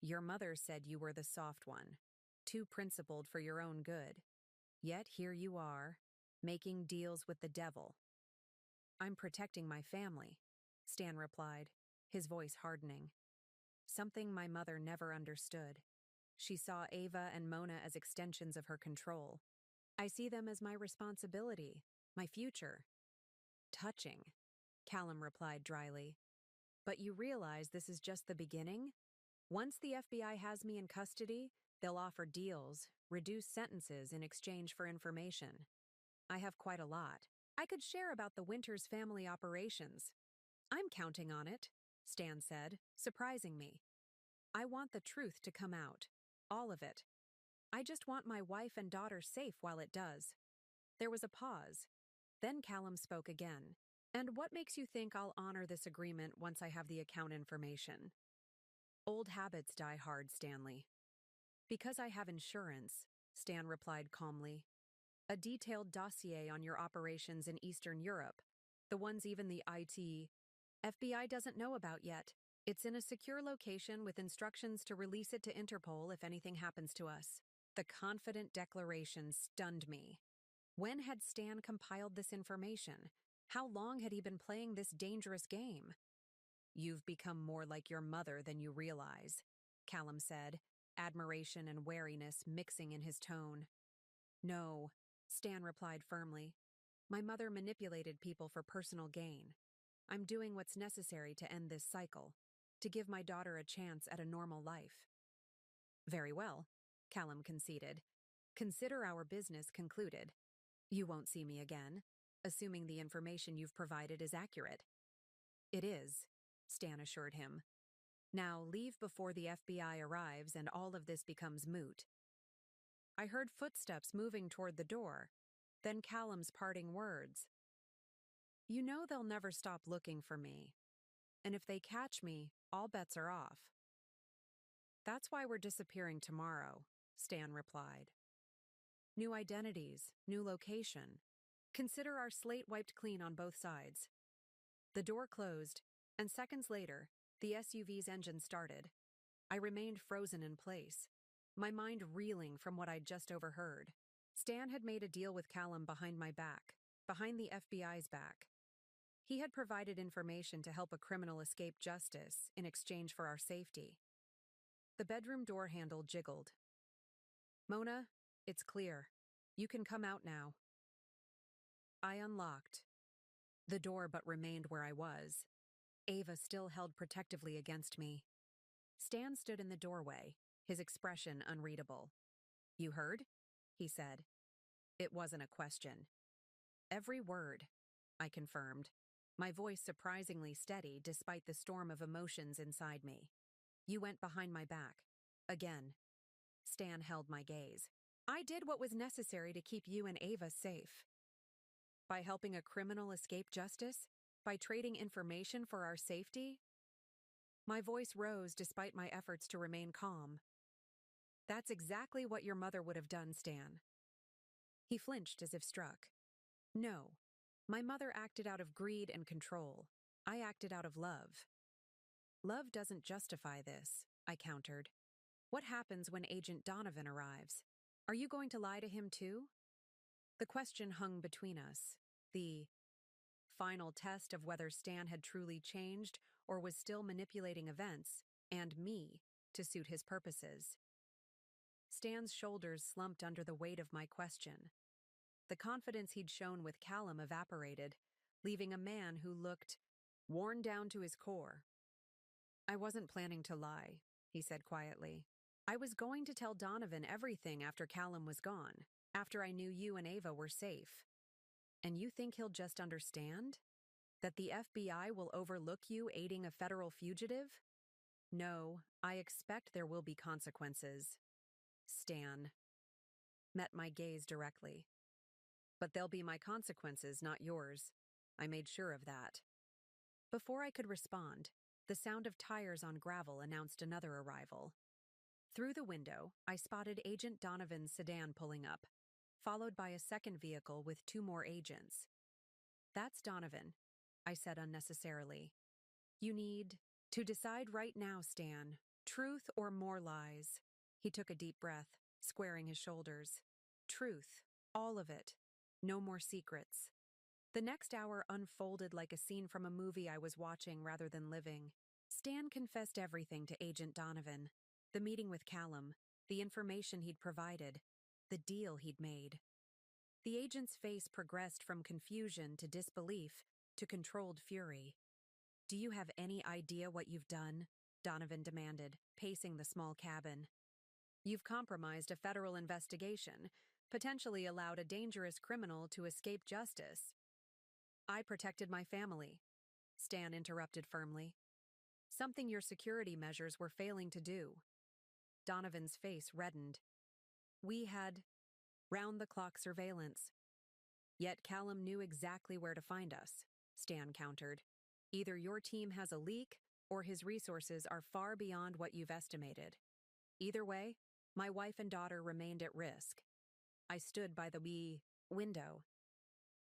Your mother said you were the soft one, too principled for your own good. Yet here you are, making deals with the devil. I'm protecting my family, Stan replied, his voice hardening. Something my mother never understood. She saw Ava and Mona as extensions of her control. I see them as my responsibility, my future. Touching, Callum replied dryly. But you realize this is just the beginning? Once the FBI has me in custody, they'll offer deals, reduce sentences in exchange for information. I have quite a lot. I could share about the Winters family operations. I'm counting on it, Stan said, surprising me. I want the truth to come out. All of it. I just want my wife and daughter safe while it does. There was a pause. Then Callum spoke again. And what makes you think I'll honor this agreement once I have the account information? Old habits die hard, Stanley. Because I have insurance, Stan replied calmly. A detailed dossier on your operations in Eastern Europe, the ones even the FBI doesn't know about yet. It's in a secure location with instructions to release it to Interpol if anything happens to us. The confident declaration stunned me. When had Stan compiled this information? How long had he been playing this dangerous game? You've become more like your mother than you realize, Callum said, admiration and wariness mixing in his tone. No, Stan replied firmly. My mother manipulated people for personal gain. I'm doing what's necessary to end this cycle, to give my daughter a chance at a normal life. Very well, Callum conceded. Consider our business concluded. You won't see me again, assuming the information you've provided is accurate. It is, Stan assured him. Now leave before the FBI arrives and all of this becomes moot. I heard footsteps moving toward the door, then Callum's parting words. You know they'll never stop looking for me. And if they catch me, all bets are off. That's why we're disappearing tomorrow, Stan replied. New identities, new location. Consider our slate wiped clean on both sides. The door closed, and seconds later, the SUV's engine started. I remained frozen in place, my mind reeling from what I'd just overheard. Stan had made a deal with Callum behind my back, behind the FBI's back. He had provided information to help a criminal escape justice in exchange for our safety. The bedroom door handle jiggled. Mona, it's clear. You can come out now. I unlocked the door but remained where I was. Ava still held protectively against me. Stan stood in the doorway, his expression unreadable. You heard? He said. It wasn't a question. Every word, I confirmed, my voice surprisingly steady despite the storm of emotions inside me. You went behind my back. Again. Stan held my gaze. I did what was necessary to keep you and Ava safe. By helping a criminal escape justice? By trading information for our safety? My voice rose despite my efforts to remain calm. That's exactly what your mother would have done, Stan. He flinched as if struck. No. My mother acted out of greed and control. I acted out of love. Love doesn't justify this, I countered. What happens when Agent Donovan arrives? Are you going to lie to him too? The question hung between us. The final test of whether Stan had truly changed or was still manipulating events, and me, to suit his purposes. Stan's shoulders slumped under the weight of my question. The confidence he'd shown with Callum evaporated, leaving a man who looked worn down to his core. I wasn't planning to lie, he said quietly. I was going to tell Donovan everything after Callum was gone, after I knew you and Ava were safe. And you think he'll just understand? That the FBI will overlook you aiding a federal fugitive? No, I expect there will be consequences. Stan met my gaze directly. But they'll be my consequences, not yours. I made sure of that. Before I could respond, the sound of tires on gravel announced another arrival. Through the window, I spotted Agent Donovan's sedan pulling up, followed by a second vehicle with 2 more agents. That's Donovan, I said unnecessarily. You need to decide right now, Stan. Truth or more lies? He took a deep breath, squaring his shoulders. Truth. All of it. No more secrets. The next hour unfolded like a scene from a movie I was watching rather than living. Stan confessed everything to Agent Donovan. The meeting with Callum, the information he'd provided, the deal he'd made. The agent's face progressed from confusion to disbelief to controlled fury. Do you have any idea what you've done? Donovan demanded, pacing the small cabin. You've compromised a federal investigation, potentially allowed a dangerous criminal to escape justice. I protected my family, Stan interrupted firmly. Something your security measures were failing to do. Donovan's face reddened. We had round-the-clock surveillance. Yet Callum knew exactly where to find us, Stan countered. Either your team has a leak, or his resources are far beyond what you've estimated. Either way, my wife and daughter remained at risk. I stood by the window,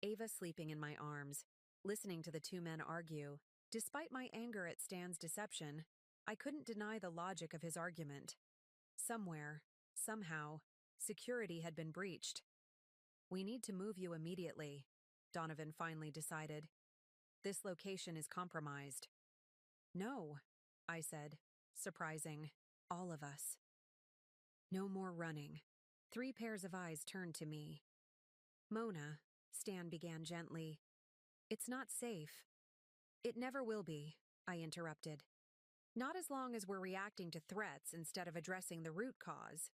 Ava sleeping in my arms, listening to the 2 men argue. Despite my anger at Stan's deception, I couldn't deny the logic of his argument. Somewhere, somehow, security had been breached. We need to move you immediately, Donovan finally decided. This location is compromised. No, I said, surprising all of us. No more running. 3 pairs of eyes turned to me. Mona, Stan began gently. It's not safe. It never will be, I interrupted. Not as long as we're reacting to threats instead of addressing the root cause.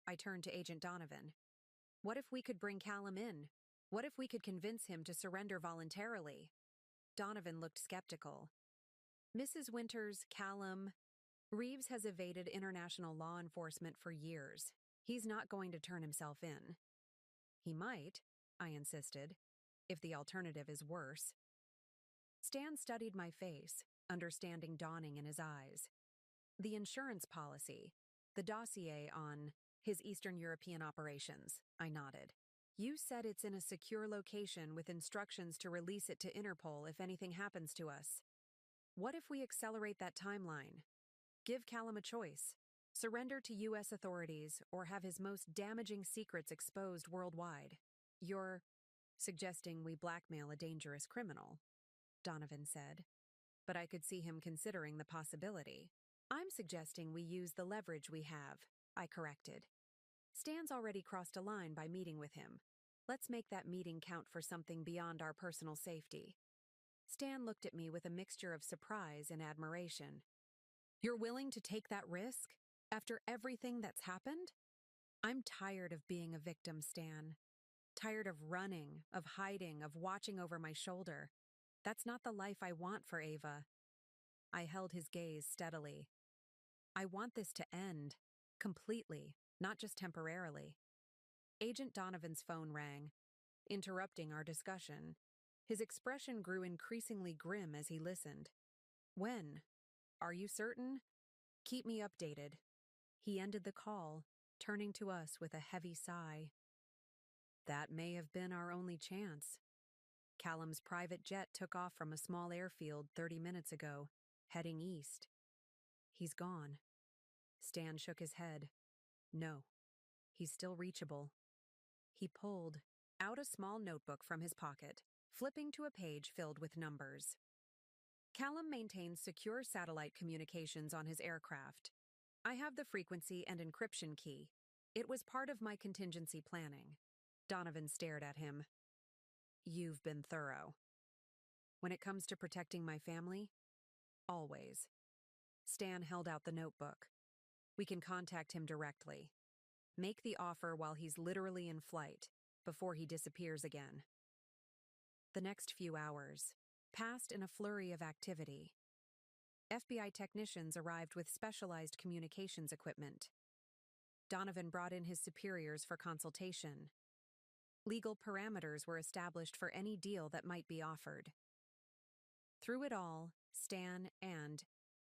I turned to Agent Donovan. What if we could bring Callum in? What if we could convince him to surrender voluntarily? Donovan looked skeptical. Mrs. Winters, Callum, Reeves has evaded international law enforcement for years. He's not going to turn himself in. He might, I insisted, if the alternative is worse. Stan studied my face, understanding dawning in his eyes. The insurance policy, the dossier on his Eastern European operations, I nodded. You said it's in a secure location with instructions to release it to Interpol if anything happens to us. What if we accelerate that timeline? Give Callum a choice. Surrender to U.S. authorities or have his most damaging secrets exposed worldwide. You're suggesting we blackmail a dangerous criminal, Donovan said, but I could see him considering the possibility. I'm suggesting we use the leverage we have, I corrected. Stan's already crossed a line by meeting with him. Let's make that meeting count for something beyond our personal safety. Stan looked at me with a mixture of surprise and admiration. You're willing to take that risk? After everything that's happened? I'm tired of being a victim, Stan. Tired of running, of hiding, of watching over my shoulder. That's not the life I want for Ava. I held his gaze steadily. I want this to end. Completely, not just temporarily. Agent Donovan's phone rang, interrupting our discussion. His expression grew increasingly grim as he listened. When? Are you certain? Keep me updated. He ended the call, turning to us with a heavy sigh. That may have been our only chance. Callum's private jet took off from a small airfield 30 minutes ago, heading east. He's gone. Stan shook his head. No, he's still reachable. He pulled out a small notebook from his pocket, flipping to a page filled with numbers. Callum maintains secure satellite communications on his aircraft. I have the frequency and encryption key. It was part of my contingency planning. Donovan stared at him. You've been thorough. When it comes to protecting my family, always. Stan held out the notebook. We can contact him directly. Make the offer while he's literally in flight, before he disappears again. The next few hours passed in a flurry of activity. FBI technicians arrived with specialized communications equipment. Donovan brought in his superiors for consultation. Legal parameters were established for any deal that might be offered. Through it all, Stan and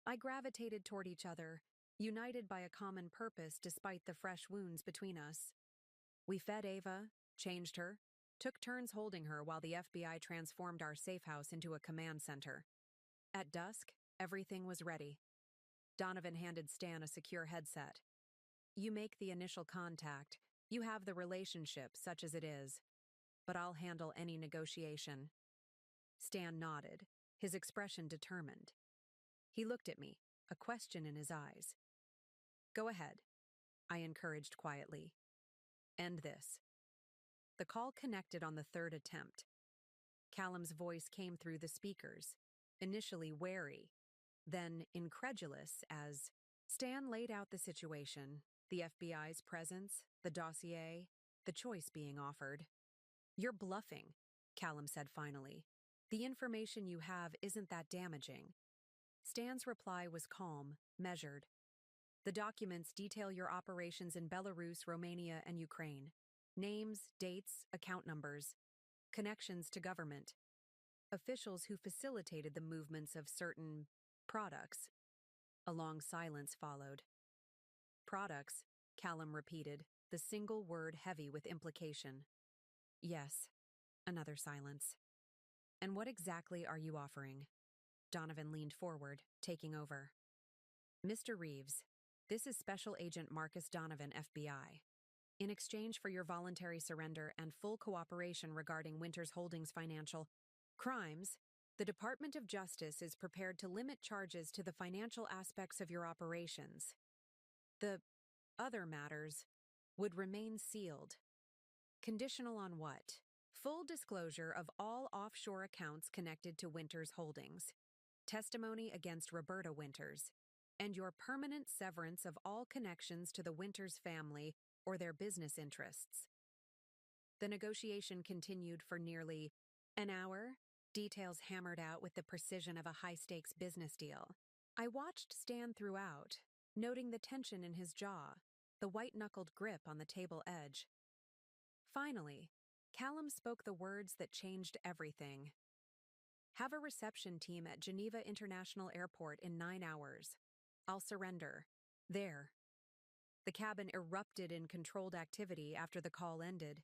I gravitated toward each other, united by a common purpose despite the fresh wounds between us. We fed Ava, changed her, took turns holding her while the FBI transformed our safe house into a command center. At dusk, everything was ready. Donovan handed Stan a secure headset. You make the initial contact. You have the relationship, such as it is. But I'll handle any negotiation. Stan nodded, his expression determined. He looked at me, a question in his eyes. Go ahead, I encouraged quietly. End this. The call connected on the third attempt. Callum's voice came through the speakers, initially wary, then incredulous as Stan laid out the situation, the FBI's presence, the dossier, the choice being offered. You're bluffing, Callum said finally. The information you have isn't that damaging. Stan's reply was calm, measured. The documents detail your operations in Belarus, Romania, and Ukraine. Names, dates, account numbers, connections to government, officials who facilitated the movements of certain products. A long silence followed. Products, Callum repeated, the single word heavy with implication. Yes. Another silence. And what exactly are you offering? Donovan leaned forward, taking over. Mr. Reeves, this is Special Agent Marcus Donovan, FBI. In exchange for your voluntary surrender and full cooperation regarding Winters Holdings' financial crimes, the Department of Justice is prepared to limit charges to the financial aspects of your operations. The other matters would remain sealed. Conditional on what? Full disclosure of all offshore accounts connected to Winters Holdings, testimony against Roberta Winters, and your permanent severance of all connections to the Winters family or their business interests. The negotiation continued for nearly an hour, details hammered out with the precision of a high-stakes business deal. I watched Stan throughout, noting the tension in his jaw, the white-knuckled grip on the table edge. Finally, Callum spoke the words that changed everything. Have a reception team at Geneva International Airport in 9 hours. I'll surrender. There. The cabin erupted in controlled activity after the call ended.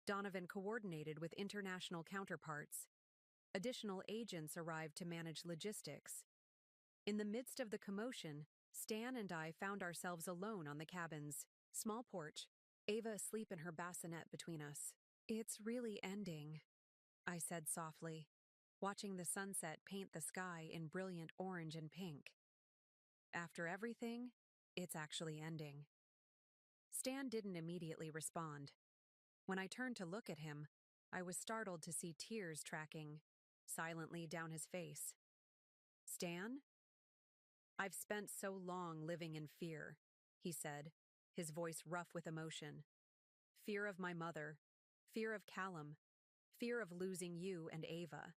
Donovan coordinated with international counterparts. Additional agents arrived to manage logistics. In the midst of the commotion, Stan and I found ourselves alone on the cabin's small porch, Ava asleep in her bassinet between us. "It's really ending," I said softly, watching the sunset paint the sky in brilliant orange and pink. "After everything, it's actually ending." Stan didn't immediately respond. When I turned to look at him, I was startled to see tears tracking silently down his face. "Stan?" "I've spent so long living in fear," he said, his voice rough with emotion. "Fear of my mother, fear of Callum, fear of losing you and Ava.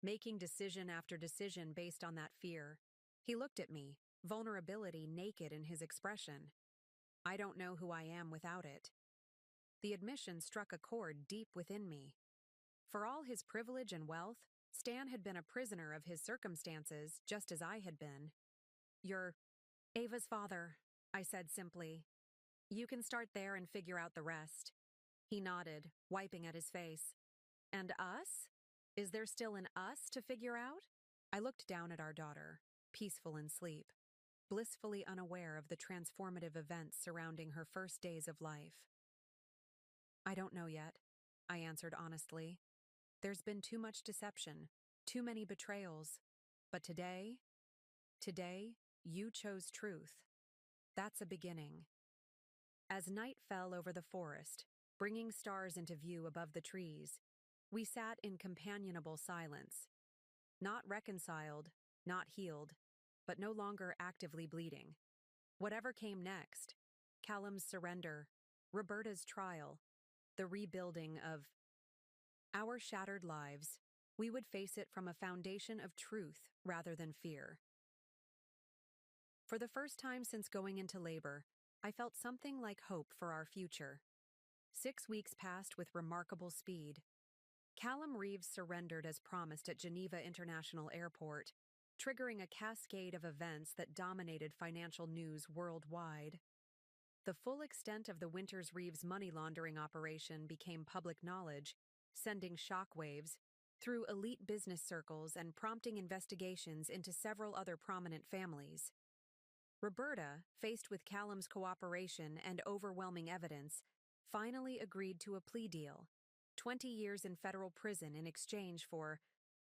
Making decision after decision based on that fear." He looked at me, vulnerability naked in his expression. "I don't know who I am without it." The admission struck a chord deep within me. For all his privilege and wealth, Stan had been a prisoner of his circumstances, just as I had been. "You're Ava's father," I said simply. "You can start there and figure out the rest." He nodded, wiping at his face. "And us? Is there still an us to figure out?" I looked down at our daughter, peaceful in sleep, blissfully unaware of the transformative events surrounding her first days of life. "I don't know yet," I answered honestly. "There's been too much deception, too many betrayals. But today, you chose truth. That's a beginning." As night fell over the forest, bringing stars into view above the trees, we sat in companionable silence. Not reconciled, not healed, but no longer actively bleeding. Whatever came next, Callum's surrender, Roberta's trial, the rebuilding of our shattered lives, we would face it from a foundation of truth rather than fear. For the first time since going into labor, I felt something like hope for our future. 6 weeks passed with remarkable speed. Callum Reeves surrendered as promised at Geneva International Airport, triggering a cascade of events that dominated financial news worldwide. The full extent of the Winters Reeves money laundering operation became public knowledge, sending shockwaves through elite business circles and prompting investigations into several other prominent families. Roberta, faced with Callum's cooperation and overwhelming evidence, finally agreed to a plea deal, 20 years in federal prison in exchange for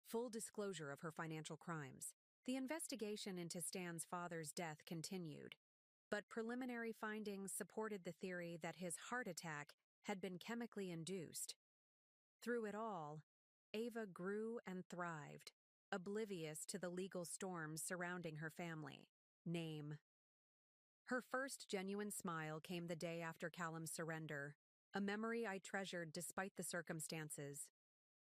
full disclosure of her financial crimes. The investigation into Stan's father's death continued, but preliminary findings supported the theory that his heart attack had been chemically induced. Through it all, Ava grew and thrived, oblivious to the legal storms surrounding her family name. Her first genuine smile came the day after Callum's surrender, a memory I treasured despite the circumstances.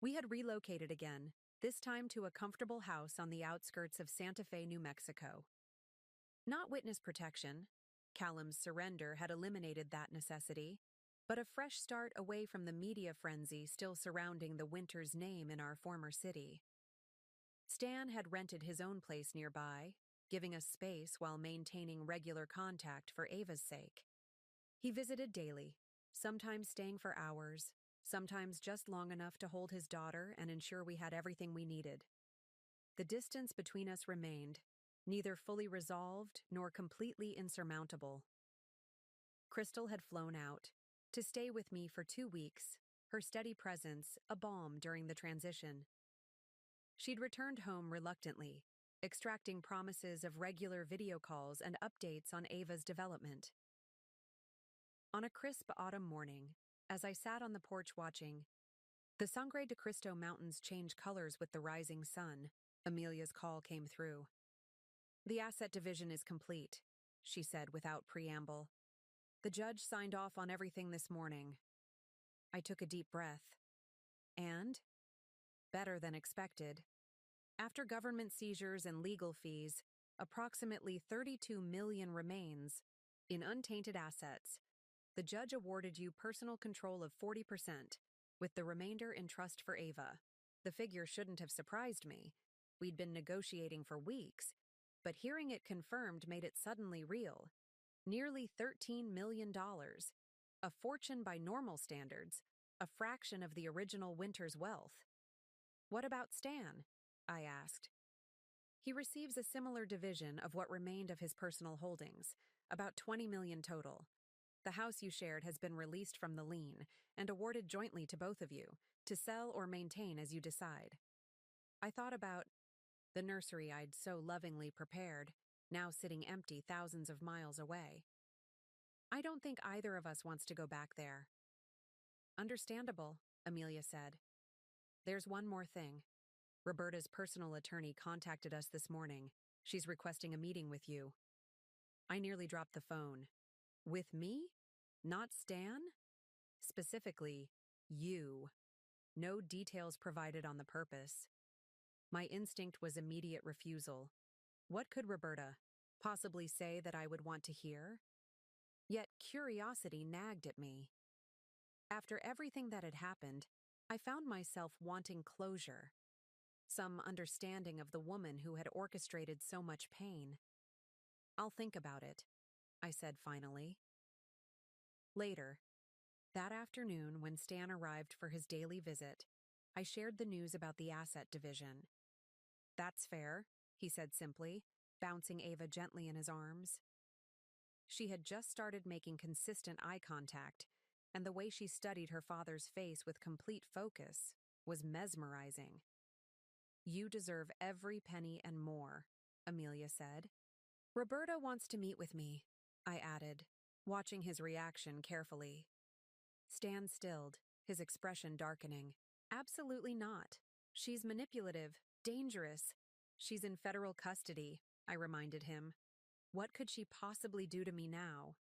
We had relocated again, this time to a comfortable house on the outskirts of Santa Fe, New Mexico. Not witness protection, Callum's surrender had eliminated that necessity, but a fresh start away from the media frenzy still surrounding the Winters name in our former city. Stan had rented his own place nearby, giving us space while maintaining regular contact for Ava's sake. He visited daily, sometimes staying for hours, sometimes just long enough to hold his daughter and ensure we had everything we needed. The distance between us remained, neither fully resolved nor completely insurmountable. Crystal had flown out, to stay with me for 2 weeks, her steady presence a balm during the transition. She'd returned home reluctantly, extracting promises of regular video calls and updates on Ava's development. On a crisp autumn morning, as I sat on the porch watching the Sangre de Cristo Mountains change colors with the rising sun, Amelia's call came through. "The asset division is complete," she said without preamble. "The judge signed off on everything this morning." I took a deep breath. And, better than expected, after government seizures and legal fees, approximately $32 million remains in untainted assets. The judge awarded you personal control of 40%, with the remainder in trust for Ava. The figure shouldn't have surprised me. We'd been negotiating for weeks, but hearing it confirmed made it suddenly real. Nearly $13 million, a fortune by normal standards, a fraction of the original Winters' wealth. "What about Stan?" I asked. He receives a similar division of what remained of his personal holdings, about 20 million total. The house you shared has been released from the lien and awarded jointly to both of you, to sell or maintain as you decide. I thought about the nursery I'd so lovingly prepared, now sitting empty thousands of miles away. I don't think either of us wants to go back there. Understandable, Amelia said. There's one more thing. Roberta's personal attorney contacted us this morning. She's requesting a meeting with you. I nearly dropped the phone. With me? Not Stan? Specifically, you. No details provided on the purpose. My instinct was immediate refusal. What could Roberta possibly say that I would want to hear? Yet curiosity nagged at me. After everything that had happened, I found myself wanting closure. Some understanding of the woman who had orchestrated so much pain. I'll think about it, I said finally. Later, that afternoon when Stan arrived for his daily visit, I shared the news about the asset division. That's fair, he said simply, bouncing Ava gently in his arms. She had just started making consistent eye contact, and the way she studied her father's face with complete focus was mesmerizing. You deserve every penny and more, Amelia said. Roberta wants to meet with me, I added, watching his reaction carefully. Stan stilled, his expression darkening. Absolutely not. She's manipulative, dangerous. She's in federal custody, I reminded him. What could she possibly do to me now?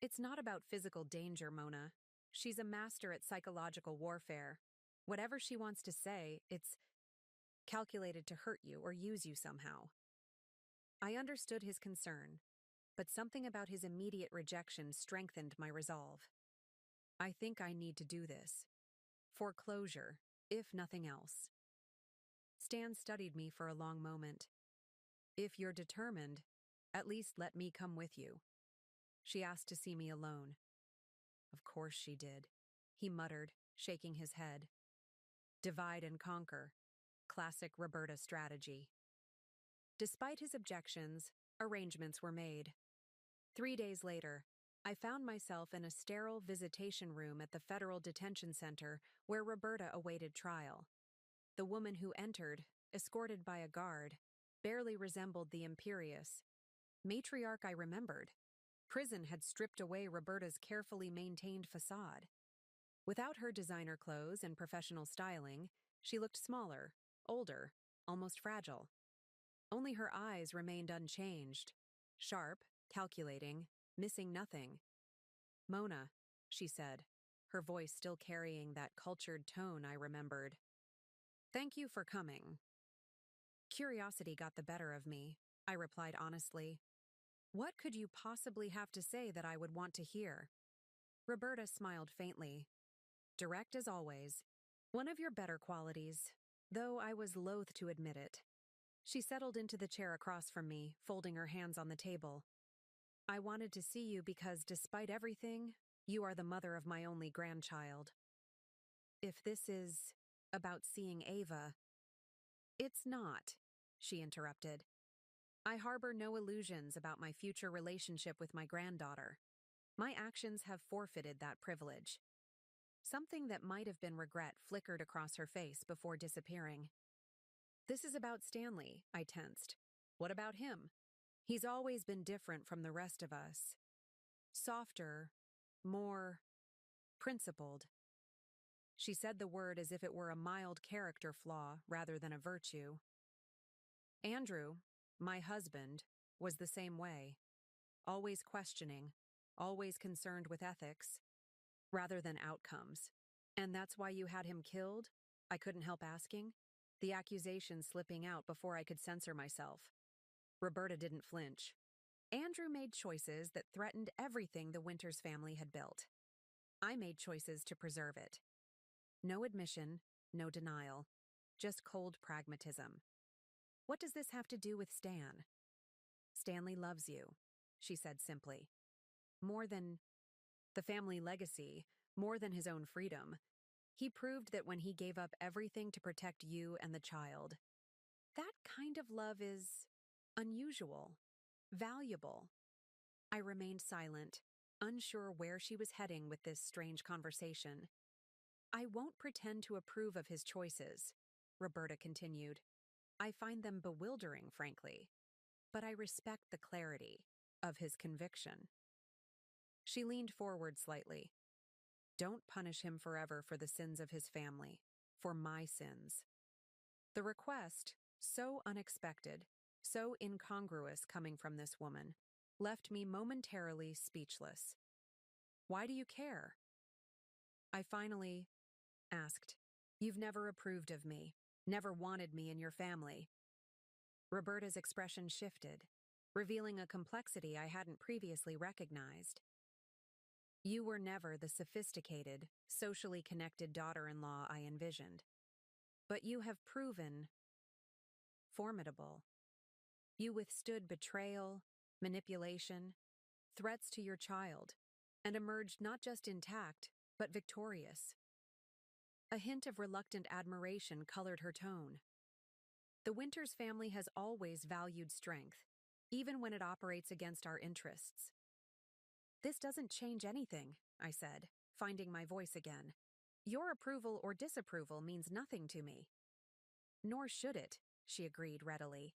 It's not about physical danger, Mona. She's a master at psychological warfare. Whatever she wants to say, it's calculated to hurt you or use you somehow. I understood his concern, but something about his immediate rejection strengthened my resolve. I think I need to do this. For closure, if nothing else. Stan studied me for a long moment. If you're determined, at least let me come with you. She asked to see me alone. Of course she did, he muttered, shaking his head. Divide and conquer. Classic Roberta strategy. Despite his objections, arrangements were made. 3 days later, I found myself in a sterile visitation room at the Federal Detention Center where Roberta awaited trial. The woman who entered, escorted by a guard, barely resembled the imperious matriarch I remembered. Prison had stripped away Roberta's carefully maintained facade. Without her designer clothes and professional styling, she looked smaller, older, almost fragile. Only her eyes remained unchanged, sharp, calculating, missing nothing. Mona, she said, her voice still carrying that cultured tone I remembered. Thank you for coming. Curiosity got the better of me, I replied honestly. What could you possibly have to say that I would want to hear? Roberta smiled faintly. Direct as always. One of your better qualities, though I was loath to admit it. She settled into the chair across from me, folding her hands on the table. I wanted to see you because, despite everything, you are the mother of my only grandchild. If this is about seeing Ava, it's not, she interrupted. I harbor no illusions about my future relationship with my granddaughter. My actions have forfeited that privilege. Something that might have been regret flickered across her face before disappearing. This is about Stanley, I tensed. What about him? He's always been different from the rest of us. Softer, more principled. She said the word as if it were a mild character flaw rather than a virtue. Andrew, my husband, was the same way. Always questioning, always concerned with ethics, rather than outcomes. And that's why you had him killed? I couldn't help asking, the accusation slipping out before I could censor myself. Roberta didn't flinch. Andrew made choices that threatened everything the Winters family had built. I made choices to preserve it. No admission, no denial, just cold pragmatism. What does this have to do with Stan? Stanley loves you, she said simply. More than the family legacy, more than his own freedom. He proved that when he gave up everything to protect you and the child. That kind of love is unusual, valuable. I remained silent, unsure where she was heading with this strange conversation. I won't pretend to approve of his choices, Roberta continued. I find them bewildering, frankly, but I respect the clarity of his conviction. She leaned forward slightly. Don't punish him forever for the sins of his family, for my sins. The request, so unexpected, so incongruous coming from this woman, left me momentarily speechless. Why do you care? I finally asked. You've never approved of me, never wanted me in your family. Roberta's expression shifted, revealing a complexity I hadn't previously recognized. You were never the sophisticated, socially connected daughter-in-law I envisioned. But you have proven formidable. You withstood betrayal, manipulation, threats to your child, and emerged not just intact, but victorious. A hint of reluctant admiration colored her tone. The Winters family has always valued strength, even when it operates against our interests. This doesn't change anything, I said, finding my voice again. Your approval or disapproval means nothing to me. Nor should it, she agreed readily.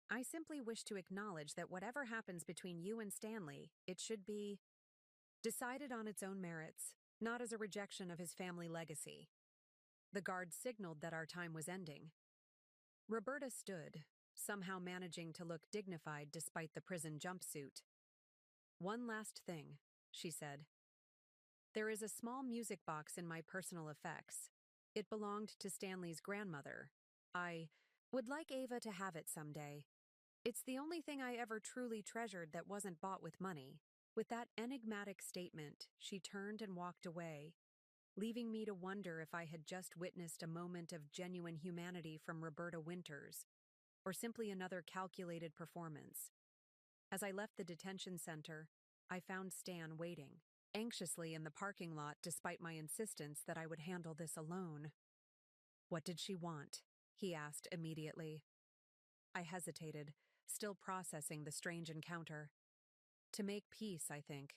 I simply wish to acknowledge that whatever happens between you and Stanley, it should be decided on its own merits, not as a rejection of his family legacy. The guard signaled that our time was ending. Roberta stood, somehow managing to look dignified despite the prison jumpsuit. One last thing, she said. There is a small music box in my personal effects. It belonged to Stanley's grandmother. I would like Ava to have it someday. It's the only thing I ever truly treasured that wasn't bought with money. With that enigmatic statement, she turned and walked away, leaving me to wonder if I had just witnessed a moment of genuine humanity from Roberta Winters, or simply another calculated performance. As I left the detention center, I found Stan waiting, anxiously in the parking lot despite my insistence that I would handle this alone. What did she want? He asked immediately. I hesitated, still processing the strange encounter. To make peace, I think,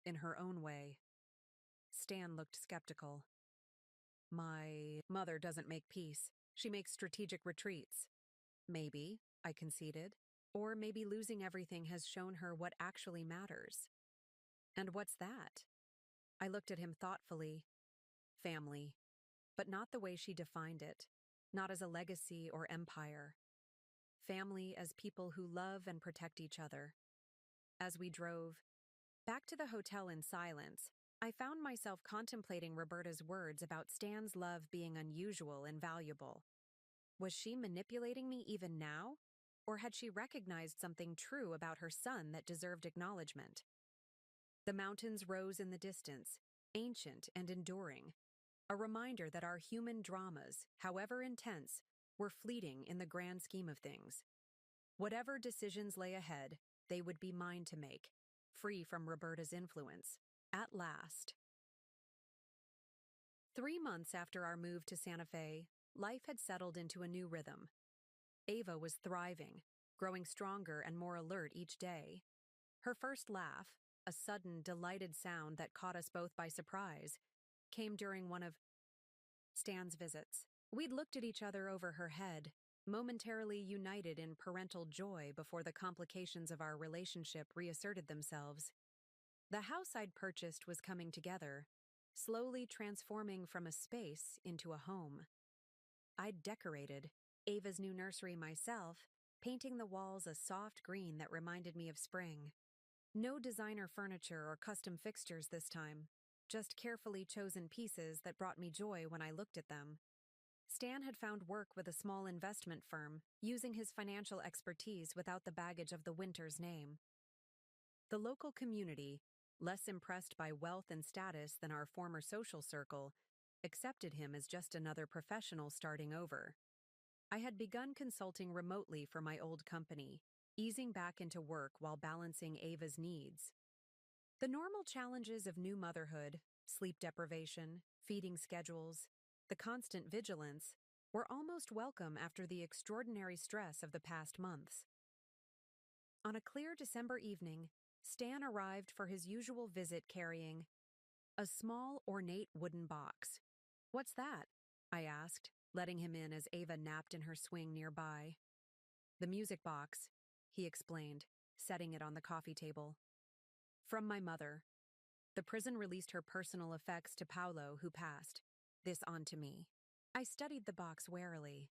in her own way. Stan looked skeptical. My mother doesn't make peace. She makes strategic retreats. Maybe, I conceded. Or maybe losing everything has shown her what actually matters. And what's that? I looked at him thoughtfully. Family. But not the way she defined it. Not as a legacy or empire. Family as people who love and protect each other. As we drove back to the hotel in silence, I found myself contemplating Roberta's words about Stan's love being unusual and valuable. Was she manipulating me even now? Or had she recognized something true about her son that deserved acknowledgement? The mountains rose in the distance, ancient and enduring, a reminder that our human dramas, however intense, were fleeting in the grand scheme of things. Whatever decisions lay ahead, they would be mine to make, free from Roberta's influence. At last. 3 months after our move to Santa Fe, life had settled into a new rhythm. Ava was thriving, growing stronger and more alert each day. Her first laugh, a sudden, delighted sound that caught us both by surprise, came during one of Stan's visits. We'd looked at each other over her head, momentarily united in parental joy before the complications of our relationship reasserted themselves. The house I'd purchased was coming together, slowly transforming from a space into a home. I'd decorated Ava's new nursery myself, painting the walls a soft green that reminded me of spring. No designer furniture or custom fixtures this time, just carefully chosen pieces that brought me joy when I looked at them. Stan had found work with a small investment firm, using his financial expertise without the baggage of the Winters name. The local community, less impressed by wealth and status than our former social circle, accepted him as just another professional starting over. I had begun consulting remotely for my old company, easing back into work while balancing Ava's needs. The normal challenges of new motherhood, sleep deprivation, feeding schedules, the constant vigilance, were almost welcome after the extraordinary stress of the past months. On a clear December evening, Stan arrived for his usual visit carrying a small, ornate wooden box. "What's that?" I asked, letting him in as Ava napped in her swing nearby. "The music box," he explained, setting it on the coffee table. "From my mother. The prison released her personal effects to Paolo, who passed. This on to me." I studied the box warily.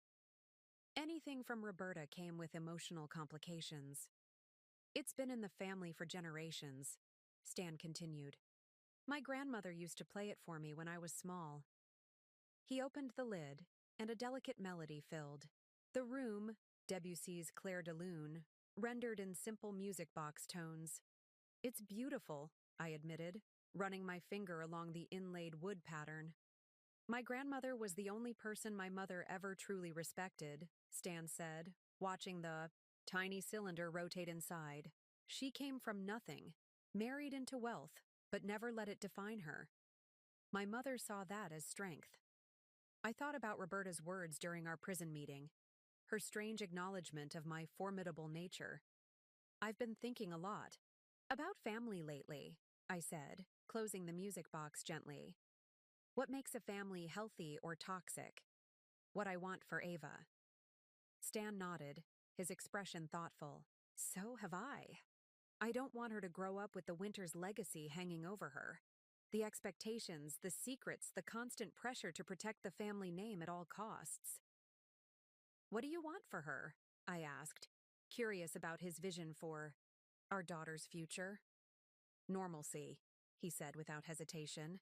Anything from Roberta came with emotional complications. "It's been in the family for generations," Stan continued. "My grandmother used to play it for me when I was small." He opened the lid, and a delicate melody filled the room, Debussy's Clair de Lune, rendered in simple music box tones. "It's beautiful," I admitted, running my finger along the inlaid wood pattern. "My grandmother was the only person my mother ever truly respected," Stan said, watching the tiny cylinder rotate inside. "She came from nothing, married into wealth, but never let it define her. My mother saw that as strength." I thought about Roberta's words during our prison meeting, her strange acknowledgement of my formidable nature. "I've been thinking a lot about family lately," I said, closing the music box gently. "What makes a family healthy or toxic? What I want for Ava." Stan nodded, his expression thoughtful. "So have I. I don't want her to grow up with the Winters legacy hanging over her. The expectations, the secrets, the constant pressure to protect the family name at all costs." "What do you want for her?" I asked, curious about his vision for our daughter's future. "Normalcy," he said without hesitation.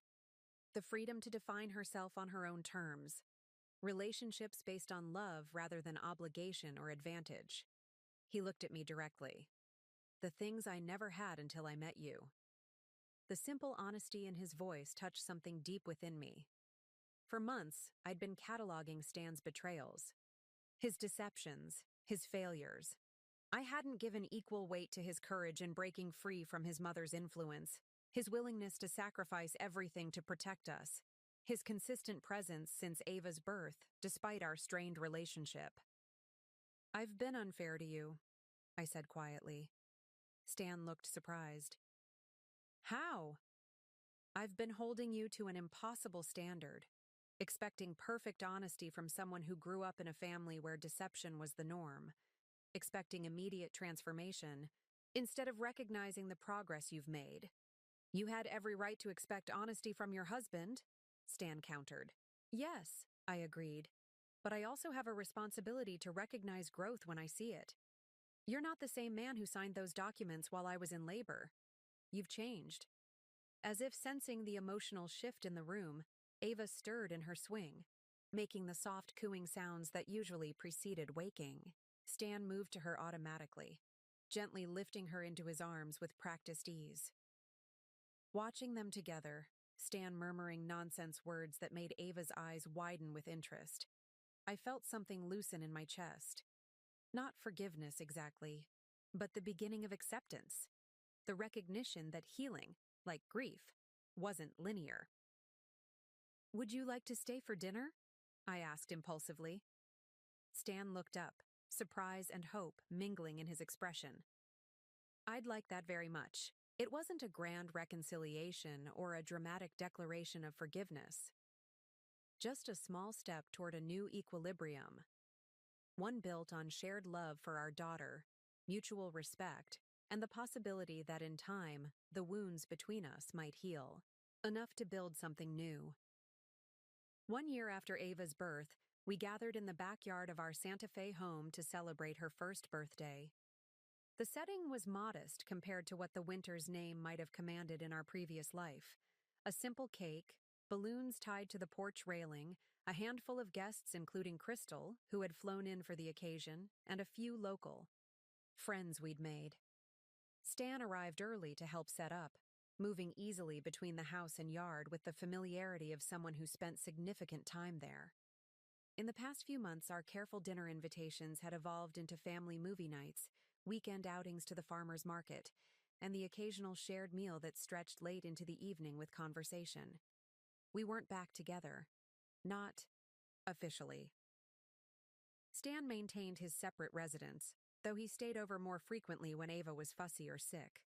"The freedom to define herself on her own terms. Relationships based on love rather than obligation or advantage." He looked at me directly. "The things I never had until I met you." The simple honesty in his voice touched something deep within me. For months, I'd been cataloging Stan's betrayals, his deceptions, his failures. I hadn't given equal weight to his courage in breaking free from his mother's influence, his willingness to sacrifice everything to protect us, his consistent presence since Ava's birth, despite our strained relationship. "I've been unfair to you," I said quietly. Stan looked surprised. "How?" "I've been holding you to an impossible standard, expecting perfect honesty from someone who grew up in a family where deception was the norm, expecting immediate transformation, instead of recognizing the progress you've made. You had every right to expect honesty from your husband," Stan countered. "Yes," I agreed, "but I also have a responsibility to recognize growth when I see it. You're not the same man who signed those documents while I was in labor. You've changed." As if sensing the emotional shift in the room, Ava stirred in her swing, making the soft cooing sounds that usually preceded waking. Stan moved to her automatically, gently lifting her into his arms with practiced ease. Watching them together, Stan murmuring nonsense words that made Ava's eyes widen with interest, I felt something loosen in my chest. Not forgiveness exactly, but the beginning of acceptance. The recognition that healing, like grief, wasn't linear. "Would you like to stay for dinner?" I asked impulsively. Stan looked up, surprise and hope mingling in his expression. "I'd like that very much." It wasn't a grand reconciliation or a dramatic declaration of forgiveness. Just a small step toward a new equilibrium, one built on shared love for our daughter, mutual respect, and the possibility that in time, the wounds between us might heal, enough to build something new. 1 year after Ava's birth, we gathered in the backyard of our Santa Fe home to celebrate her first birthday. The setting was modest compared to what the Winters name might have commanded in our previous life. A simple cake, balloons tied to the porch railing, a handful of guests including Crystal, who had flown in for the occasion, and a few local friends we'd made. Stan arrived early to help set up, moving easily between the house and yard with the familiarity of someone who spent significant time there. In the past few months, our careful dinner invitations had evolved into family movie nights, weekend outings to the farmer's market, and the occasional shared meal that stretched late into the evening with conversation. We weren't back together. Not officially. Stan maintained his separate residence, though he stayed over more frequently when Ava was fussy or sick.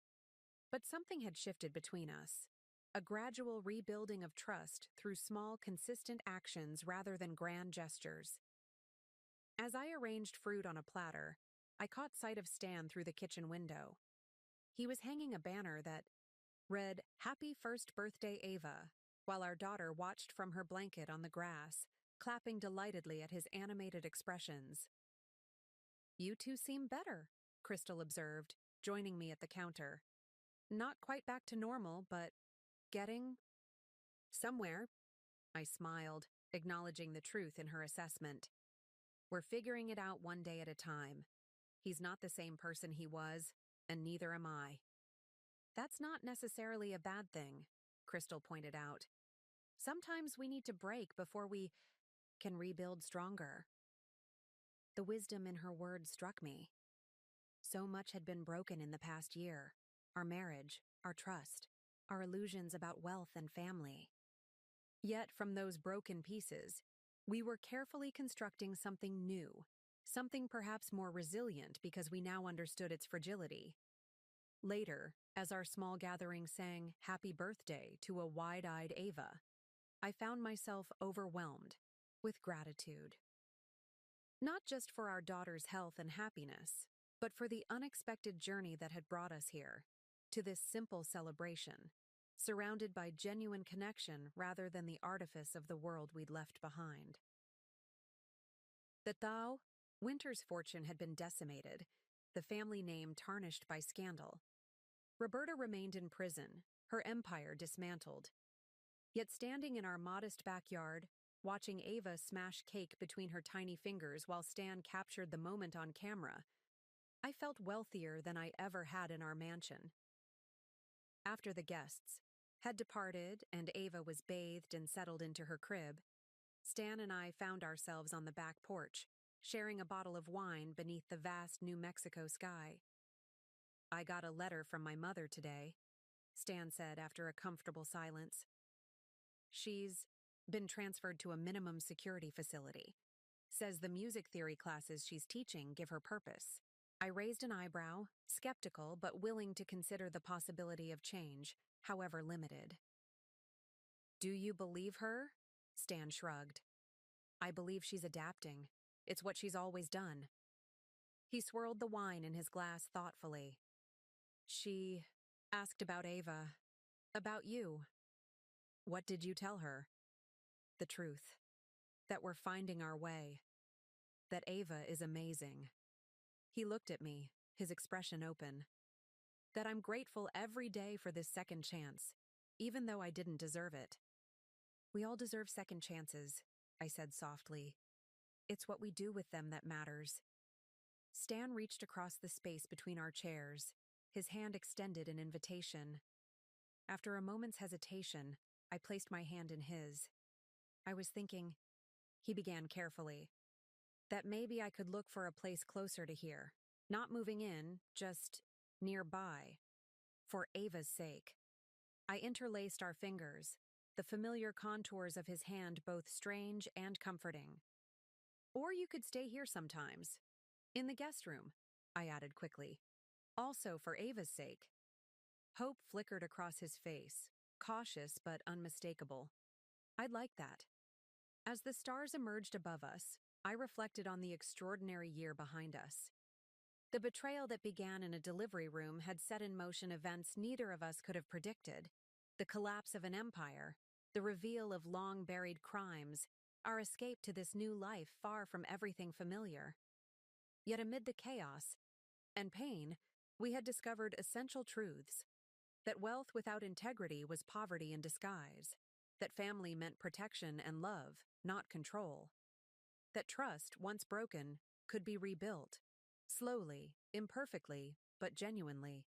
But something had shifted between us. A gradual rebuilding of trust through small, consistent actions rather than grand gestures. As I arranged fruit on a platter, I caught sight of Stan through the kitchen window. He was hanging a banner that read, "Happy First Birthday, Ava," while our daughter watched from her blanket on the grass, clapping delightedly at his animated expressions. "You two seem better," Crystal observed, joining me at the counter. "Not quite back to normal, but getting somewhere." I smiled, acknowledging the truth in her assessment. "We're figuring it out one day at a time. He's not the same person he was, and neither am I." "That's not necessarily a bad thing," Crystal pointed out. "Sometimes we need to break before we can rebuild stronger." The wisdom in her words struck me. So much had been broken in the past year. Our marriage, our trust, our illusions about wealth and family. Yet from those broken pieces, we were carefully constructing something new, something perhaps more resilient because we now understood its fragility. Later, as our small gathering sang "Happy Birthday" to a wide-eyed Ava, I found myself overwhelmed with gratitude. Not just for our daughter's health and happiness, but for the unexpected journey that had brought us here, to this simple celebration, surrounded by genuine connection rather than the artifice of the world we'd left behind. The Thao, Winter's fortune had been decimated, the family name tarnished by scandal. Roberta remained in prison, her empire dismantled. Yet standing in our modest backyard, watching Ava smash cake between her tiny fingers while Stan captured the moment on camera, I felt wealthier than I ever had in our mansion. After the guests had departed and Ava was bathed and settled into her crib, Stan and I found ourselves on the back porch, sharing a bottle of wine beneath the vast New Mexico sky. "I got a letter from my mother today," Stan said after a comfortable silence. "She's been transferred to a minimum security facility. Says the music theory classes she's teaching give her purpose." I raised an eyebrow, skeptical but willing to consider the possibility of change, however limited. "Do you believe her?" Stan shrugged. "I believe she's adapting. It's what she's always done." He swirled the wine in his glass thoughtfully. "She asked about Ava, about you." "What did you tell her?" "The truth. That we're finding our way. That Ava is amazing." He looked at me, his expression open. "That I'm grateful every day for this second chance, even though I didn't deserve it." "We all deserve second chances," I said softly. "It's what we do with them that matters." Stan reached across the space between our chairs, his hand extended in invitation. After a moment's hesitation, I placed my hand in his. "I was thinking," he began carefully, "that maybe I could look for a place closer to here. Not moving in, just nearby. For Ava's sake." I interlaced our fingers, the familiar contours of his hand both strange and comforting. "Or you could stay here sometimes. In the guest room," I added quickly. "Also for Ava's sake." Hope flickered across his face, cautious but unmistakable. "I'd like that." As the stars emerged above us, I reflected on the extraordinary year behind us. The betrayal that began in a delivery room had set in motion events neither of us could have predicted. The collapse of an empire, the reveal of long-buried crimes, our escape to this new life far from everything familiar. Yet amid the chaos and pain, we had discovered essential truths. That wealth without integrity was poverty in disguise. That family meant protection and love, not control. That trust, once broken, could be rebuilt. Slowly, imperfectly, but genuinely.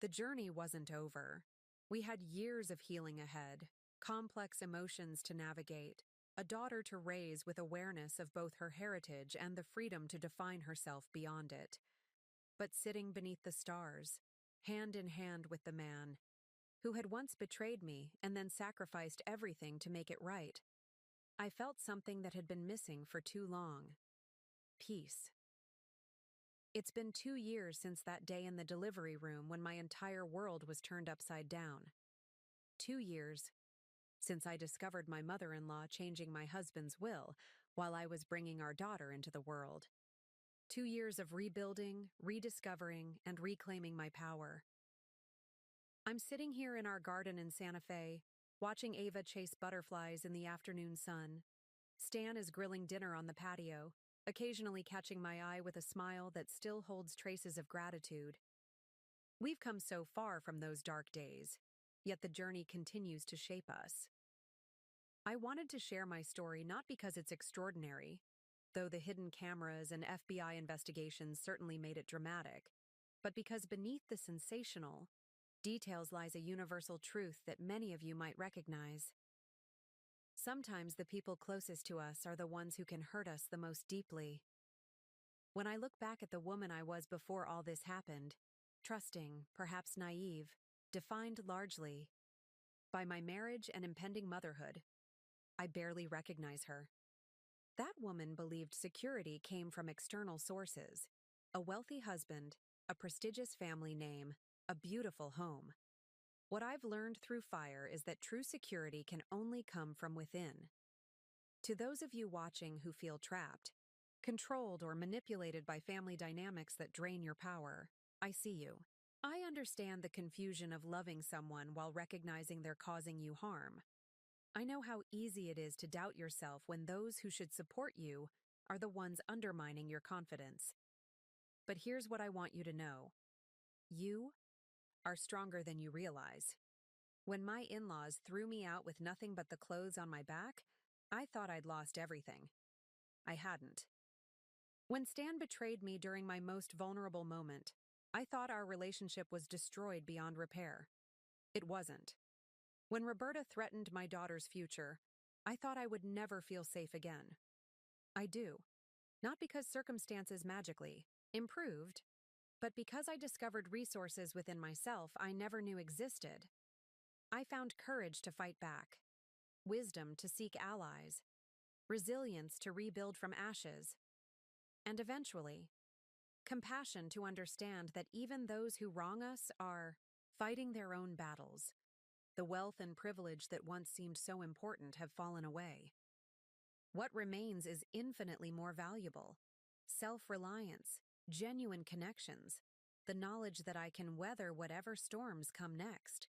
The journey wasn't over. We had years of healing ahead, complex emotions to navigate, a daughter to raise with awareness of both her heritage and the freedom to define herself beyond it. But sitting beneath the stars, hand in hand with the man who had once betrayed me and then sacrificed everything to make it right, I felt something that had been missing for too long. peace. It's been 2 years since that day in the delivery room when my entire world was turned upside down. 2 years since I discovered my mother-in-law changing my husband's will while I was bringing our daughter into the world. 2 years of rebuilding, rediscovering, and reclaiming my power. I'm sitting here in our garden in Santa Fe, watching Ava chase butterflies in the afternoon sun. Stan is grilling dinner on the patio, occasionally catching my eye with a smile that still holds traces of gratitude. We've come so far from those dark days, yet the journey continues to shape us. I wanted to share my story not because it's extraordinary, though the hidden cameras and FBI investigations certainly made it dramatic, but because beneath the sensational details lies a universal truth that many of you might recognize. Sometimes the people closest to us are the ones who can hurt us the most deeply. When I look back at the woman I was before all this happened, trusting, perhaps naive, defined largely by my marriage and impending motherhood, I barely recognize her. That woman believed security came from external sources: a wealthy husband, a prestigious family name, a beautiful home. What I've learned through fire is that true security can only come from within. To those of you watching who feel trapped, controlled, or manipulated by family dynamics that drain your power, I see you. I understand the confusion of loving someone while recognizing they're causing you harm. I know how easy it is to doubt yourself when those who should support you are the ones undermining your confidence. But here's what I want you to know. You are stronger than you realize. When my in-laws threw me out with nothing but the clothes on my back, I thought I'd lost everything. I hadn't. When Stan betrayed me during my most vulnerable moment, I thought our relationship was destroyed beyond repair. It wasn't. When Roberta threatened my daughter's future, I thought I would never feel safe again. I do. Not because circumstances magically improved, but because I discovered resources within myself I never knew existed. I found courage to fight back, wisdom to seek allies, resilience to rebuild from ashes, and eventually, compassion to understand that even those who wrong us are fighting their own battles. The wealth and privilege that once seemed so important have fallen away. What remains is infinitely more valuable: self-reliance, genuine connections, the knowledge that I can weather whatever storms come next.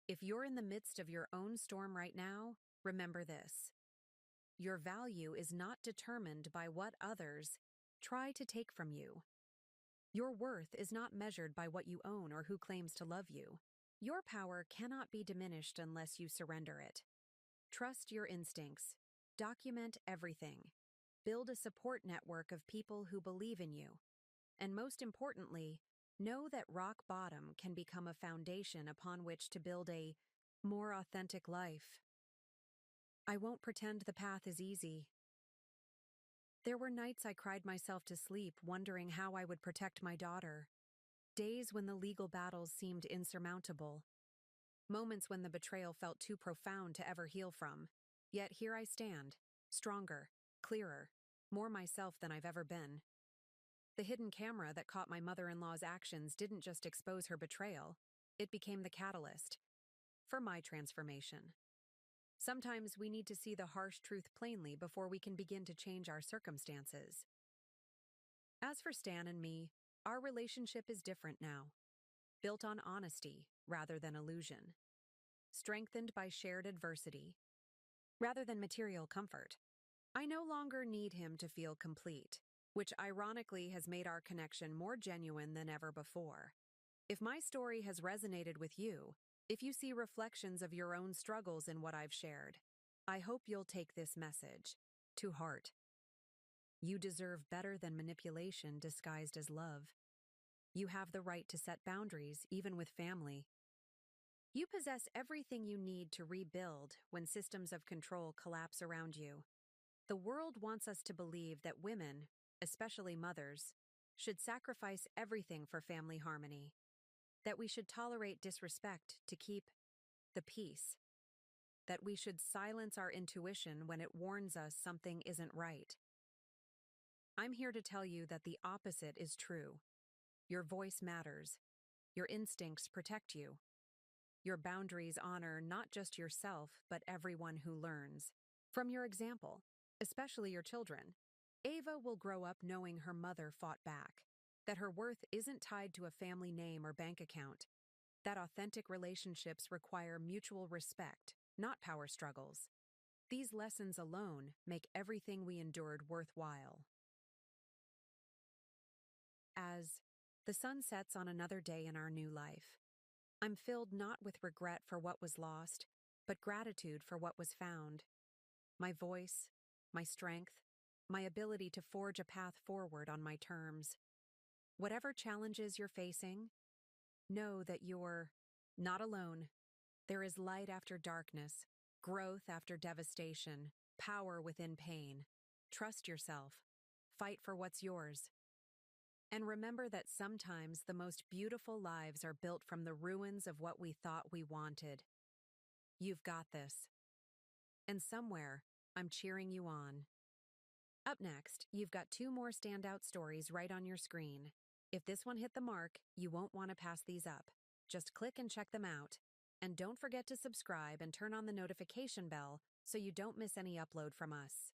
If you're in the midst of your own storm right now, remember this: your value is not determined by what others try to take from you. Your worth is not measured by what you own or who claims to love you. Your power cannot be diminished unless you surrender it. Trust your instincts. Document everything. Build a support network of people who believe in you. And most importantly, know that rock bottom can become a foundation upon which to build a more authentic life. I won't pretend the path is easy. There were nights I cried myself to sleep wondering how I would protect my daughter. Days when the legal battles seemed insurmountable. Moments when the betrayal felt too profound to ever heal from. Yet here I stand, stronger, clearer, more myself than I've ever been. The hidden camera that caught my mother-in-law's actions didn't just expose her betrayal, it became the catalyst for my transformation. Sometimes we need to see the harsh truth plainly before we can begin to change our circumstances. As for Stan and me, our relationship is different now, built on honesty rather than illusion, strengthened by shared adversity rather than material comfort. I no longer need him to feel complete, which ironically has made our connection more genuine than ever before. If my story has resonated with you, if you see reflections of your own struggles in what I've shared, I hope you'll take this message to heart. You deserve better than manipulation disguised as love. You have the right to set boundaries, even with family. You possess everything you need to rebuild when systems of control collapse around you. The world wants us to believe that women, especially mothers, should sacrifice everything for family harmony, that we should tolerate disrespect to keep the peace, that we should silence our intuition when it warns us something isn't right. I'm here to tell you that the opposite is true. Your voice matters. Your instincts protect you. Your boundaries honor not just yourself, but everyone who learns. From your example, especially your children, Ava will grow up knowing her mother fought back, that her worth isn't tied to a family name or bank account, that authentic relationships require mutual respect, not power struggles. These lessons alone make everything we endured worthwhile. As the sun sets on another day in our new life, I'm filled not with regret for what was lost, but gratitude for what was found. My voice, my strength, my ability to forge a path forward on my terms. Whatever challenges you're facing, know that you're not alone. There is light after darkness, growth after devastation, power within pain. Trust yourself. Fight for what's yours. And remember that sometimes the most beautiful lives are built from the ruins of what we thought we wanted. You've got this. And somewhere, I'm cheering you on. Up next, you've got two more standout stories right on your screen. If this one hit the mark, you won't want to pass these up. Just click and check them out. And don't forget to subscribe and turn on the notification bell so you don't miss any upload from us.